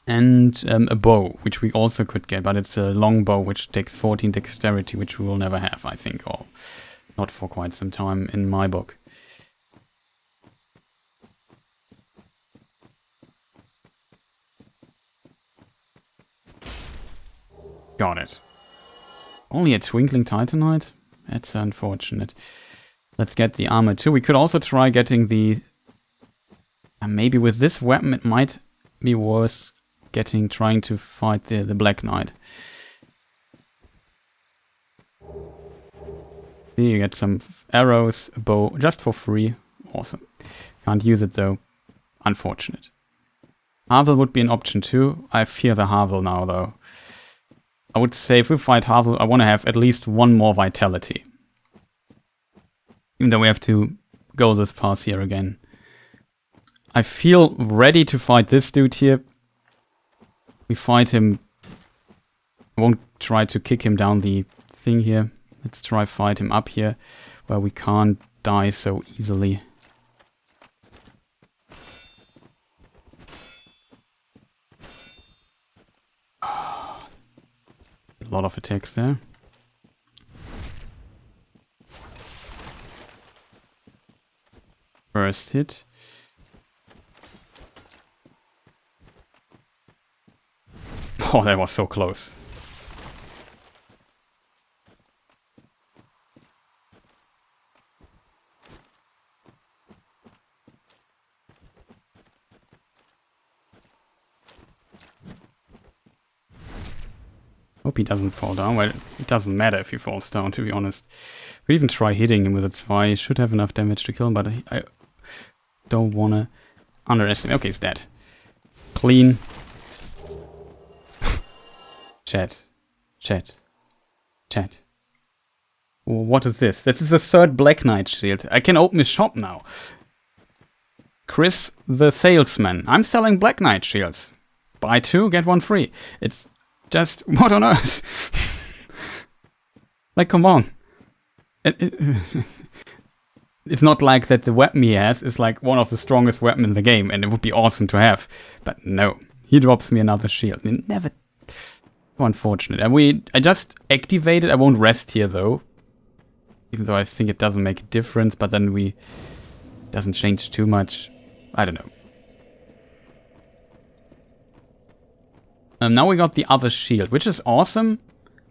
And a bow, which we also could get, but it's a long bow, which takes 14 dexterity, which we will never have, I think, or not for quite some time in my book. Got it. Only a Twinkling Titanite? That's unfortunate. Let's get the armor too. We could also try getting the... maybe with this weapon it might be worth trying to fight the Black Knight. Here you get some arrows, a bow, just for free. Awesome. Can't use it though. Unfortunate. Havel would be an option too. I fear the Havel now though. I would say if we fight Havel, I want to have at least one more vitality. Even though we have to go this pass here again. I feel ready to fight this dude here. We fight him. I won't try to kick him down the thing here. Let's try fight him up here, where we can't die so easily. A lot of attacks there. First hit. Oh, that was so close. Hope he doesn't fall down. Well, it doesn't matter if he falls down, to be honest. We even try hitting him with a Zwei. He should have enough damage to kill him, but I don't want to underestimate. Okay, he's dead. Clean. Chat. What is this? This is the third Black Knight shield. I can open his shop now. Chris the salesman. I'm selling Black Knight shields. Buy 2, get 1 free. It's just... what on earth? Like, come on. It's not like that the weapon he has is like one of the strongest weapons in the game, and it would be awesome to have. But no, he drops me another shield. It never... so unfortunate. And I just activated. I won't rest here though. Even though I think it doesn't make a difference, but then doesn't change too much. I don't know. Now we got the other shield, which is awesome,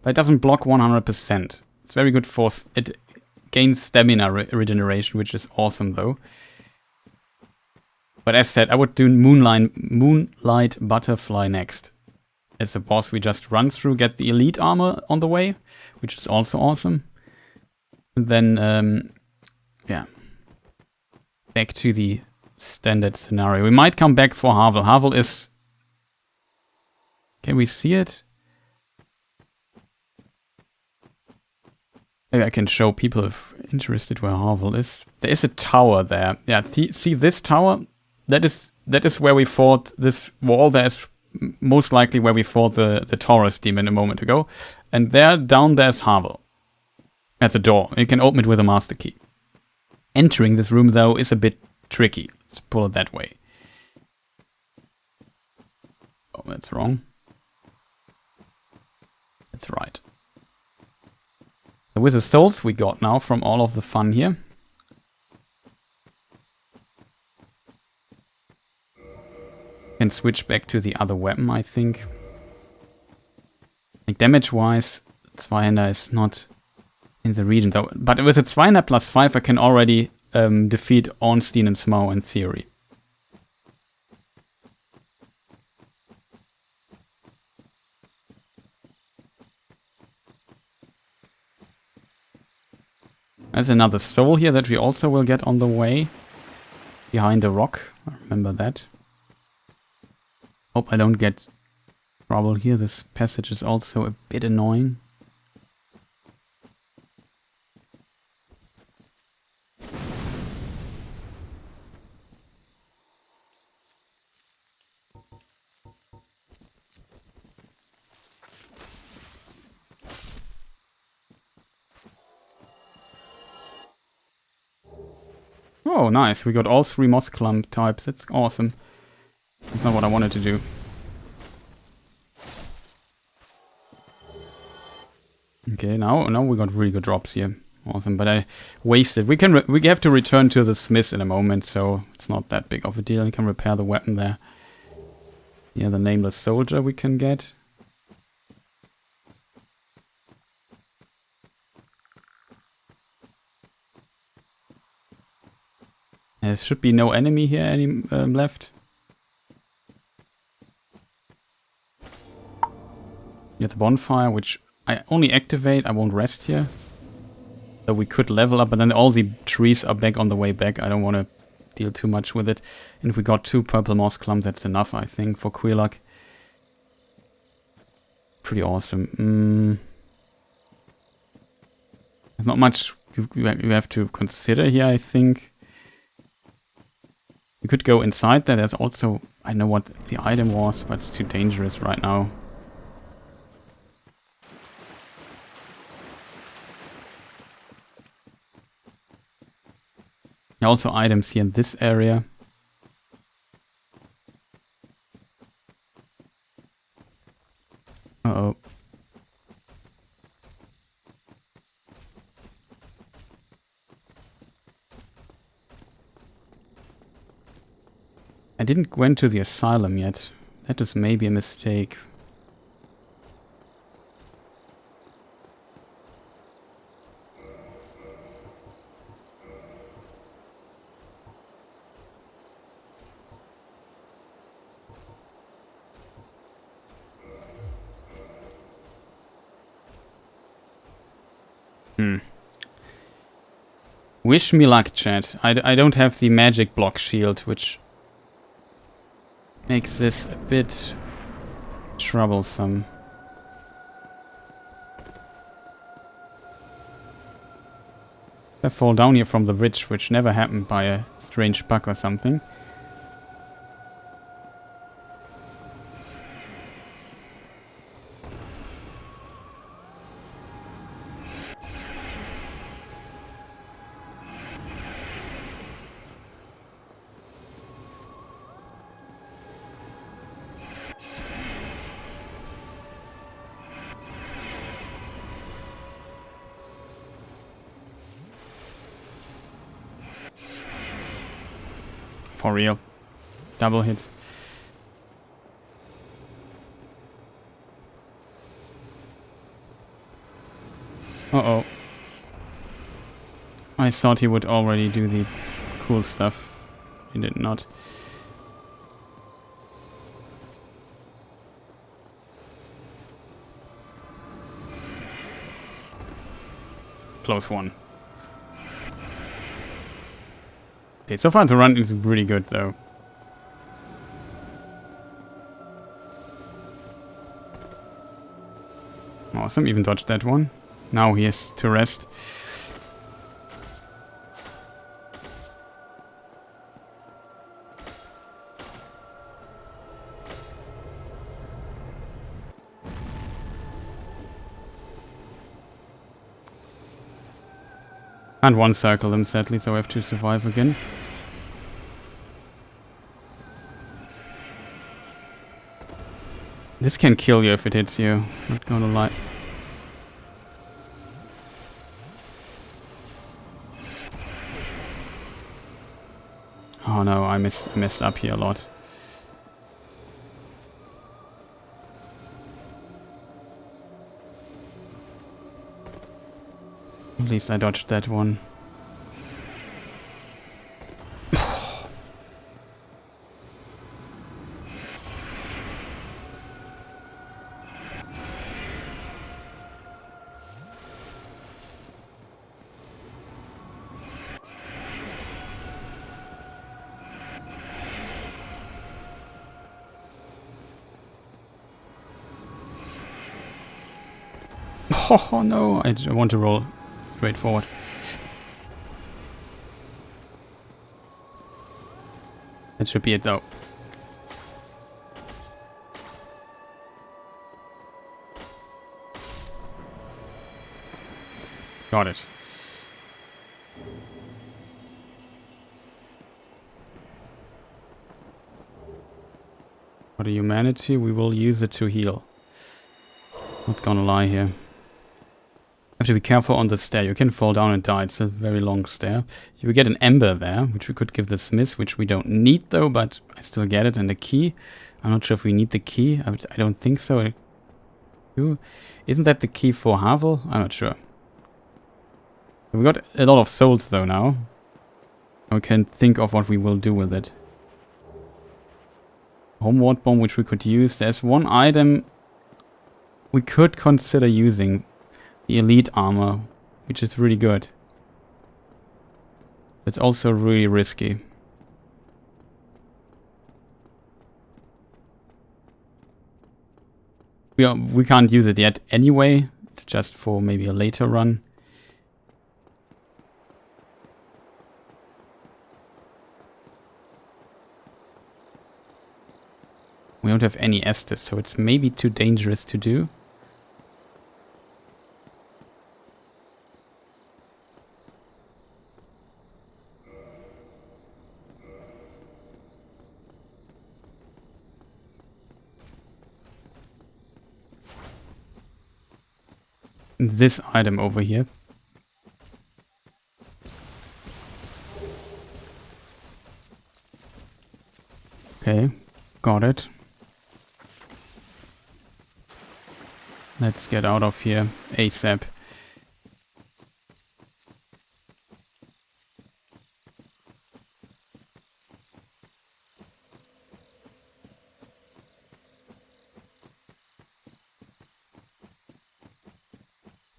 but it doesn't block 100%. It's very good for... it gains stamina regeneration, which is awesome though. But as said, I would do Moonlight Butterfly next. As a boss we just run through, get the elite armor on the way, which is also awesome. And then, yeah. Back to the standard scenario. We might come back for Havel. Havel is... can we see it? Maybe I can show people if interested where Havel is. There is a tower there. Yeah, see this tower? That is where we fought this wall. There's most likely where we fought the Taurus demon a moment ago. And there, down there's Havel. That's a door. You can open it with a master key. Entering this room, though, is a bit tricky. Let's pull it that way. Oh, that's wrong. That's right. So with the souls we got now from all of the fun here. Can switch back to the other weapon, I think. Like damage-wise, Zweihänder is not in the region though. But with a Zweihänder +5, I can already defeat Ornstein and Smough in theory. There's another soul here that we also will get on the way. Behind a rock. I remember that. Hope I don't get trouble here. This passage is also a bit annoying. Oh, nice. We got all 3 moss clump types. That's awesome. That's not what I wanted to do. Okay, now we got really good drops here. Awesome, but I wasted. We have to return to the smith in a moment, so it's not that big of a deal. We can repair the weapon there. Yeah, the nameless soldier we can get. There should be no enemy here left. Here's the bonfire, which I only activate. I won't rest here. So we could level up, but then all the trees are back on the way back. I don't want to deal too much with it. And if we got 2 purple moss clumps, that's enough, I think, for queer luck. Pretty awesome. There's not much you have to consider here, I think. You could go inside there. There's also... I know what the item was, but it's too dangerous right now. Also items here in this area. Uh-oh. I didn't went to the asylum yet. That is maybe a mistake. Wish me luck, chat. I don't have the magic block shield, which makes this a bit troublesome. I fall down here from the bridge, which never happened by a strange bug or something. For real. Double hit. Uh-oh. I thought he would already do the cool stuff. He did not. Close one. Okay, so far the run is really good though. Awesome, even dodged that one. Now he has to rest. And one circle them sadly, so I have to survive again. This can kill you if it hits you, not gonna lie. Oh no, I messed up here a lot. At least I dodged that one. Oh no, I want to roll straight forward. That should be it though. Got it. For the humanity, we will use it to heal. Not gonna lie here. Have to be careful on the stair. You can fall down and die. It's a very long stair. You will get an ember there, which we could give the smith, which we don't need though, but I still get it. And the key. I'm not sure if we need the key. I don't think so. Isn't that the key for Havel? I'm not sure. We got a lot of souls though now. We can think of what we will do with it. Homeward Bones, which we could use. There's one item we could consider using. The elite armor, which is really good. It's also really risky. We can't use it yet anyway. It's just for maybe a later run. We don't have any Estus, so it's maybe too dangerous to do. This item over here. Okay, got it. Let's get out of here ASAP.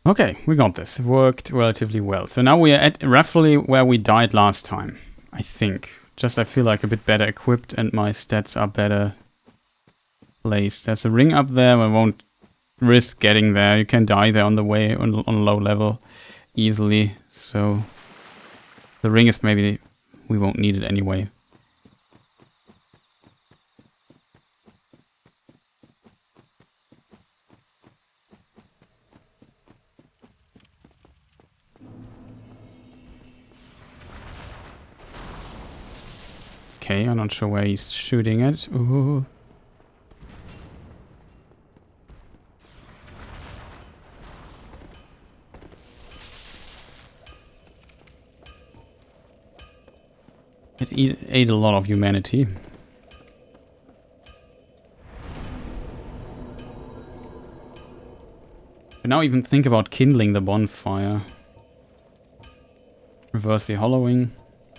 Okay, we got this. It worked relatively well. So now we are at roughly where we died last time, I think. Just I feel like a bit better equipped and my stats are better placed. There's a ring up there, I won't risk getting there. You can die there on the way on low level easily. So the ring is maybe, we won't need it anyway. Okay, I'm not sure where he's shooting at. Ooh. It ate a lot of humanity. I now even think about kindling the bonfire. Reverse the hollowing.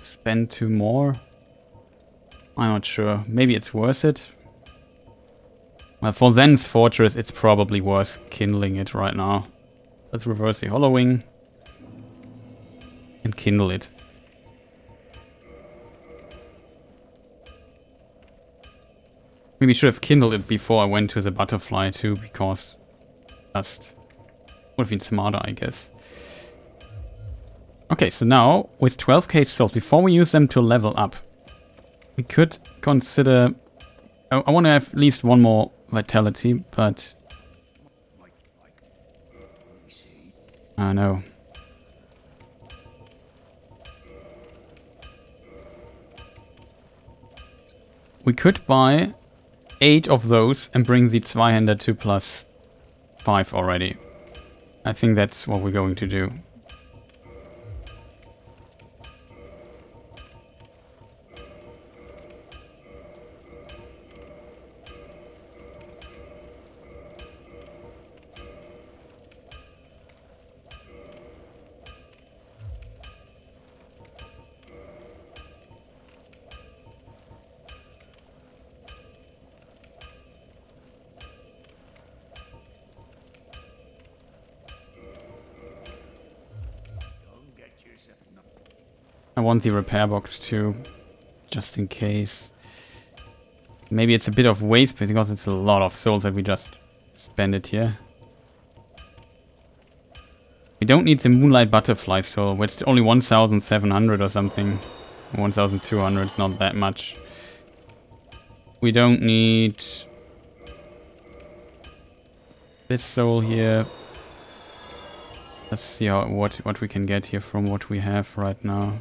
Spend 2 more. I'm not sure. Maybe it's worth it. Well, for Zen's Fortress, it's probably worth kindling it right now. Let's reverse the hollowing. And kindle it. Maybe I should have kindled it before I went to the butterfly too, because just would have been smarter, I guess. Okay, so now with 12k souls, before we use them to level up, we could consider... I want to have at least 1 more vitality, but... I know. We could buy 8 of those and bring the Zweihänder to +5 already. I think that's what we're going to do. I want the repair box too, just in case. Maybe it's a bit of waste because it's a lot of souls that we just spend it here. We don't need the Moonlight Butterfly soul, it's only 1,700 or something. 1,200, it's not that much. We don't need this soul here. Let's see what we can get here from what we have right now.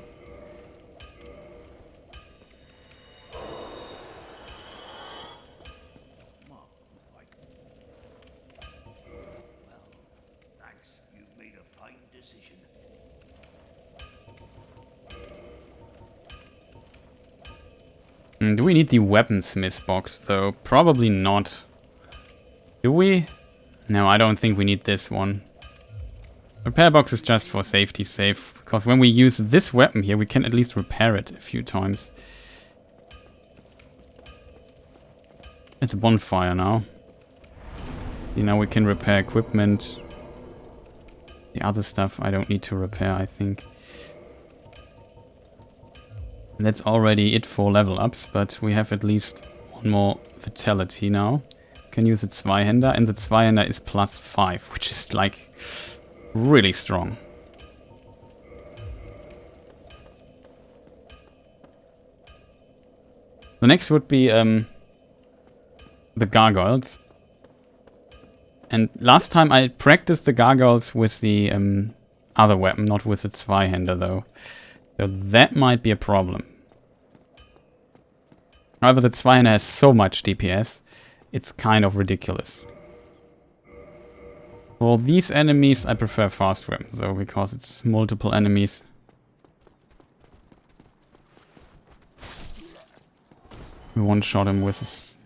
Do we need the weaponsmith box though? Probably not. Do we? No, I don't think we need this one. Repair box is just for safety's sake, because when we use this weapon here, we can at least repair it a few times. It's a bonfire now. See, now we can repair equipment. The other stuff I don't need to repair, I think. And that's already it for level ups, but we have at least one more vitality now. Can use the Zweihänder, and the Zweihänder is +5, which is like really strong. The next would be the Gargoyles. And last time I practiced the Gargoyles with the other weapon, not with the Zweihänder though. So that might be a problem. However, the Zweihänder has so much DPS, it's kind of ridiculous. For these enemies, I prefer fast weapons though, because it's multiple enemies. We one-shot him with this.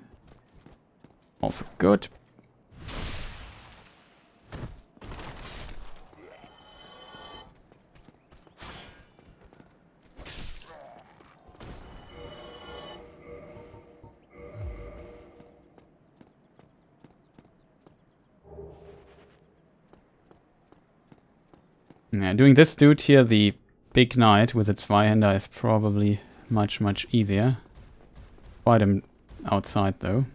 Also good. Yeah, doing this dude here, the big knight with its Zweihänder, is probably much easier. Fight him outside though.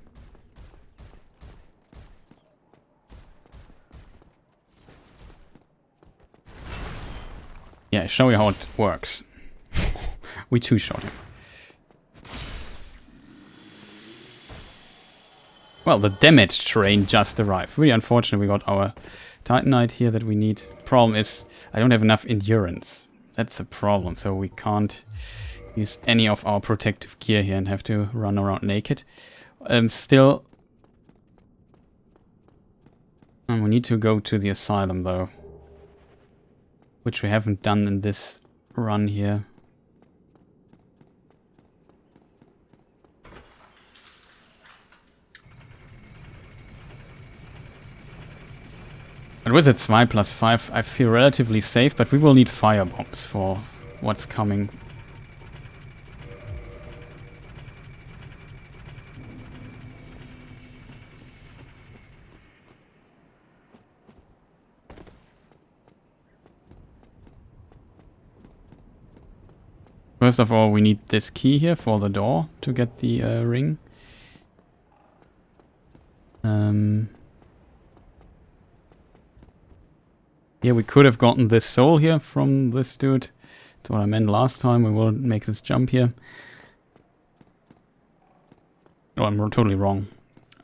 Yeah, show you how it works. We two-shot him. Well, the damage train just arrived. Really unfortunate we got our Titanite here that we need. Problem is, I don't have enough endurance. That's a problem, so we can't use any of our protective gear here and have to run around naked. Still... we need to go to the Asylum though. Which we haven't done in this run here. But with its 2+5, I feel relatively safe, but we will need firebombs for what's coming. First of all, we need this key here for the door to get the ring. Yeah, we could have gotten this soul here from this dude. That's what I meant last time. We will make this jump here. Oh, I'm totally wrong.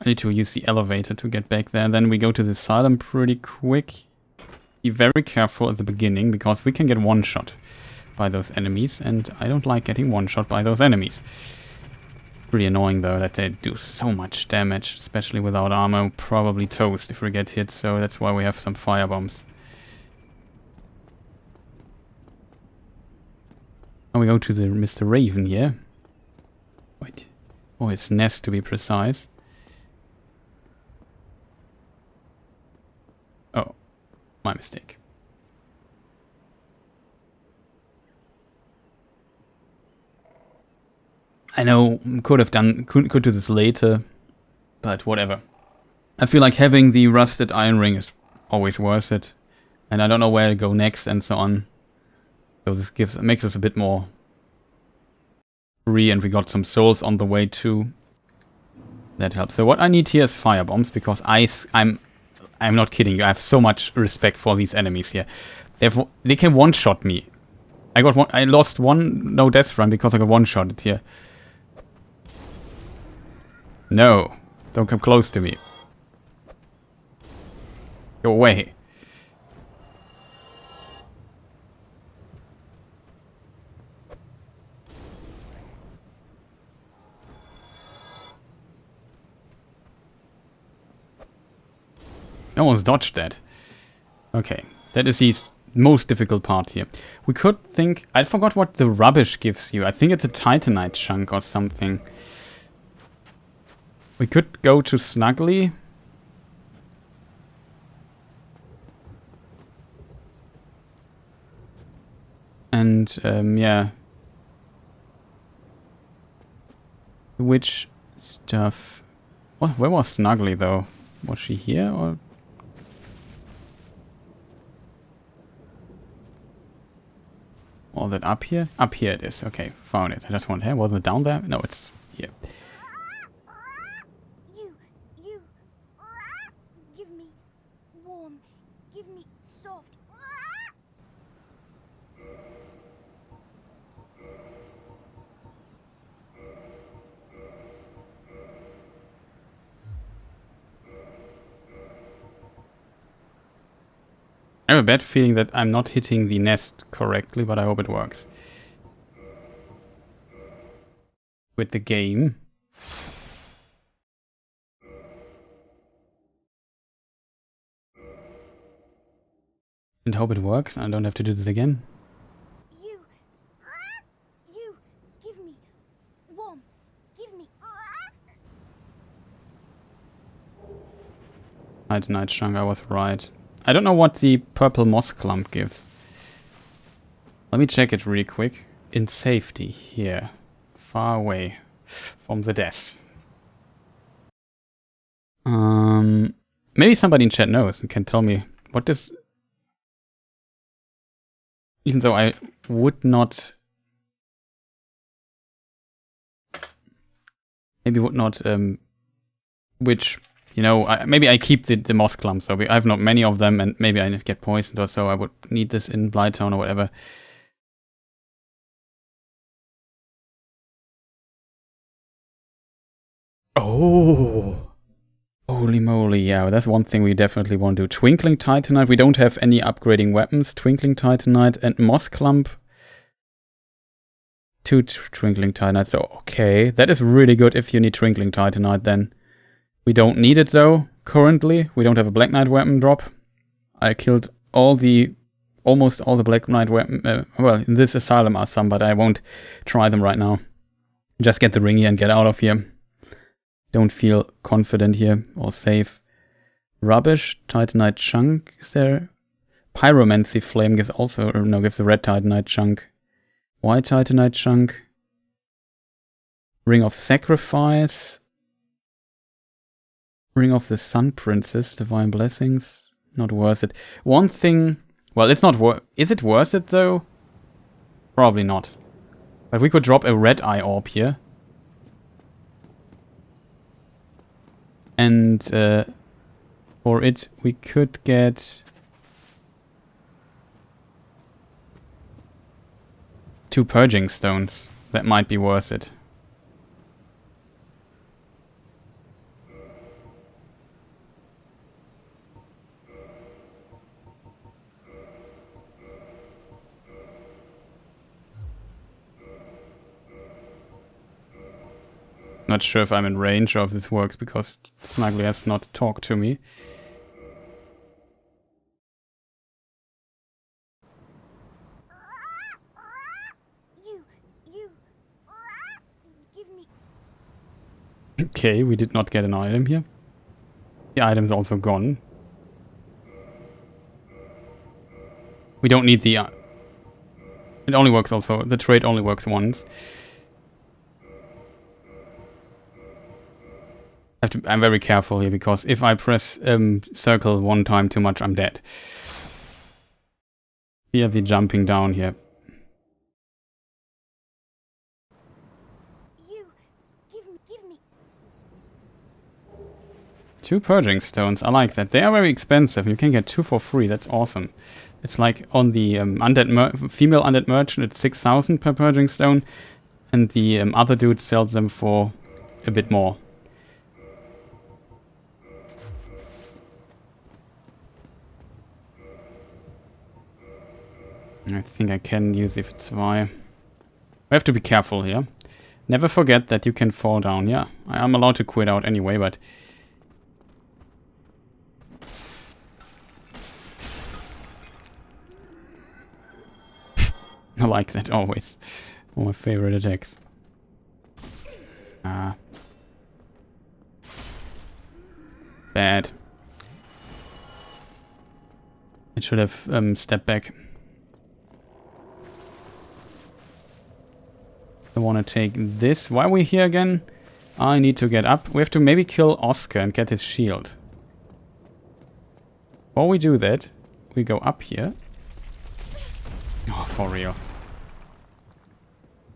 I need to use the elevator to get back there. Then we go to the Asylum pretty quick. Be very careful at the beginning, because we can get one-shot by those enemies, and I don't like getting one-shot by those enemies. Pretty annoying though that they do so much damage, especially without armor. Probably toast if we get hit, so that's why we have some firebombs. Now we go to the Mr. Raven here. Wait. Oh, his nest to be precise. Oh, my mistake. I know, could do this later, but whatever. I feel like having the rusted iron ring is always worth it, and I don't know where to go next and so on. So this makes us a bit more free, and we got some souls on the way too. That helps. So what I need here is firebombs, because I'm not kidding you. I have so much respect for these enemies here. They can one-shot me. I lost one no death run because I got one-shotted here. No, don't come close to me. Go away. I almost dodged that. Okay, that is the most difficult part here. We could think... I forgot what the rubbish gives you. I think it's a Titanite chunk or something. We could go to Snuggly. and yeah. Witch stuff. What, where was Snuggly though? Was she here or? All that up here? Up here it is. Okay, found it. I just want, hey, wasn't it down there? No, it's here. You, give me warm, give me soft. I have a bad feeling that I'm not hitting the nest correctly, but I hope it works. With the game. And hope it works. I don't have to do this again. You, give me warm, give me. Night Chunk, I was right. I don't know what the purple moss clump gives. Let me check it really quick. In safety, here. Far away from the death. Maybe somebody in chat knows and can tell me what this... Even though I would not... Maybe would not... which... You know, maybe I keep the moss clumps, so I have not many of them, and maybe I get poisoned or so. I would need this in Blighttown or whatever. Oh! Holy moly, yeah, that's one thing we definitely want to do. Twinkling Titanite, we don't have any upgrading weapons. Twinkling Titanite and moss clump. 2 Twinkling Titanite, so okay. That is really good if you need Twinkling Titanite then. We don't need it though. Currently, we don't have a Black Knight weapon drop. I killed almost all the Black Knight weapon. Well, in this Asylum are some, but I won't try them right now. Just get the ring here and get out of here. Don't feel confident here or safe. Rubbish, Titanite chunk is there. Pyromancy flame gives also, or no, gives a red Titanite chunk. White Titanite chunk. Ring of Sacrifice. Ring of the Sun Princess, Divine Blessings. Not worth it. One thing... Well, it's not worth... Is it worth it, though? Probably not. But we could drop a red eye orb here. And for it, we could get... 2 Purging Stones. That might be worth it. Not sure if I'm in range or if this works because Snuggly has not talked to me. You, give me. Okay, we did not get an item here. The item's also gone. We don't need the... it only works also... The trade only works once. I'm very careful here, because if I press circle one time too much, I'm dead. Here, the jumping down here. You, give me. 2 Purging Stones, I like that. They are very expensive. You can get 2 for free, that's awesome. It's like on the female undead merchant, it's 6,000 per Purging Stone, and the other dude sells them for a bit more. I think I can use if it's why. We have to be careful here. Never forget that you can fall down. Yeah, I'm allowed to quit out anyway, but... I like that always. One of my favorite attacks. Bad. I should have stepped back. I want to take this. Why are we here again? I need to get up. We have to maybe kill Oscar and get his shield. Before we do that, we go up here. Oh, for real.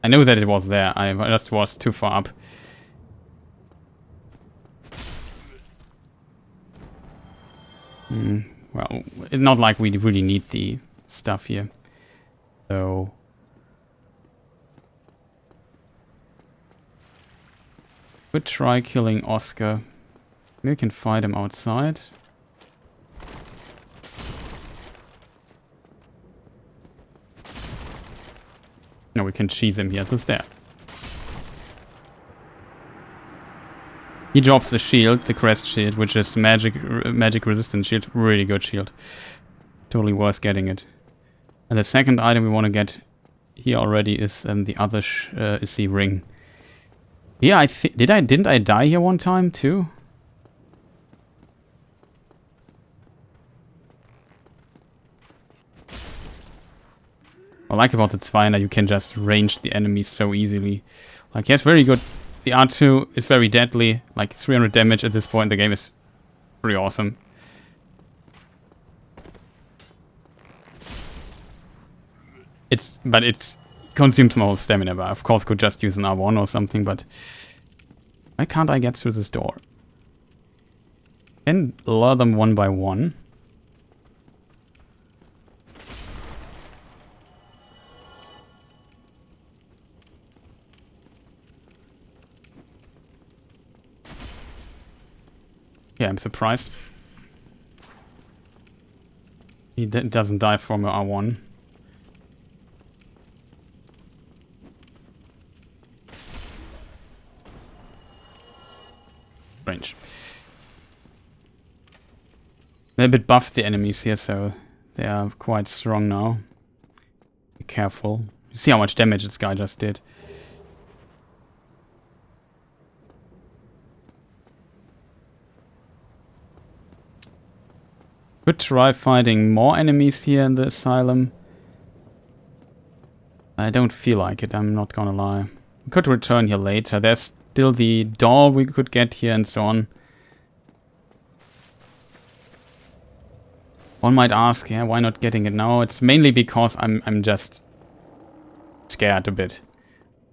I know that it was there. I just was too far up. Well, it's not like we really need the stuff here. So... could try killing Oscar. Maybe we can fight him outside. No, we can cheese him here. It's there. He drops the shield, the crest shield, which is magic resistant shield. Really good shield. Totally worth getting it. And the second item we want to get here already is the other is the ring. Yeah, didn't I die here one time too? What I like about the Zweiner, you can just range the enemies so easily. Like, yes, very good. The R2 is very deadly. Like, 300 damage at this point. The game is pretty awesome. But it consumes more stamina. But of course, could just use an R1 or something. But why can't I get through this door? Can lure them one by one. Yeah, I'm surprised. He doesn't die from a R1. Range. They're a bit buffed, the enemies here, so they are quite strong now. Be careful. You see how much damage this guy just did. Could try fighting more enemies here in the asylum. I don't feel like it, I'm not gonna lie. We could return here later. There's still the door we could get here and so on. One might ask, yeah, why not getting it now? It's mainly because I'm just scared a bit.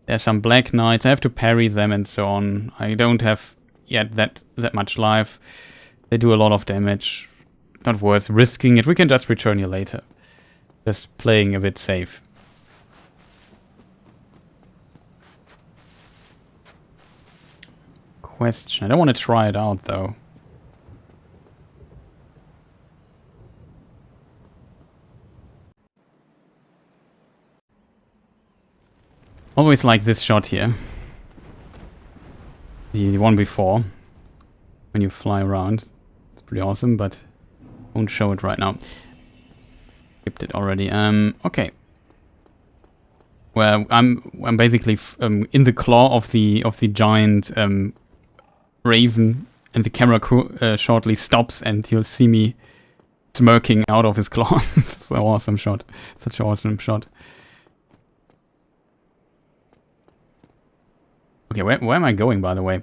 There's some Black Knights, I have to parry them and so on. I don't have yet that much life. They do a lot of damage. Not worth risking it. We can just return here later. Just playing a bit safe. Question. I don't want to try it out though. Always like this shot here. The one before. When you fly around. It's pretty awesome, but won't show it right now. Skipped it already. Okay. Well, I'm basically in the claw of the giant raven, and the camera shortly stops, and you'll see me smirking out of his claws. It's an awesome shot. Such an awesome shot. Okay, where am I going, by the way?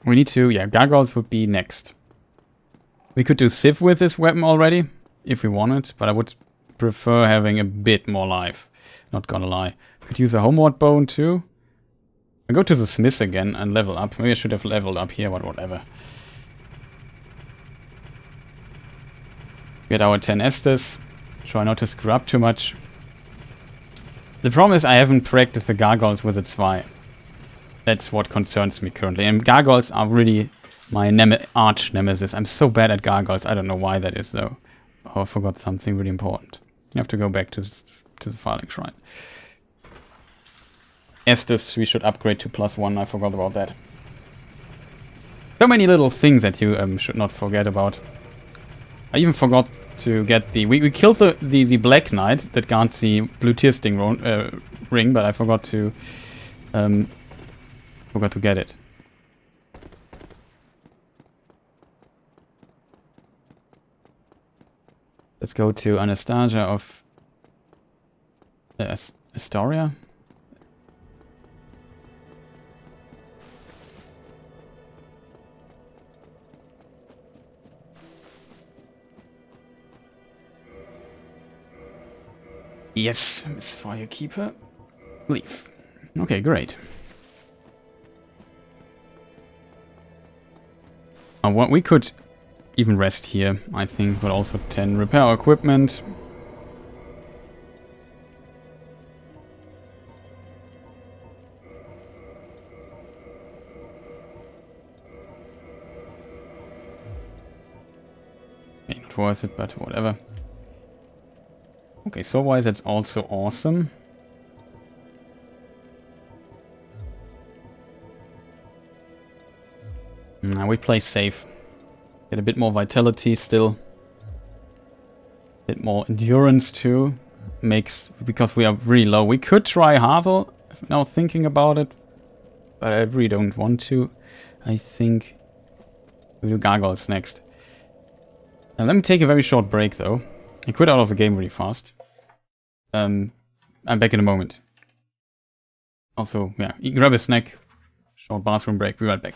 We need to, yeah, Gargoyles would be next. We could do Civ with this weapon already, if we wanted, but I would prefer having a bit more life. Not gonna lie. Could use a Homeward Bone too. I go to the Smith again and level up. Maybe I should have leveled up here, but whatever. Get our 10 Estes. Try not to screw up too much. The problem is I haven't practiced the Gargoyles with its Zwei. That's what concerns me currently. And Gargoyles are really my arch nemesis. I'm so bad at Gargoyles. I don't know why that is though. Oh, I forgot something really important. You have to go back to the filing shrine. Estes we should upgrade to +1. I forgot about that. So many little things that you should not forget about. I even forgot to get the... We killed the Black Knight that guards the blue tear sting ring, but I forgot to get it. Let's go to Anastasia of Astoria. Yes, Miss Firekeeper. Leave. Okay, great. Well, we could even rest here, I think, but also 10 repair our equipment. Okay, not worth it, but whatever. Okay, sword-wise, that's also awesome. Now we play safe. Get a bit more vitality still. A bit more endurance too. Makes, because we are really low. We could try Havel, now thinking about it. But I really don't want to. I think we'll do Gargoyles next. Now let me take a very short break though. I quit out of the game really fast. I'm back in a moment. Also, yeah, grab a snack. Short bathroom break. Be right back.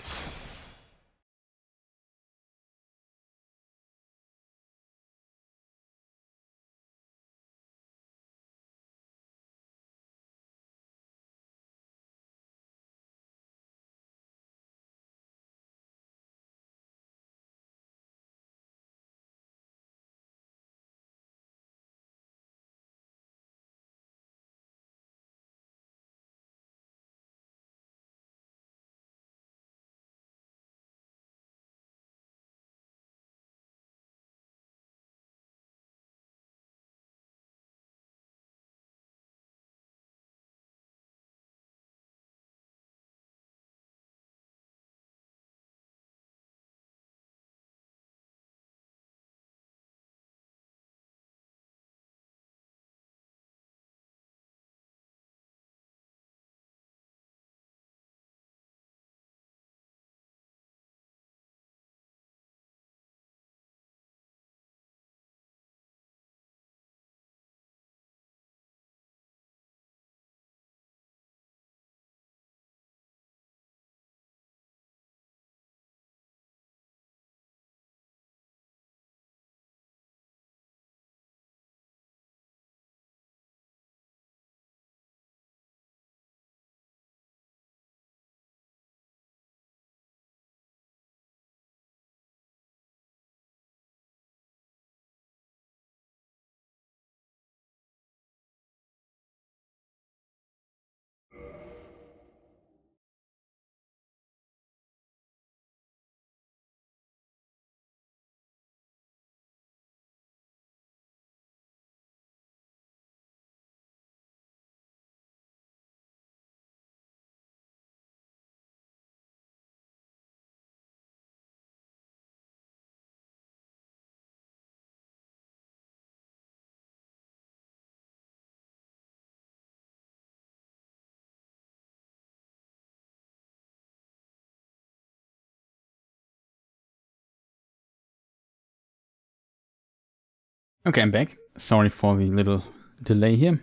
Okay, I'm back. Sorry for the little delay here.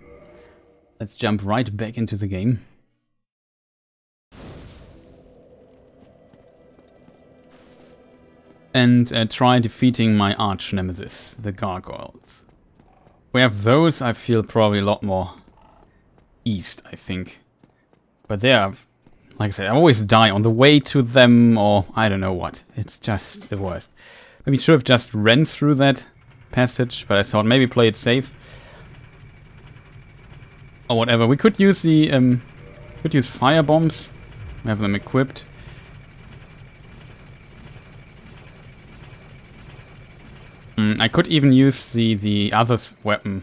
Let's jump right back into the game. And try defeating my arch nemesis, the Gargoyles. We have those, I feel probably a lot more east, I think. But they are, like I said, I always die on the way to them, or I don't know what. It's just the worst. Maybe should have just ran through that passage, but I thought maybe play it safe. Or whatever. We could use the could use fire bombs. We have them equipped. I could even use the other weapon.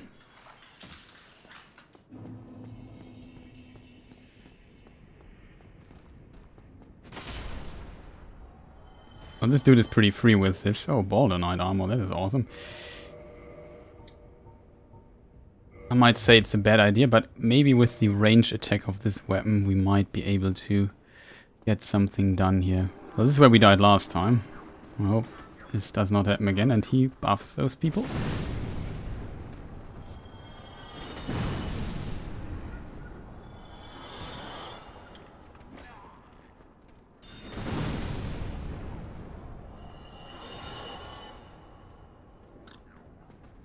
Oh, this dude is pretty free with this. Oh, Balder Knight armor, that is awesome. I might say it's a bad idea, but maybe with the range attack of this weapon we might be able to get something done here. Well, this is where we died last time. I hope this does not happen again and he buffs those people.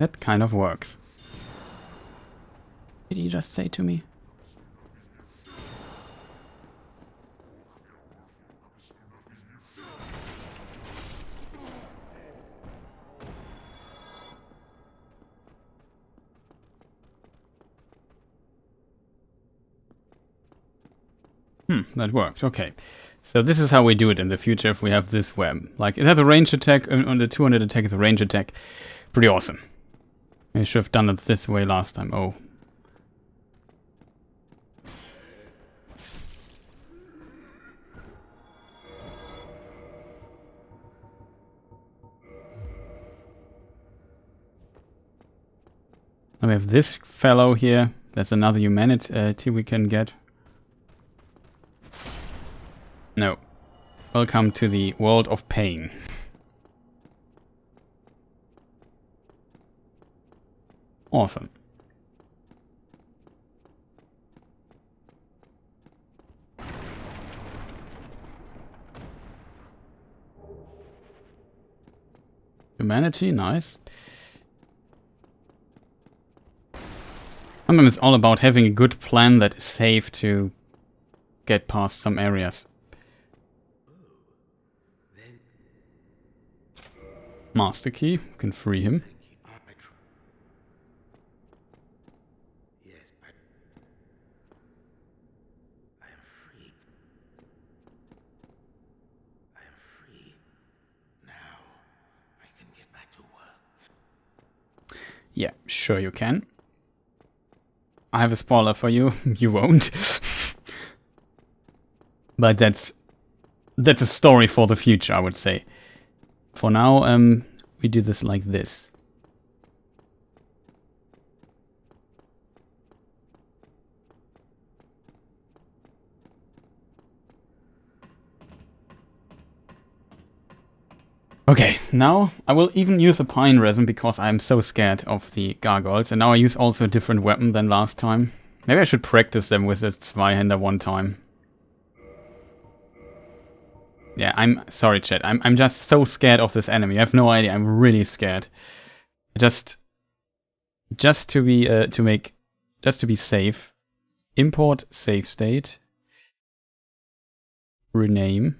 That kind of works. Did he just say to me? That worked. Okay. So this is how we do it in the future if we have this web. Like, it has a range attack, on the 200 attack is a range attack. Pretty awesome. I should have done it this way last time. Oh. Now we have this fellow here. That's another humanity we can get. No. Welcome to the world of pain. Awesome. Humanity, nice. Sometimes it's all about having a good plan that is safe to get past some areas. Master key, can free him. Yes, I am free. I am free. Now I can get back to work. Yeah, sure you can. I have a spoiler for you. You won't. But that's a story for the future, I would say. For now, we do this like this. Okay, now I will even use a pine resin because I'm so scared of the gargoyles. And now I use also a different weapon than last time. Maybe I should practice them with the Zweihänder one time. Yeah, I'm sorry, chat. I'm just so scared of this enemy. I have no idea. I'm really scared. Just to be safe. Import save state. Rename.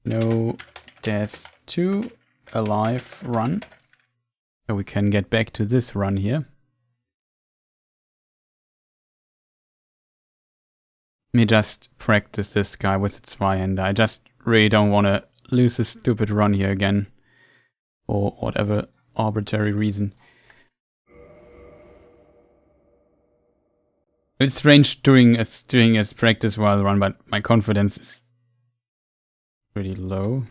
No death 2 alive run. So we can get back to this run here. Let me just practice this guy with its Zweihänder. I just really don't want to lose this stupid run here again. For whatever arbitrary reason. It's strange doing a practice while run, but my confidence is pretty low.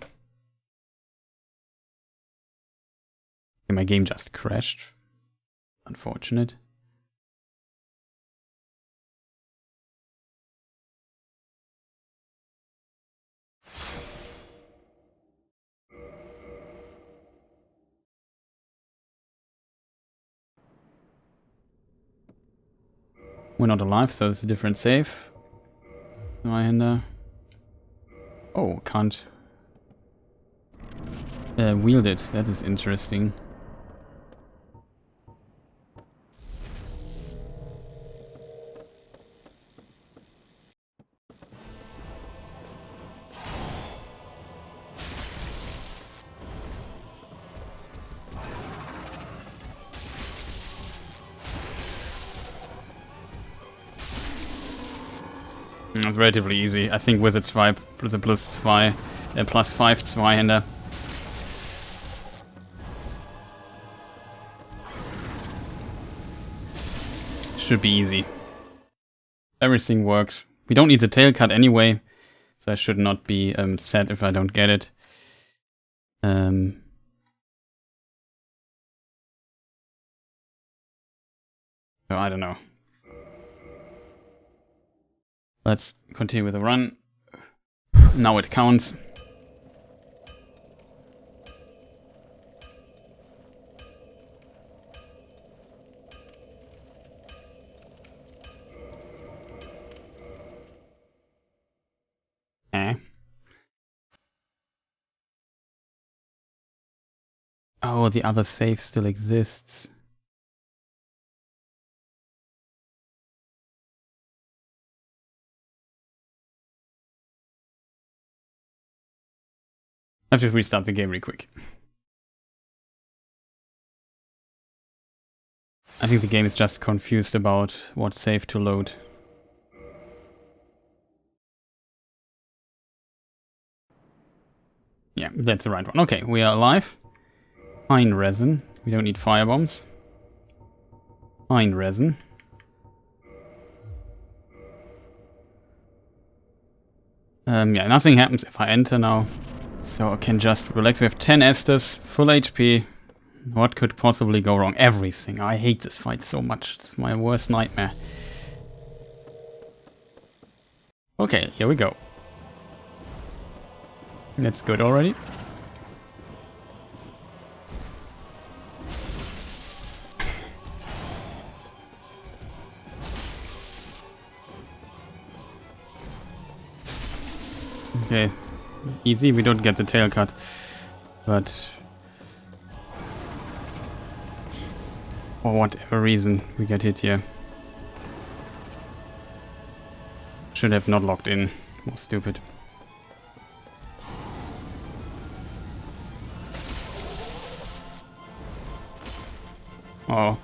Okay, my game just crashed. Unfortunate. We're not alive, so it's a different save. Zweihänder. Oh, can't wield it. That is interesting. It's relatively easy. I think with its vibe, with a plus 5 Zweihänder. Should be easy. Everything works. We don't need the tail cut anyway, so I should not be sad if I don't get it. So I don't know. Let's continue with the run. Now it counts. Oh, Oh, the other save still exists. I have to restart the game real quick. I think the game is just confused about what save to load. Yeah, that's the right one. Okay, we are alive. Pine resin. We don't need firebombs. Pine resin. Yeah, nothing happens if I enter now. So I can just relax. We have 10 Estus, full HP. What could possibly go wrong? Everything. I hate this fight so much. It's my worst nightmare. Okay, here we go. That's good already. Okay, easy, we don't get the tail cut, but for whatever reason we get hit here. Should have not locked in, was stupid. Oh.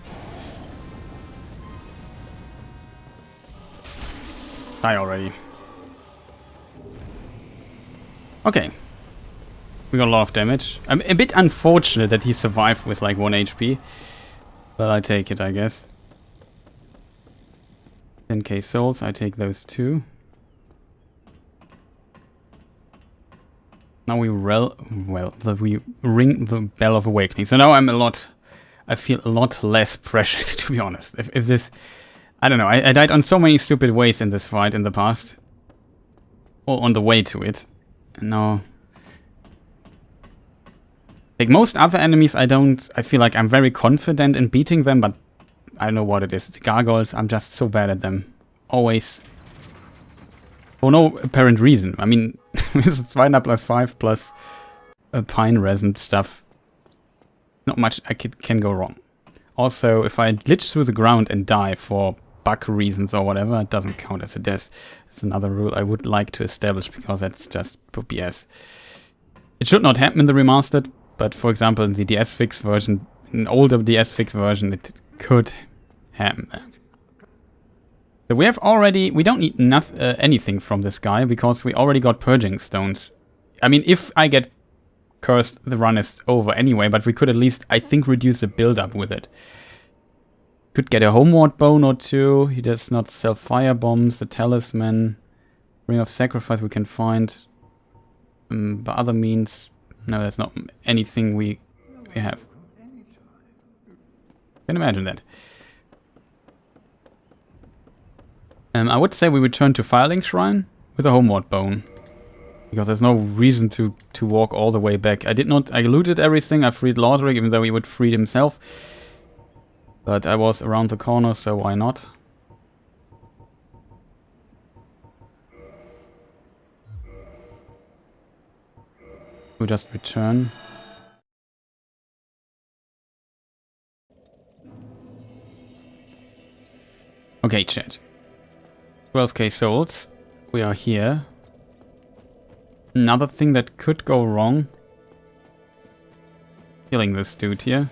Die already. Okay. We got a lot of damage. I'm a bit unfortunate that he survived with like 1 HP. But I take it, I guess. 10k souls, I take those too. Now we we ring the Bell of Awakening. So now I feel a lot less pressured, to be honest. If this... I don't know, I died on so many stupid ways in this fight in the past. Or on the way to it. And now... like most other enemies, I feel like I'm very confident in beating them, but I don't know what it is. The Gargoyles, I'm just so bad at them. Always. For no apparent reason. I mean, with 2 plus 5 plus pine resin stuff, not much can go wrong. Also, if I glitch through the ground and die for bug reasons or whatever, it doesn't count as a death. It's another rule I would like to establish, because that's just BS. It should not happen in the remastered, but for example in the DS fix version, an older DS fix version, it could happen. So we don't need anything from this guy, because we already got Purging Stones. I mean, if I get cursed, the run is over anyway, but we could at least, I think, reduce the build-up with it. Could get a Homeward Bone or 2. He does not sell firebombs. The Talisman. Ring of Sacrifice we can find. By other means, no, there's not anything we have. Can imagine that. I would say we return to Firelink Shrine with a Homeward Bone. Because there's no reason to walk all the way back. I looted everything, I freed Lordric, even though he would free himself. But I was around the corner, so why not? We'll just return. Okay, chat. 12k souls. We are here. Another thing that could go wrong. Killing this dude here.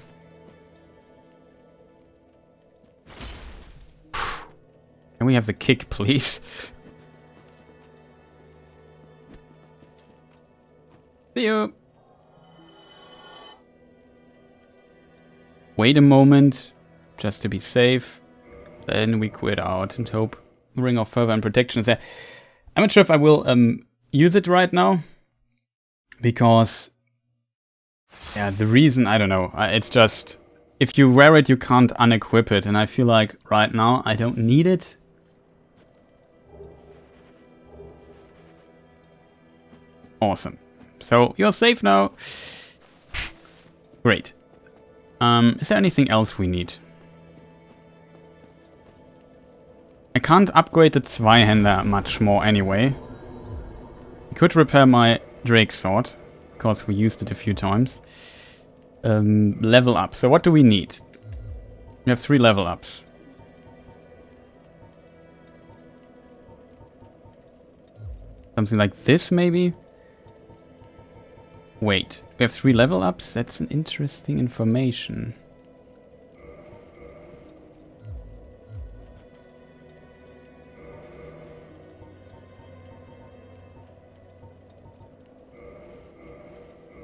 Can we have the kick, please? See you. Wait a moment, just to be safe. Then we quit out and hope Ring of Fervor and Protection is there. I'm not sure if I will use it right now, because yeah, the reason, I don't know, it's just if you wear it you can't unequip it, and I feel like right now I don't need it. Awesome. So you're safe now. Great. Is there anything else we need? I can't upgrade the Zweihander much more anyway. I could repair my Drake sword, because we used it a few times. level up. So what do we need? We have 3 level ups. Something like this, maybe? Wait, we have 3 level ups? That's an interesting information.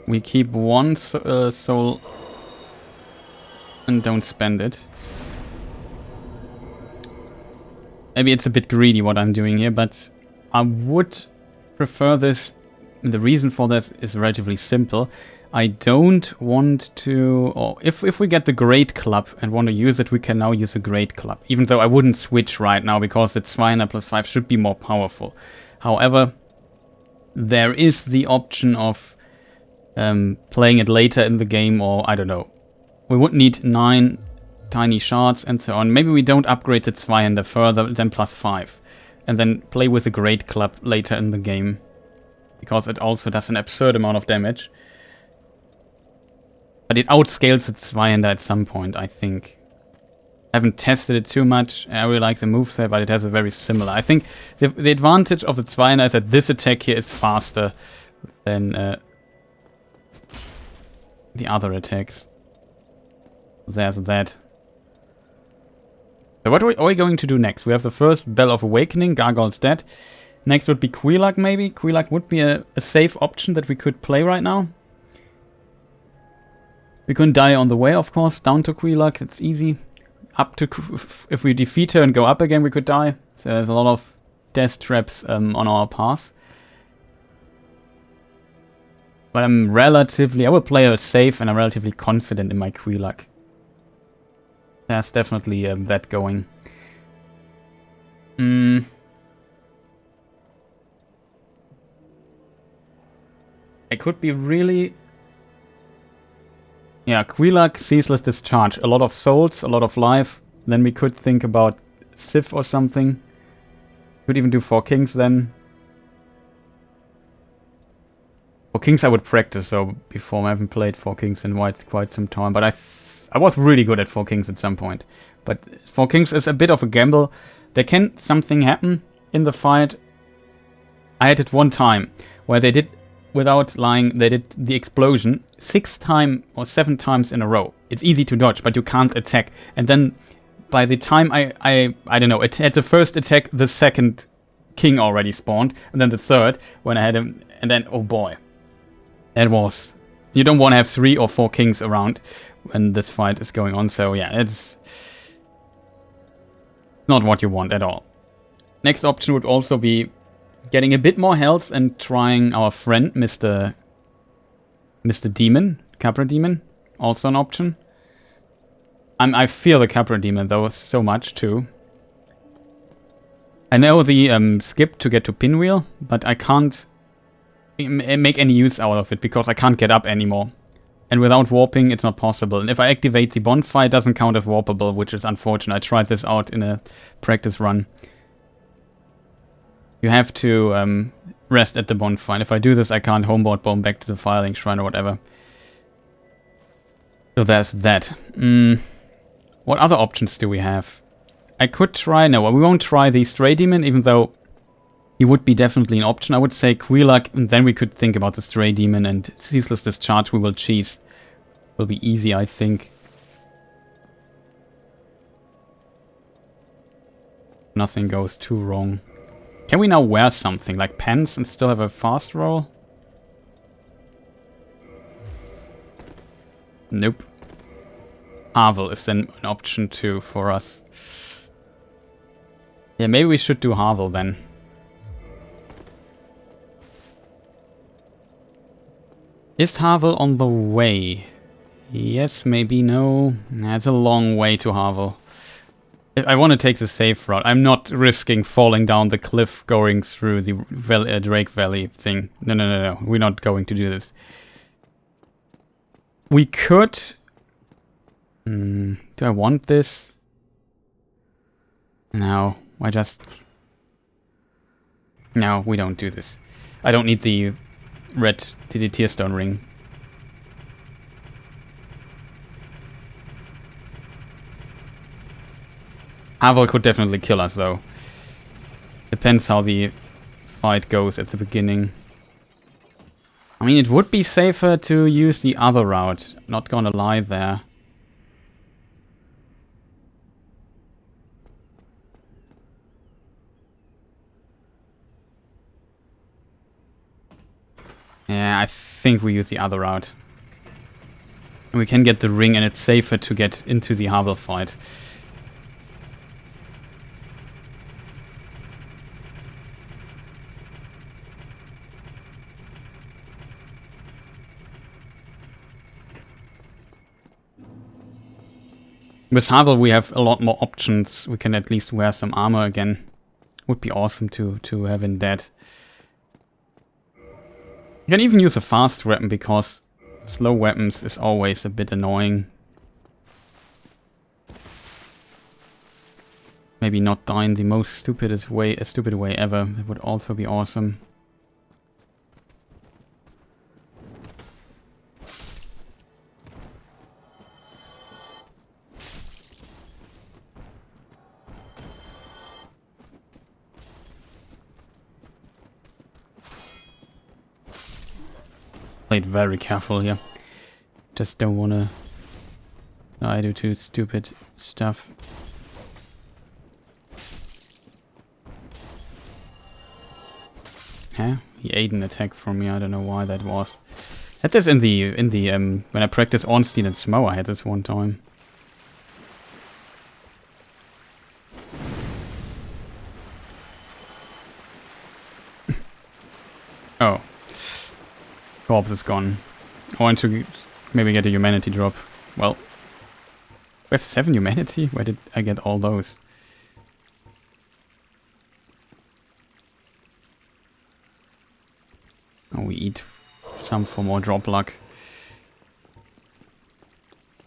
We keep 1 soul and don't spend it. Maybe it's a bit greedy what I'm doing here, but I would prefer this. The reason for this is relatively simple. I don't want to... Or if we get the Great Club and want to use it, we can now use a Great Club. Even though I wouldn't switch right now, because the 200 plus 5 should be more powerful. However, there is the option of playing it later in the game, or I don't know. We would need 9 tiny shards and so on. Maybe we don't upgrade the 200 further than plus 5. And then play with a Great Club later in the game. Because it also does an absurd amount of damage. But it outscales the 200 at some point, I think. I haven't tested it too much. I really like the moveset, but it has a very similar. I think the advantage of the 200 is that this attack here is faster than the other attacks. There's that. So what are we going to do next? We have the first Bell of Awakening, Gargoyle's dead. Next would be Quelaag, maybe. Quelaag would be a safe option that we could play right now. We can die on the way, of course, down to Quelaag, it's easy. Up to... If we defeat her and go up again, we could die. So there's a lot of death traps on our path. But I'm relatively... I will play her safe, and I'm relatively confident in my Quelaag. There's definitely that going. I could be really... Yeah, Quelaag, Ceaseless Discharge. A lot of souls, a lot of life. Then we could think about Sif or something. Could even do 4 Kings then. 4 Kings I would practice, so before I haven't played 4 Kings in quite some time. But I was really good at 4 Kings at some point. But 4 Kings is a bit of a gamble. There can something happen in the fight. I had it one time where they did, without lying, they did the explosion 6 times or 7 times in a row. It's easy to dodge, but you can't attack. And then by the time I don't know, at the first attack, the second king already spawned. And then the third, when I had him, and then, oh boy. That was... You don't want to have 3 or 4 kings around when this fight is going on. So yeah, it's not what you want at all. Next option would also be getting a bit more health and trying our friend, Mr. Demon, Capra Demon. Also an option. I fear the Capra Demon though so much too. I know the skip to get to Pinwheel, but I can't make any use out of it because I can't get up anymore. And without warping, it's not possible. And if I activate the bonfire, it doesn't count as warpable, which is unfortunate. I tried this out in a practice run. You have to rest at the bonfire. And if I do this, I can't homeward bone back to the filing shrine or whatever. So there's that. What other options do we have? I could try... No, we won't try the Stray Demon, even though he would be definitely an option. I would say Quelaag, and then we could think about the Stray Demon and Ceaseless Discharge we will cheese. Will be easy, I think. Nothing goes too wrong. Can we now wear something like pants and still have a fast roll? Nope. Havel is then an option too for us. Yeah, maybe we should do Havel then. Is Havel on the way? Yes, maybe no. Nah, it's a long way to Havel. I want to take the safe route. I'm not risking falling down the cliff going through the Drake Valley thing. No. We're not going to do this. We could... do I want this? No, No, we don't do this. I don't need the red Tear Stone ring. Havel could definitely kill us though. Depends how the fight goes at the beginning. I mean, it would be safer to use the other route. Not gonna lie there. Yeah, I think we use the other route. And we can get the ring and it's safer to get into the Havel fight. With Havel we have a lot more options. We can at least wear some armor again. Would be awesome to have in that. You can even use a fast weapon because slow weapons is always a bit annoying. Maybe not die in the most stupid way ever. That would also be awesome. Played very careful here. Just don't wanna die due to stupid stuff. Huh? He ate an attack from me. I don't know why that was. Had this in the when I practiced Ornstein and Smo. I had this one time. Oh. Corpse is gone. I want to maybe get a humanity drop. Well, we have 7 humanity? Where did I get all those? Oh, we eat some for more drop luck.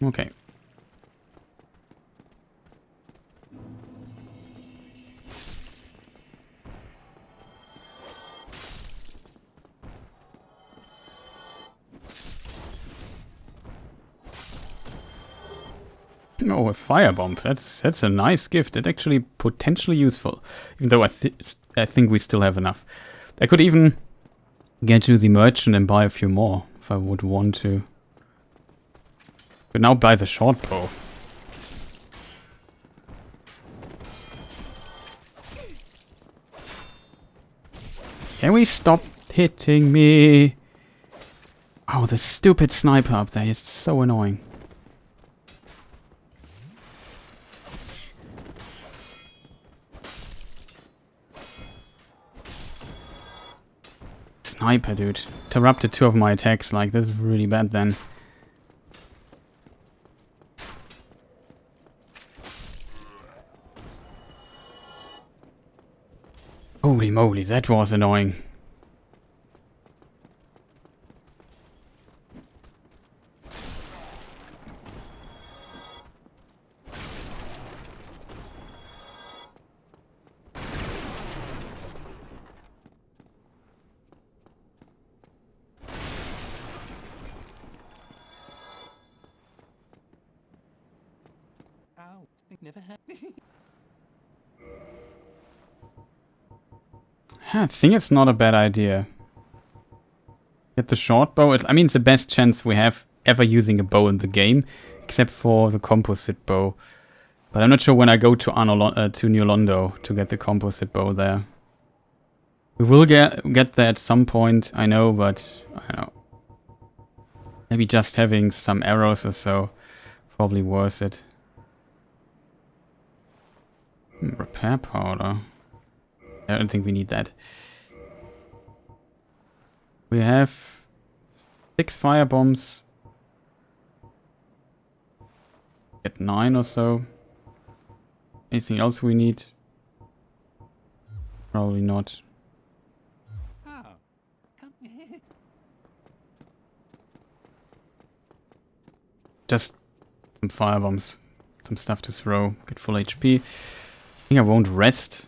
Okay. Oh, a firebomb. That's a nice gift. It's actually potentially useful. Even though I think we still have enough. I could even get to the merchant and buy a few more if I would want to. But now buy the short bow. Can we stop hitting me? Oh, the stupid sniper up there is so annoying. Sniper, dude. Interrupted 2 of my attacks. Like, this is really bad then. Holy moly, that was annoying. I think it's not a bad idea. Get the short bow. I mean, it's the best chance we have ever using a bow in the game, except for the composite bow. But I'm not sure when I go to New Londo to get the composite bow there. We will get there at some point, I know, but I don't know. Maybe just having some arrows or so, probably worth it. Repair powder. I don't think we need that. We have 6 fire bombs. Get 9 or so. Anything else we need? Probably not. Just some fire bombs. Some stuff to throw. Get full HP. I think I won't rest.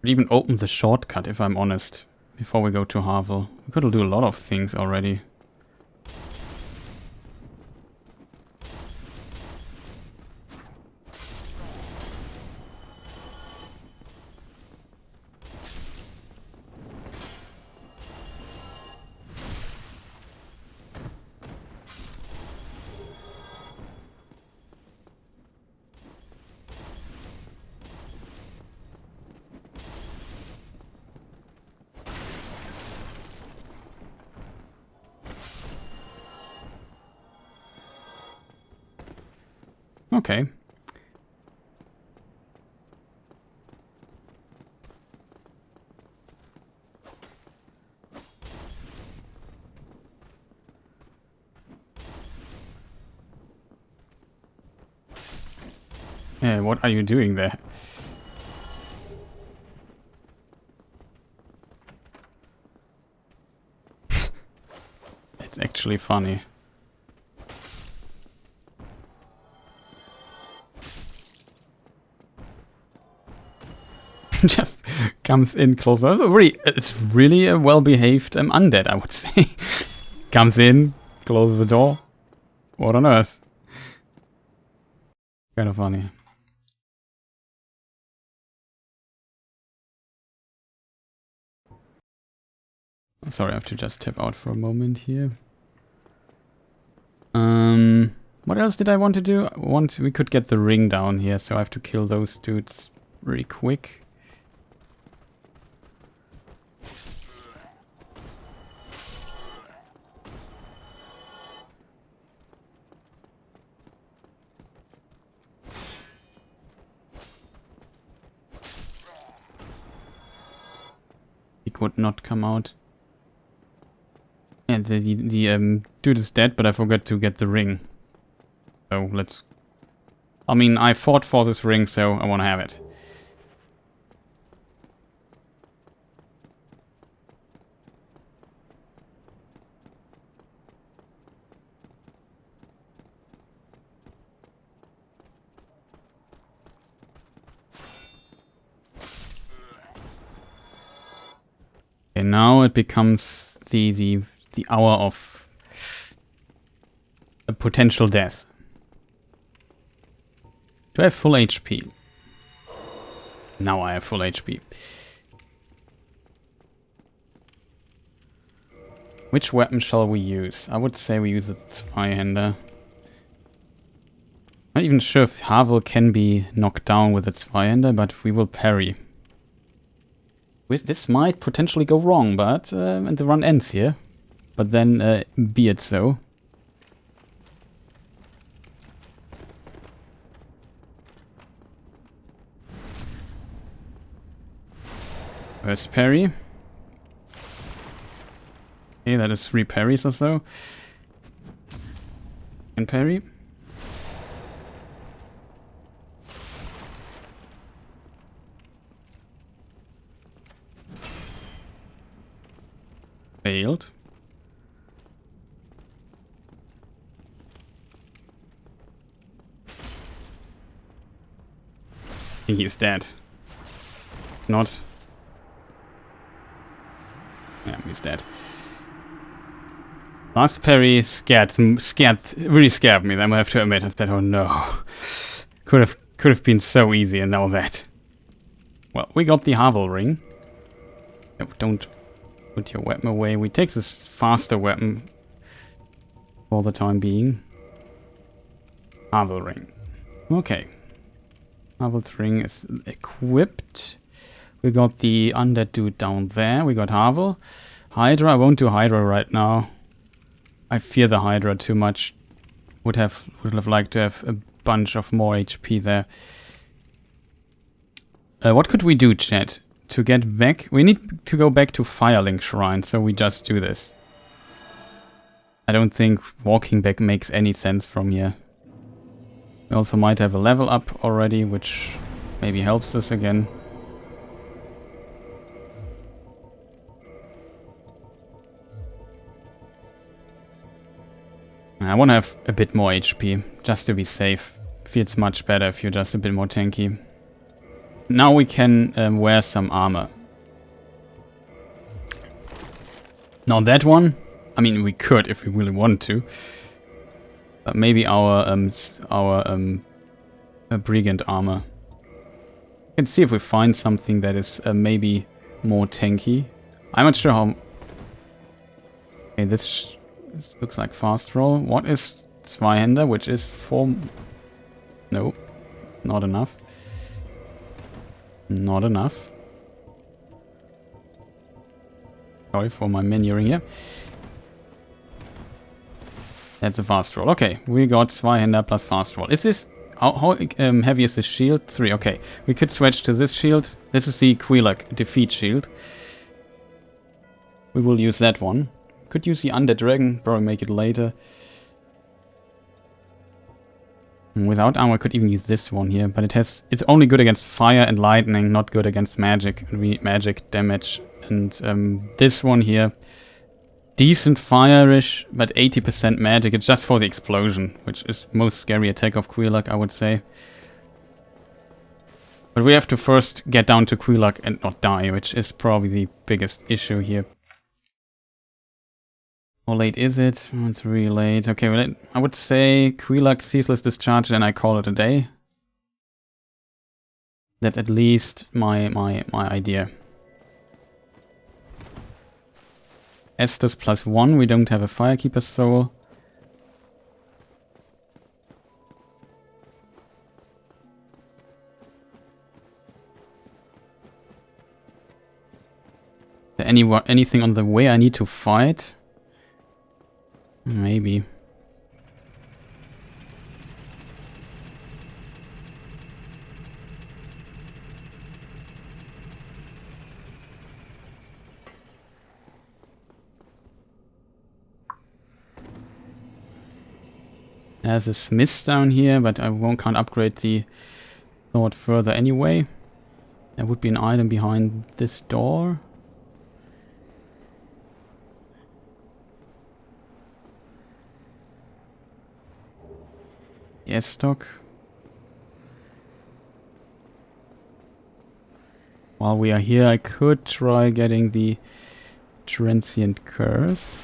I'll even open the shortcut if I'm honest. Before we go to Havel. We could do a lot of things already. Okay. What are you doing there? It's actually funny. Just comes in closer. It's really a well-behaved undead, I would say. Comes in, closes the door. What on earth? Kind of funny. Sorry, I have to just tap out for a moment here. What else did I want to do? We could get the ring down here, so I have to kill those dudes really quick. He could not come out. And the dude is dead, but I forgot to get the ring. So let's... I mean, I fought for this ring, so I want to have it. Okay, now it becomes the hour of a potential death. Do I have full HP? Now I have full HP. Which weapon shall we use? I would say we use the Zweihander. Not even sure if Havel can be knocked down with its Zweihander, but we will parry. This might potentially go wrong, but and the run ends here. But then, be it so. First parry. Okay, that is 3 parries or so. And parry. Failed. I think he's dead. Not. Yeah, he's dead. Last parry really scared me. Then I have to admit, I said, "Oh no, could have been so easy, and now that." Well, we got the Havel ring. No, don't put your weapon away. We take this faster weapon for the time being. Havel ring. Okay. Havel's ring is equipped. We got the undead dude down there. We got Havel. Hydra. I won't do Hydra right now. I fear the Hydra too much. Would have liked to have a bunch of more HP there. What could we do, chat? To get back? We need to go back to Firelink Shrine, so we just do this. I don't think walking back makes any sense from here. We also might have a level up already, which maybe helps us again. I want to have a bit more HP, just to be safe. Feels much better if you're just a bit more tanky. Now we can wear some armor. Now that one, I mean, we could if we really want to. But maybe our brigand armor. Let's see if we find something that is maybe more tanky. I'm not sure how... Okay, this looks like fast roll. What is Zweihander, which is 4... No, it's not enough. Not enough. Sorry for my menuing here. That's a fast roll. Okay, we got Zweihander plus fast roll. Is this How heavy is this shield? 3, okay. We could switch to this shield. This is the Quelaag defeat shield. We will use that one. Could use the Undead Dragon, probably make it later. Without armor I could even use this one here, but it's only good against fire and lightning, not good against magic damage. And this one here, decent fire-ish, but 80% magic. It's just for the explosion, which is most scary attack of Quelaag, I would say. But we have to first get down to Quelaag and not die, which is probably the biggest issue here. How late is it? Oh, it's really late. Okay, well, I would say Quelaag Ceaseless Discharge, and I call it a day. That's at least my idea. Estus +1, we don't have a Firekeeper Soul. Is there anything on the way I need to fight? Maybe. There's a smith down here, but I can't upgrade the sword further anyway. There would be an item behind this door. Yes, stock. While we are here, I could try getting the Transient Curse.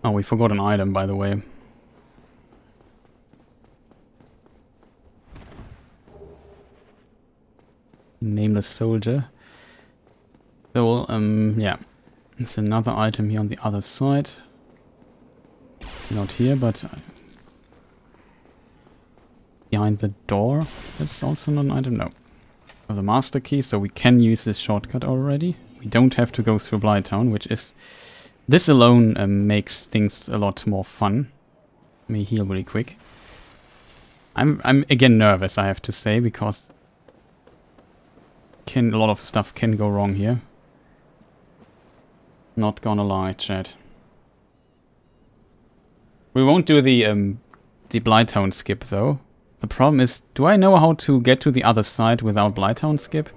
Oh, we forgot an item, by the way. Nameless Soldier. So, yeah. It's another item here on the other side. Not here, but behind the door. That's also not an item, no. The master key, so we can use this shortcut already. We don't have to go through Blighttown, which is... This alone makes things a lot more fun. Let me heal really quick. I'm again nervous, I have to say, because a lot of stuff can go wrong here. Not gonna lie, chat. We won't do the Blighttown skip though. The problem is, do I know how to get to the other side without Blighttown skip?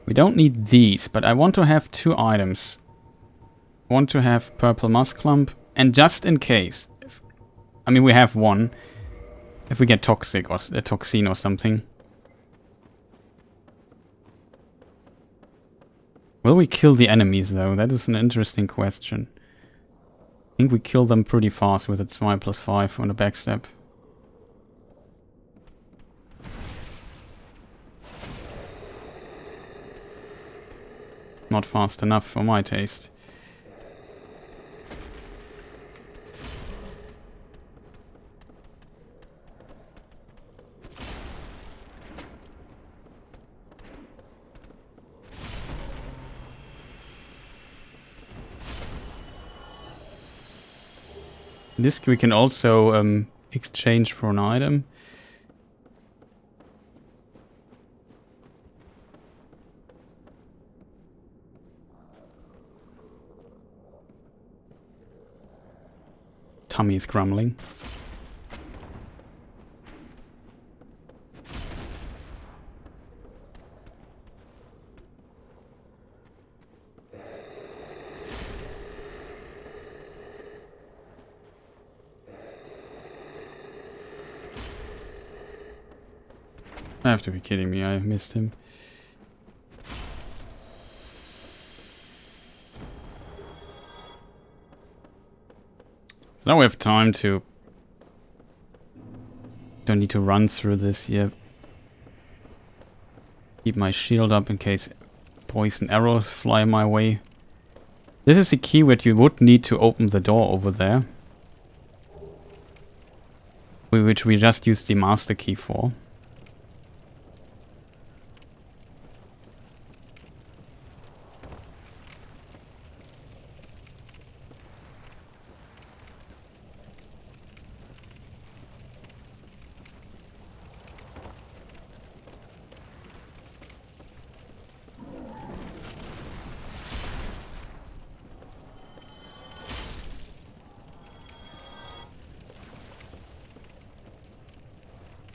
We don't need these, but I want to have 2 items. I want to have Purple Musk Clump, and just in case, I mean we have 1, if we get toxic or a toxin or something. Will we kill the enemies though? That is an interesting question. I think we kill them pretty fast with a 2+5 on a backstep. Not fast enough for my taste. This we can also exchange for an item. Tummy is grumbling. I have to be kidding me, I missed him. So now we have time to... Don't need to run through this here. Keep my shield up in case poison arrows fly my way. This is the key that you would need to open the door over there. Which we just used the master key for.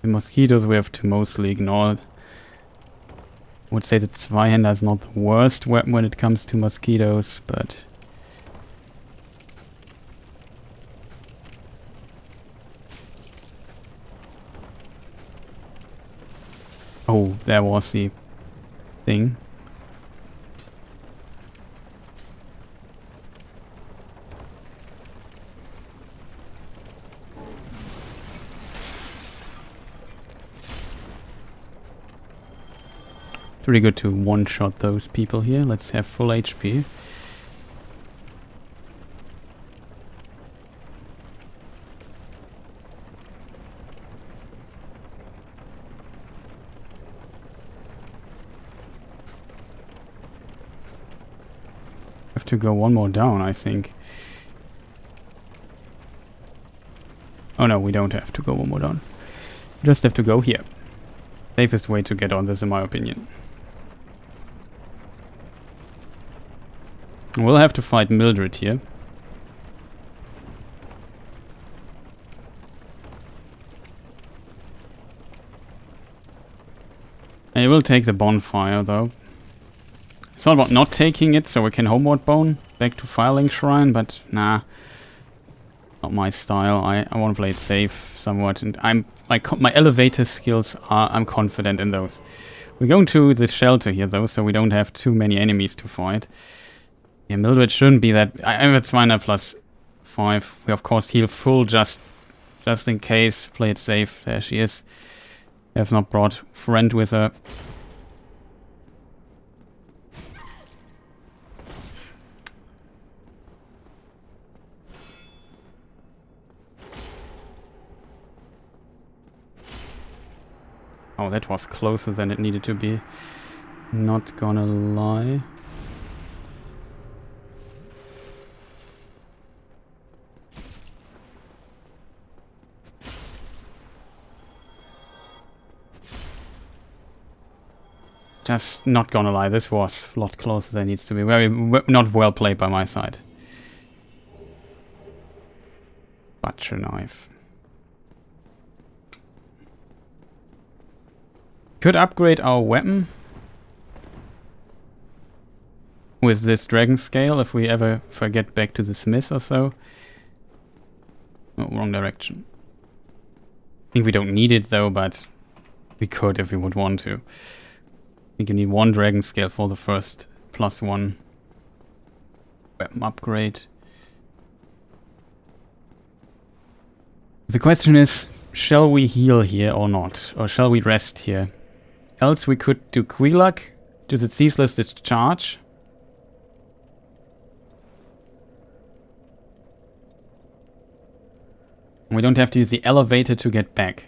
The mosquitoes we have to mostly ignore. I would say that Zweihander is not the worst weapon when it comes to mosquitoes, but... Oh, there was the thing. Pretty good to one-shot those people here. Let's have full HP. Have to go one more down, I think. Oh no, we don't have to go one more down. We just have to go here. Safest way to get on this, in my opinion. We'll have to fight Mildred here. I will take the bonfire though. It's not about not taking it, so we can Homeward Bone back to Firelink Shrine, but nah. Not my style. I want to play it safe somewhat, and my elevator skills are, I'm confident in those. We're going to the shelter here though, so we don't have too many enemies to fight. Yeah, Mildred shouldn't be that... I have a Zweihander plus 5. We of course heal full just in case. Play it safe. There she is. I have not brought friend with her. Oh, that was closer than it needed to be. Not gonna lie. Just not gonna lie, this was a lot closer than it needs to be. Not well played by my side. Butcher knife. Could upgrade our weapon with this dragon scale if we ever get back to the smith or so. Oh, wrong direction. I think we don't need it though, but we could if we would want to. I think you need one dragon scale for the first +1 weapon upgrade. The question is, shall we heal here or not? Or shall we rest here? Else we could do Quilak, do the ceaseless discharge. We don't have to use the elevator to get back.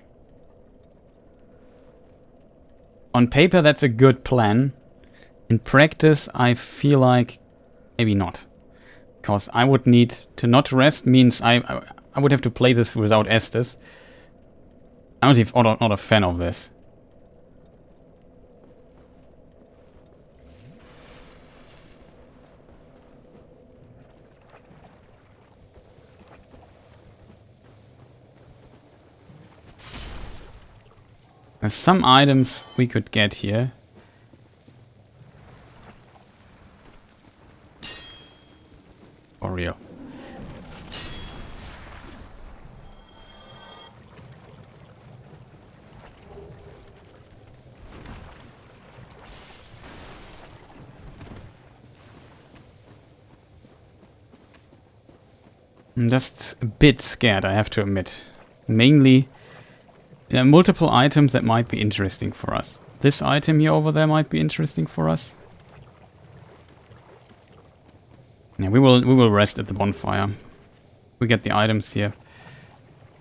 On paper, that's a good plan. In practice, I feel like maybe not. Because I would need to not rest means I would have to play this without Estes. I'm not a fan of this. There's some items we could get here. For real. I'm just a bit scared, I have to admit. Mainly, there are multiple items that might be interesting for us. This item here over there might be interesting for us. Yeah, we will rest at the bonfire. We get the items here.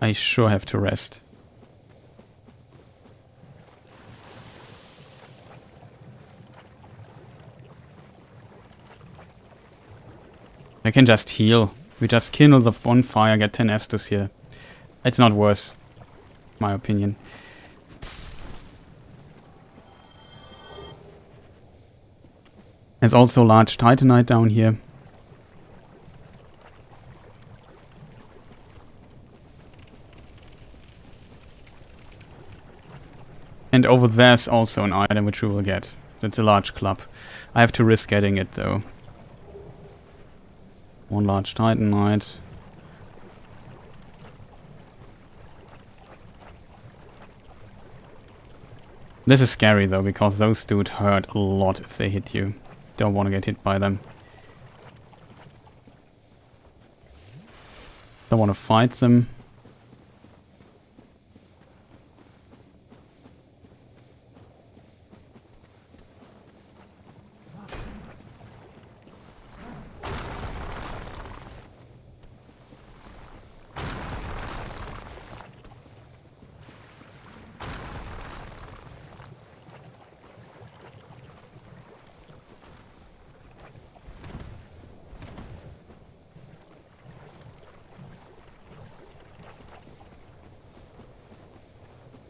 I sure have to rest. I can just heal. We just kindle the bonfire, get 10 Estus here. It's not worth, my opinion. There's also large titanite down here. And over there's also an item which we will get. That's a large club. I have to risk getting it though. One large titanite. This is scary though, because those dudes hurt a lot if they hit you. Don't want to get hit by them. Don't want to fight them.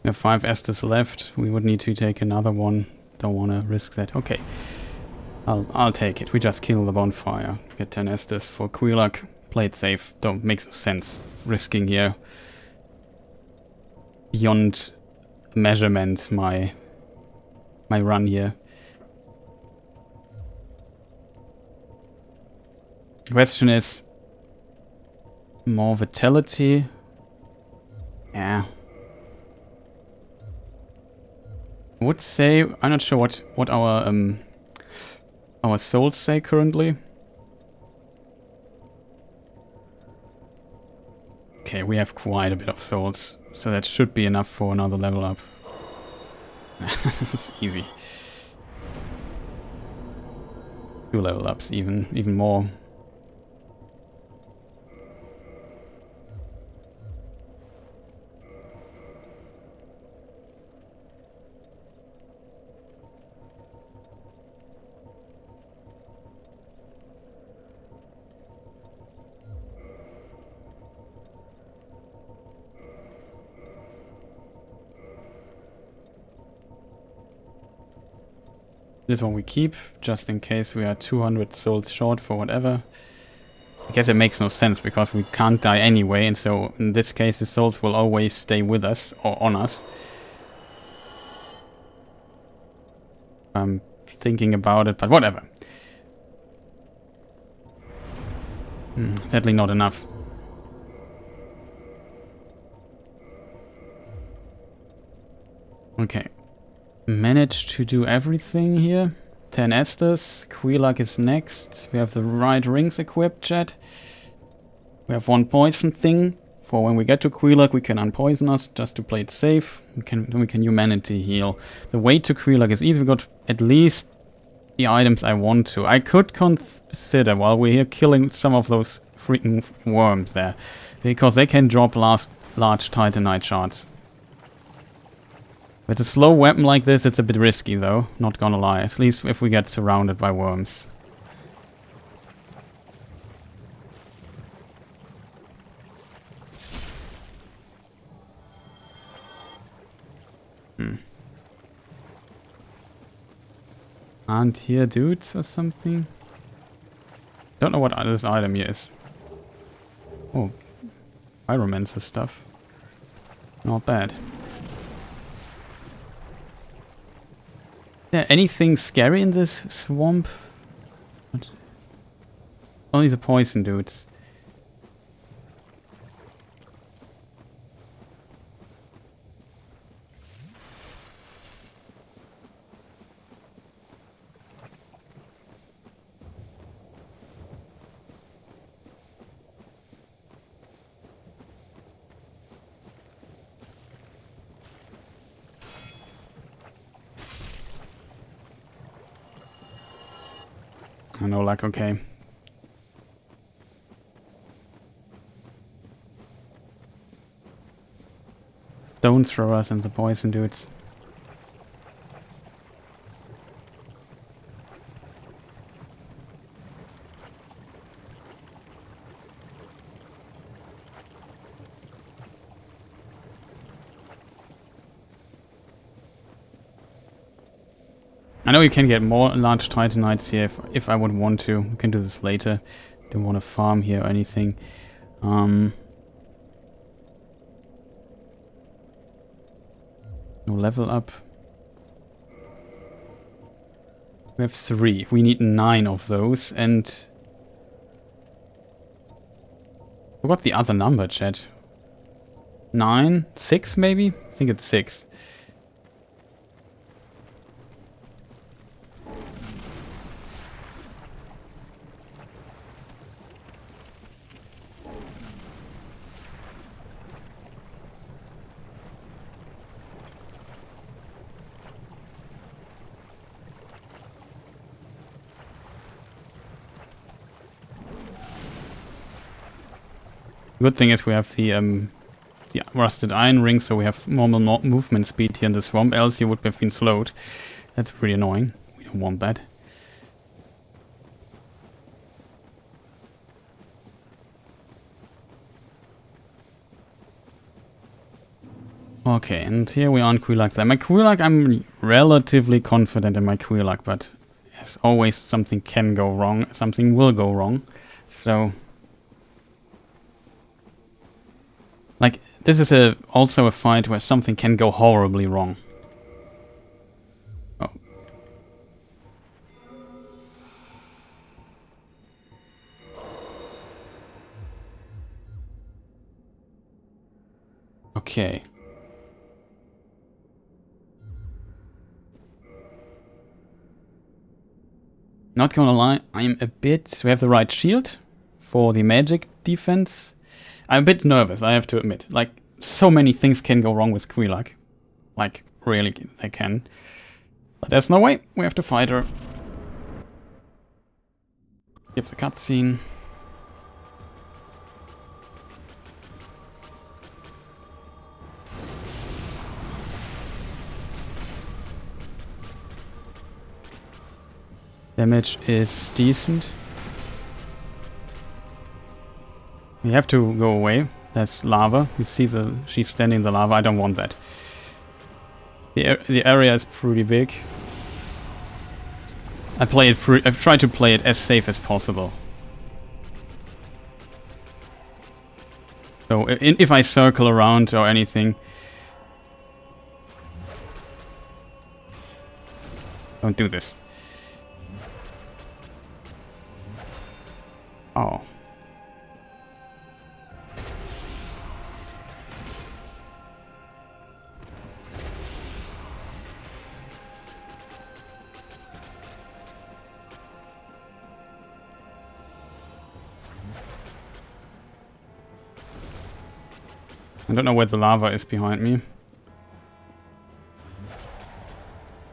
We have 5 Estus left. We would need to take another one. Don't want to risk that. Okay. I'll take it. We just kill the bonfire. Get 10 Estus for Quelaag. Play it safe. Don't make no sense risking here. Beyond measurement my run here. The question is more vitality. Yeah. I would say, I'm not sure what our souls say currently. Okay, we have quite a bit of souls, so that should be enough for another level up. It's easy. 2 level ups, even more. This one we keep, just in case we are 200 souls short for whatever. I guess it makes no sense, because we can't die anyway, and so in this case the souls will always stay with us, or on us. I'm thinking about it, but whatever. Sadly not enough. Okay. Managed to do everything here. 10 Estus. Quelaag is next. We have the right rings equipped, chat. We have 1 poison thing. For when we get to Quelaag, we can unpoison us, just to play it safe. We can humanity heal. The way to Quelaag is easy. We got at least the items I want to. I could consider, while we're here, killing some of those freaking worms there. Because they can drop large titanite shards. With a slow weapon like this, it's a bit risky though, not gonna lie. At least if we get surrounded by worms. Aren't here dudes or something? Don't know what this item here is. Oh, pyromancer stuff. Not bad. Is there anything scary in this swamp? What? Only the poison dudes. I know, like, okay. stone throwers and the poison dudes. I know you can get more large titanites here if I would want to. We can do this later. Don't want to farm here or anything. No level up. We have 3. We need 9 of those, and forgot the other number, chat. 9? 6 maybe? I think it's 6. Good thing is we have the rusted iron ring, so we have normal movement speed here in the swamp, else you would have been slowed. That's pretty annoying. We don't want that. Okay, and here we are on Quelaag. My Quelaag, I'm relatively confident in my Quelaag, but as always, something can go wrong, something will go wrong. So, like, this is also a fight where something can go horribly wrong. Oh. Okay. Not gonna lie, I'm a bit... We have the right shield for the magic defense. I'm a bit nervous, I have to admit. Like, so many things can go wrong with Quelaag. Like, really, they can. But there's no way, we have to fight her. Skip the cutscene. Damage is decent. We have to go away. There's lava. You see she's standing in the lava. I don't want that. The area is pretty big. I've tried to play it as safe as possible. So if I circle around or anything, don't do this. Oh. I don't know where the lava is behind me.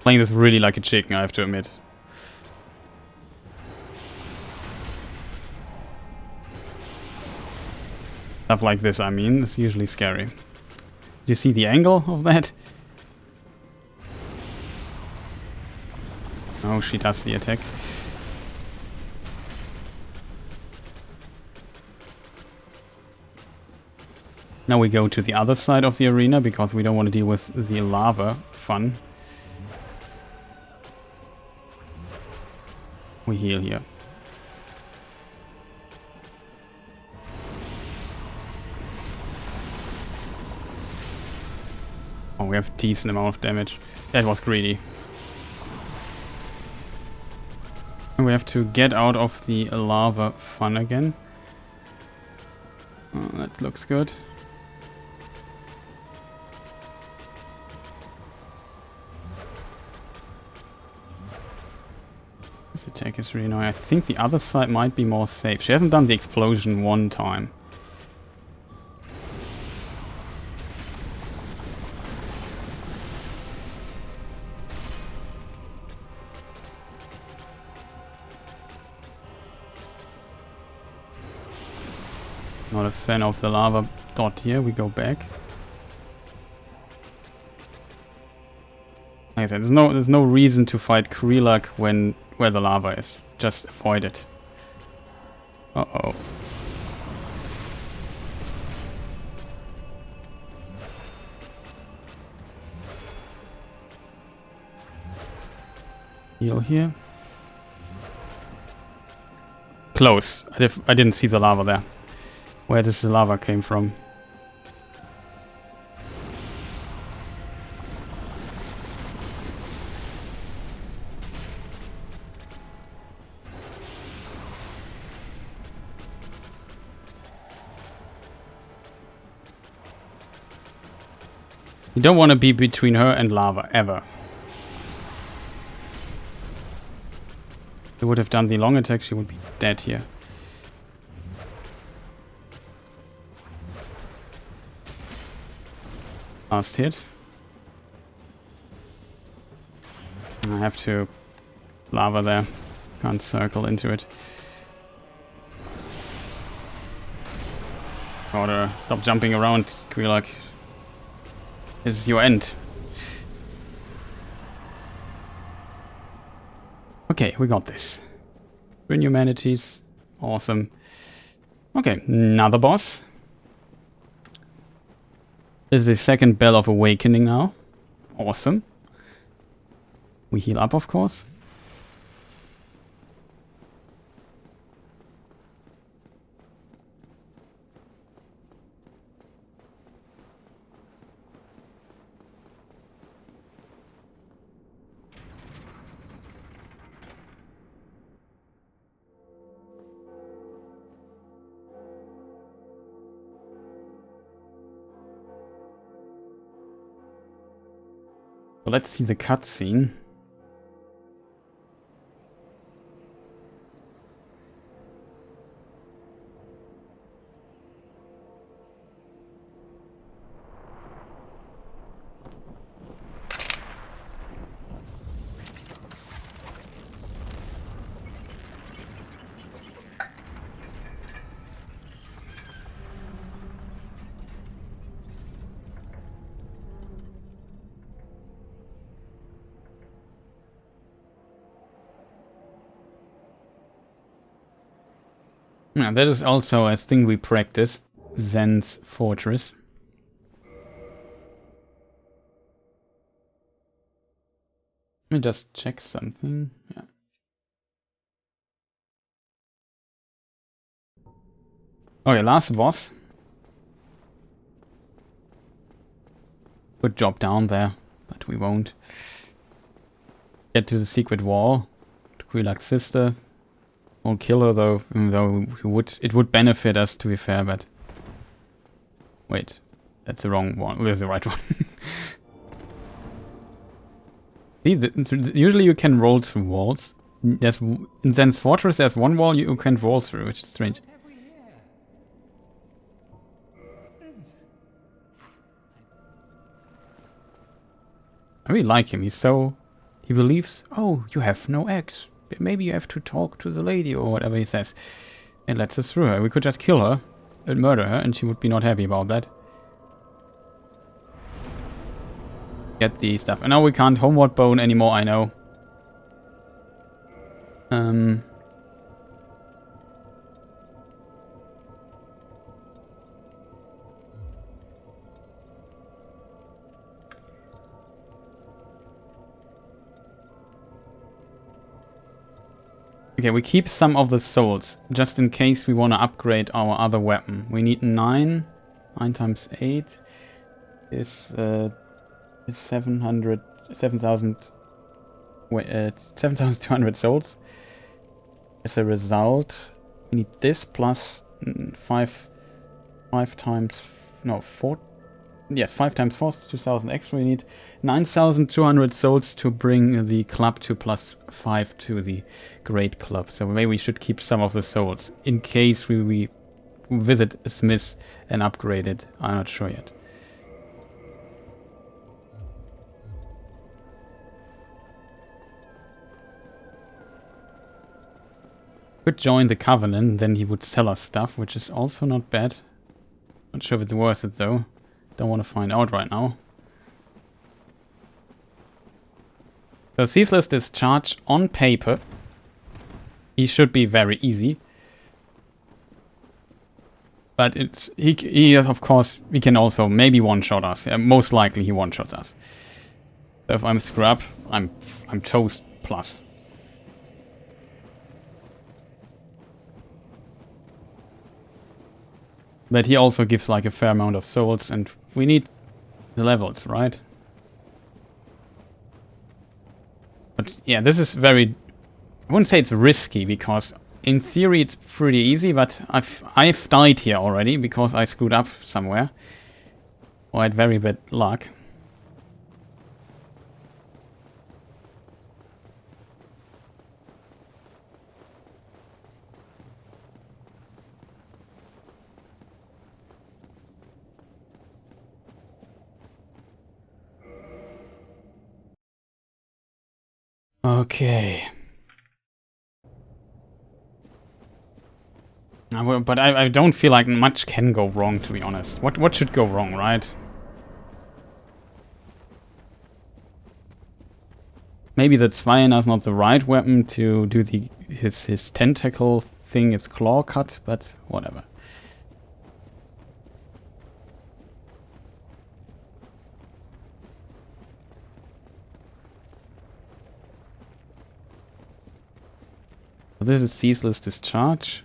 Playing this really like a chicken, I have to admit. Stuff like this, I mean, is usually scary. Do you see the angle of that? Oh, she does the attack. Now we go to the other side of the arena because we don't want to deal with the lava fun. We heal here. Oh, we have a decent amount of damage. That was greedy. And we have to get out of the lava fun again. Oh, that looks good. This attack is really annoying. I think the other side might be more safe. She hasn't done the explosion one time. Not a fan of the lava dot here. We go back. I said, there's no reason to fight Krelak where the lava is. Just avoid it. Uh-oh. Heal here. Close. I didn't see the lava there. Where does the lava came from? You don't want to be between her and lava, ever. If you would have done the long attack, she would be dead here. Last hit. I have to lava there. Can't circle into it. Order, stop jumping around, Krelak. This is your end. Okay, we got this. Bring humanities. Awesome. Okay, another boss. This is the second Bell of Awakening now. Awesome. We heal up, of course. Well, let's see the cutscene. Yeah, that is also a thing we practiced, Zen's Fortress. Let me just check something. Yeah. Okay, last boss. Good job down there, but we won't. Get to the secret wall. To Krelak's sister. Won't kill her though, even though it would benefit us, to be fair, but... Wait, that's the wrong one. There's the right one. See, usually you can roll through walls. In Zen's Fortress there's one wall you can't roll through, which is strange. I really like him, he believes, oh, you have no eggs. Maybe you have to talk to the lady or whatever he says. And lets us through her. We could just kill her and murder her and she would be not happy about that. Get the stuff. And now we can't Homeward Bone anymore, I know. Okay, we keep some of the souls, just in case we want to upgrade our other weapon. We need 9. 9 times 8 is 7,200 souls. As a result, we need this plus 5 times... No, 4... Yes, 5 times 4 is 2,000 extra. We need 9,200 souls to bring the club to plus 5 to the Great Club. So maybe we should keep some of the souls in case we visit a smith and upgrade it. I'm not sure yet. Could join the Covenant, then he would sell us stuff, which is also not bad. Not sure if it's worth it though. Don't want to find out right now. So Ceaseless Discharge on paper, he should be very easy. But it's he of course, he can also maybe one-shot us. Most likely he one-shots us. So if I'm scrub, I'm toast plus. But he also gives like a fair amount of souls, and we need the levels, right? But yeah, this is very... I wouldn't say it's risky, because in theory it's pretty easy, but I've died here already because I screwed up somewhere. Or I had very bad luck. Okay. But I don't feel like much can go wrong, to be honest. What should go wrong, right? Maybe the Zweiner is not the right weapon to do his tentacle thing, its claw cut, but whatever. This is Ceaseless Discharge.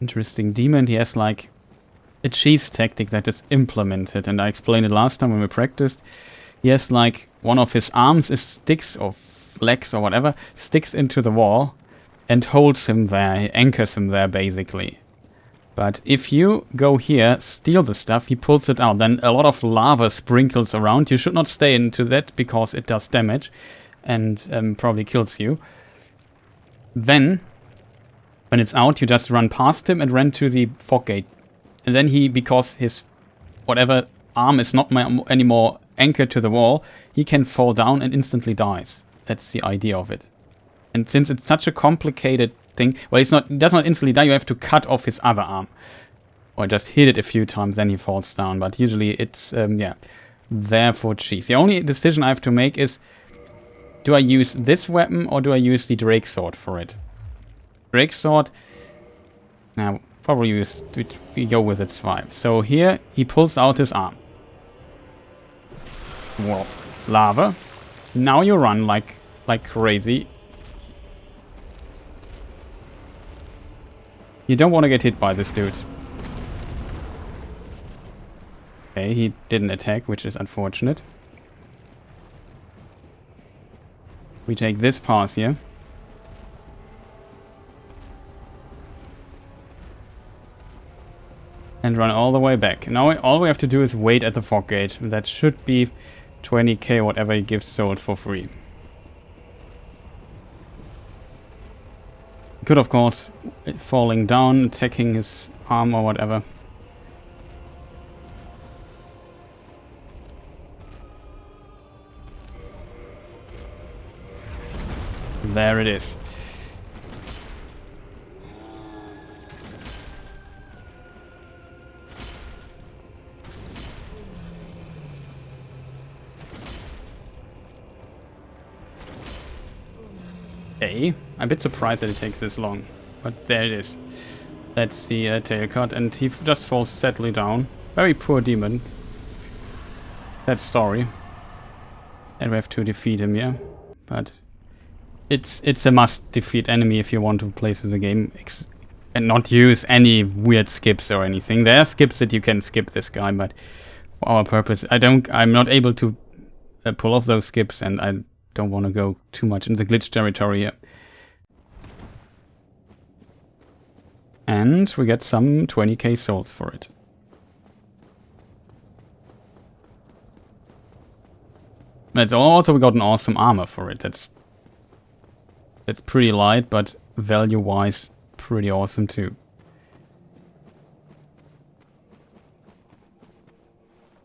Interesting demon. He has like a cheese tactic that is implemented, and I explained it last time when we practiced. He has like one of his arms is sticks or legs or whatever, sticks into the wall and holds him there, anchors him there basically. But if you go here, steal the stuff, he pulls it out, then a lot of lava sprinkles around. You should not stay into that because it does damage and probably kills you. Then, when it's out, you just run past him and run to the fog gate. And then he, because his whatever arm is not anymore anchored to the wall, he can fall down and instantly dies. That's the idea of it. And since it's such a complicated thing, well, it does not instantly die, you have to cut off his other arm. Or just hit it a few times, then he falls down. But usually it's, yeah, there for cheese. The only decision I have to make is, do I use this weapon or do I use the Drake Sword for it? Drake Sword, now probably we go with its 5. So here he pulls out his arm. Whoa, lava. Now you run like crazy. You don't want to get hit by this dude. Okay, he didn't attack, which is unfortunate. We take this pass here. And run all the way back. Now all we have to do is wait at the fog gate. That should be 20k, whatever he gives sold for free. Could of course falling down, attacking his arm or whatever. There it is. Okay, I'm a bit surprised that it takes this long, but there it is. That's the tail cut, and he just falls sadly down. Very poor demon. That story. And we have to defeat him, yeah. But it's a must defeat enemy if you want to play through the game and not use any weird skips or anything. There are skips that you can skip this guy, but for our purpose, I'm not able to pull off those skips, and I don't want to go too much into the glitch territory here. And we get some 20k souls for it. That's also, we got an awesome armor for it. That's pretty light, but value-wise, pretty awesome too.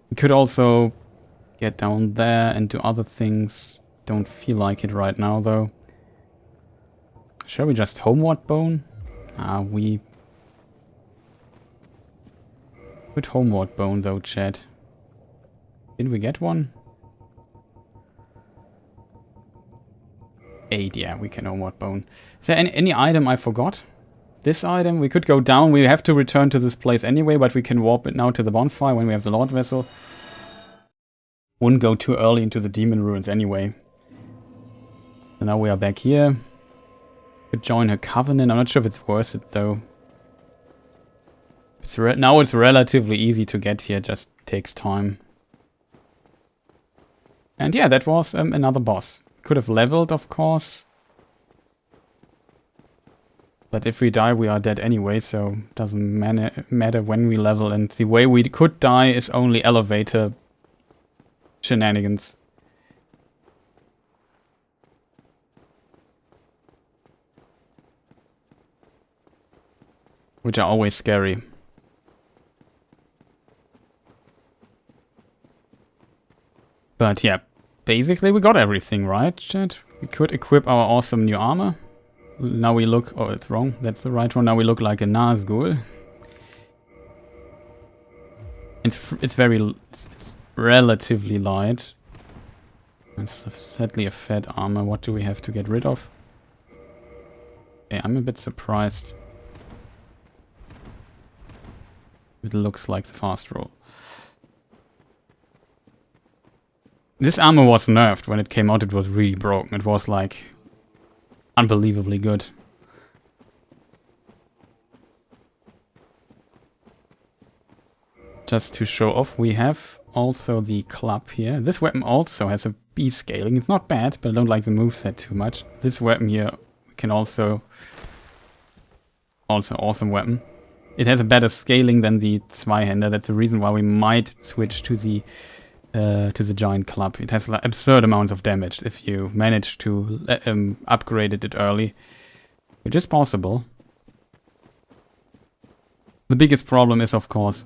We could also get down there and do other things. Don't feel like it right now, though. Shall we just Homeward Bone? We could Homeward Bone, though, chat. Did we get one? 8, yeah, we can Homeward Bone. Is there any item I forgot? This item, we could go down. We have to return to this place anyway, but we can warp it now to the bonfire when we have the Lord Vessel. Wouldn't go too early into the Demon Ruins anyway. So now we are back here. Could join her Covenant. I'm not sure if it's worth it though. Now it's relatively easy to get here, just takes time. And yeah, that was another boss. Could have leveled, of course. But if we die, we are dead anyway, so doesn't matter when we level. And the way we could die is only elevator shenanigans. Which are always scary. But yeah, basically we got everything, right, chat? We could equip our awesome new armor. Now we look... Oh, it's wrong. That's the right one. Now we look like a Nazgul. It's very... It's relatively light. It's sadly a fed armor. What do we have to get rid of? Yeah, I'm a bit surprised. It looks like the fast roll. This armor was nerfed. When it came out, it was really broken. It was like unbelievably good. Just to show off, we have also the club here. This weapon also has a B scaling. It's not bad, but I don't like the moveset too much. This weapon here can also awesome weapon. It has a better scaling than the Zweihander. That's the reason why we might switch to the giant club. It has like absurd amounts of damage if you manage to upgrade it early, which is possible. The biggest problem is, of course,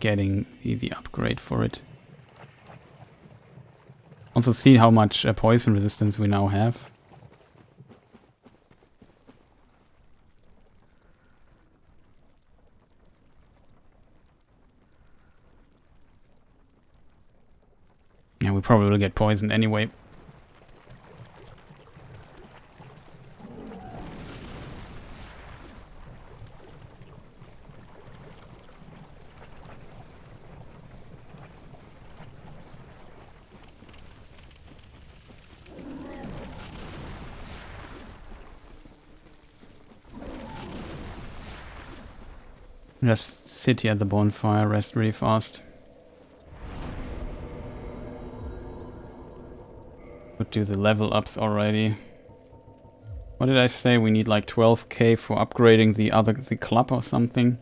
getting the upgrade for it. Also see how much poison resistance we now have. Yeah, we probably will get poisoned anyway. Just sit here at the bonfire, rest really fast. Could do the level ups already. What did I say? We need like 12k for upgrading the club or something.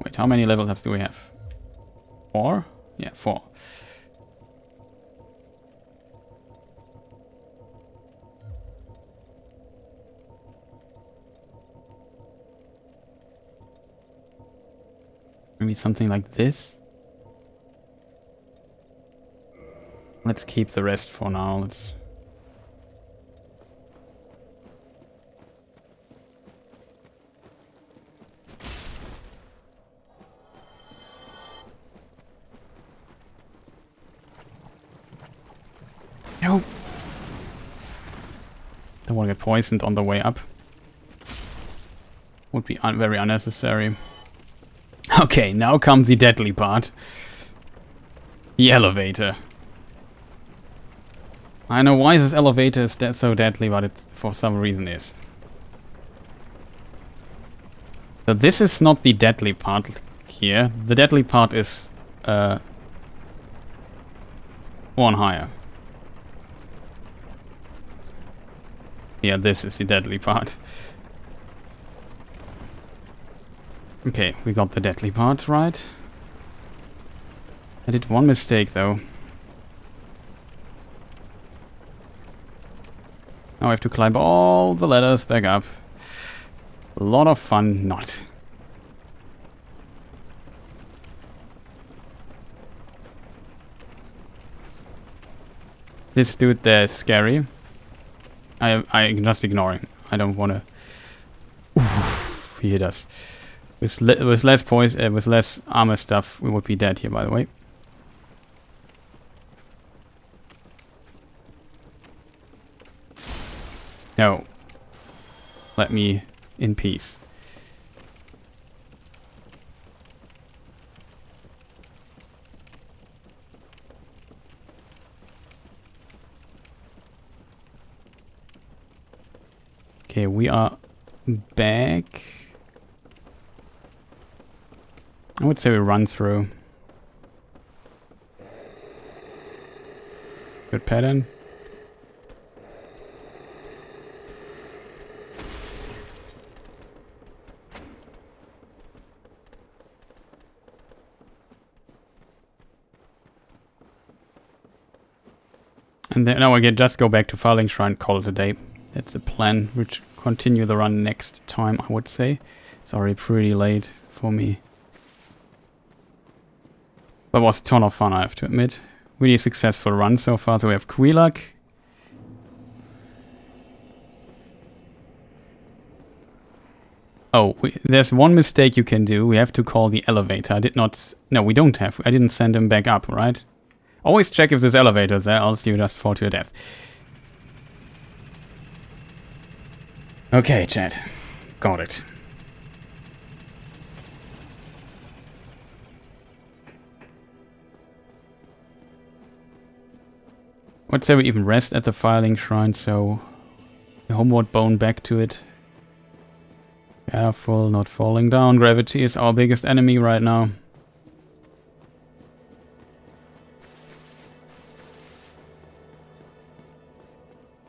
Wait, how many level ups do we have? 4? Yeah, 4. Maybe something like this. Let's keep the rest for now. Let's... No! Don't want to get poisoned on the way up. Would be very unnecessary. Okay, now comes the deadly part. The elevator. I know why this elevator is so deadly, but it for some reason is. So this is not the deadly part here. The deadly part is one higher. Yeah, this is the deadly part. Okay, we got the deadly part right. I did one mistake though. Now I have to climb all the ladders back up. A lot of fun not. This dude there is scary. I'm just ignoring. I don't wanna... Oof, he hit us. With less poison, with less armor stuff, we would be dead here, by the way. No. Let me in peace. Okay, we are back. I would say we run through. Good pattern. And then now I can just go back to Filing Shrine, call it a day. That's the plan. We'll continue the run next time, I would say. It's already pretty late for me. That was a ton of fun, I have to admit. Really successful run so far. So we have Quilak. Oh, there's one mistake you can do. We have to call the elevator. I did not... No, we don't have. I didn't send him back up, right? Always check if this elevator is there, else you just fall to your death. Okay, chat. Got it. Let's say we even rest at the Filing Shrine, so... the Homeward Bone back to it. Careful, not falling down. Gravity is our biggest enemy right now.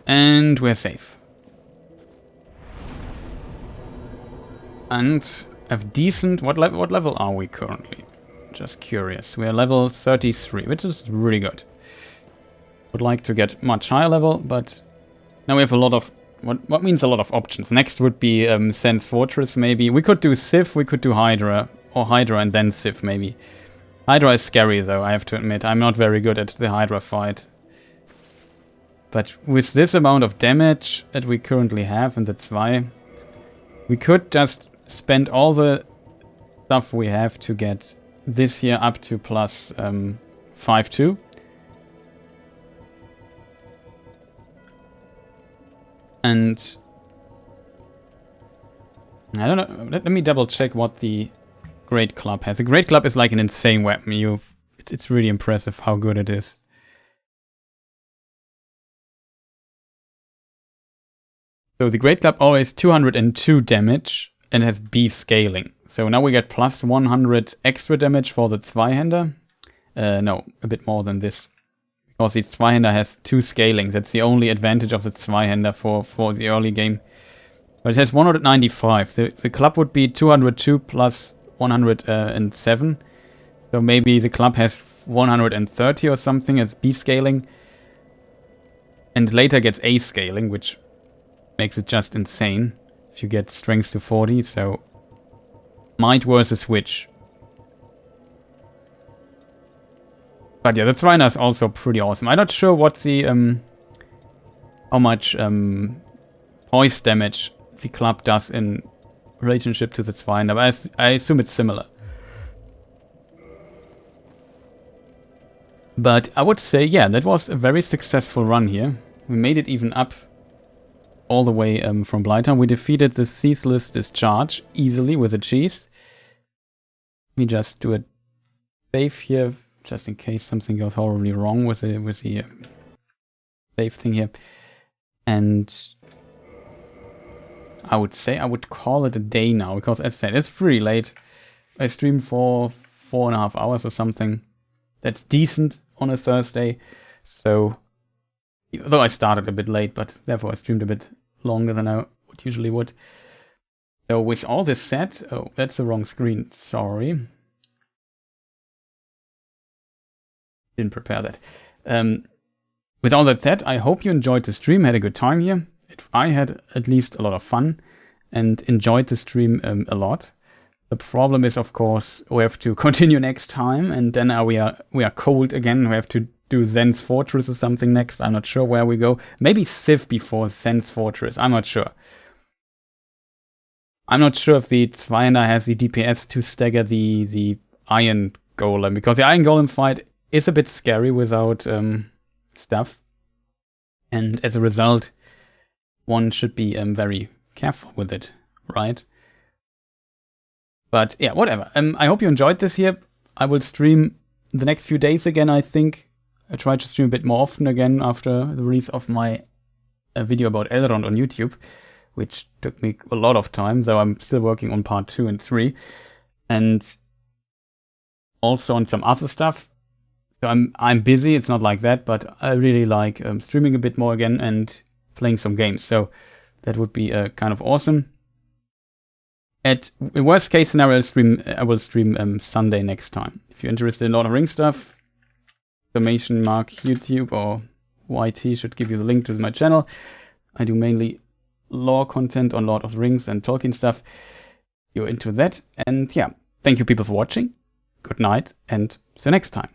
And we're safe. And have decent... What level are we currently? Just curious. We're level 33, which is really good. Would like to get much higher level, but now we have a lot of... What means a lot of options? Next would be Sense Fortress, maybe. We could do Sif, we could do Hydra. Or Hydra and then Sif, maybe. Hydra is scary, though, I have to admit. I'm not very good at the Hydra fight. But with this amount of damage that we currently have, and that's why... we could just spend all the stuff we have to get this here up to plus 5-2. And I don't know, let me double check what the Great Club has. The Great Club is like an insane weapon. It's really impressive how good it is. So the Great Club always 202 damage and has B scaling. So now we get plus 100 extra damage for the Zweihänder. No, a bit more than this. Because the Zweihänder has 2 scaling. That's the only advantage of the Zweihänder for the early game. But it has 195. The club would be 202 plus 107. So maybe the club has 130 or something as B scaling. And later gets A scaling, which makes it just insane. If you get strength to 40, so... might versus Witch. But yeah, the Zweihänder is also pretty awesome. I'm not sure what the... how much voice damage the club does in relationship to the Zweihänder, but I assume it's similar. But I would say, yeah, that was a very successful run here. We made it even up all the way from Blighttown. We defeated the Ceaseless Discharge easily with a cheese. Let me just do a save here, just in case something goes horribly wrong with the save thing here. And I would say I would call it a day now, because as I said, it's pretty late. I streamed for 4.5 hours or something. That's decent on a Thursday. So, though I started a bit late, but therefore I streamed a bit longer than I usually would. So with all this said, oh, that's the wrong screen, sorry. Didn't prepare that. With all that said, I hope you enjoyed the stream, had a good time here. I had at least a lot of fun and enjoyed the stream a lot. The problem is, of course, we have to continue next time, and then we are cold again. We have to do Zen's Fortress or something next. I'm not sure where we go. Maybe Civ before Zen's Fortress. I'm not sure. I'm not sure if the Zweiner has the DPS to stagger the Iron Golem, because the Iron Golem fight is a bit scary without stuff. And as a result, one should be very careful with it, right? But yeah, whatever. I hope you enjoyed this here. I will stream the next few days again, I think. I try to stream a bit more often again after the release of my video about Elrond on YouTube, which took me a lot of time, though I'm still working on part 2 and 3. And also on some other stuff. So I'm busy, it's not like that, but I really like streaming a bit more again and playing some games. So that would be kind of awesome. At worst case scenario, I will stream Sunday next time. If you're interested in Lord of the Rings stuff, exclamation mark YouTube or YT should give you the link to my channel. I do mainly lore content on Lord of the Rings and Tolkien stuff. You're into that. And yeah, thank you people for watching. Good night and see you next time.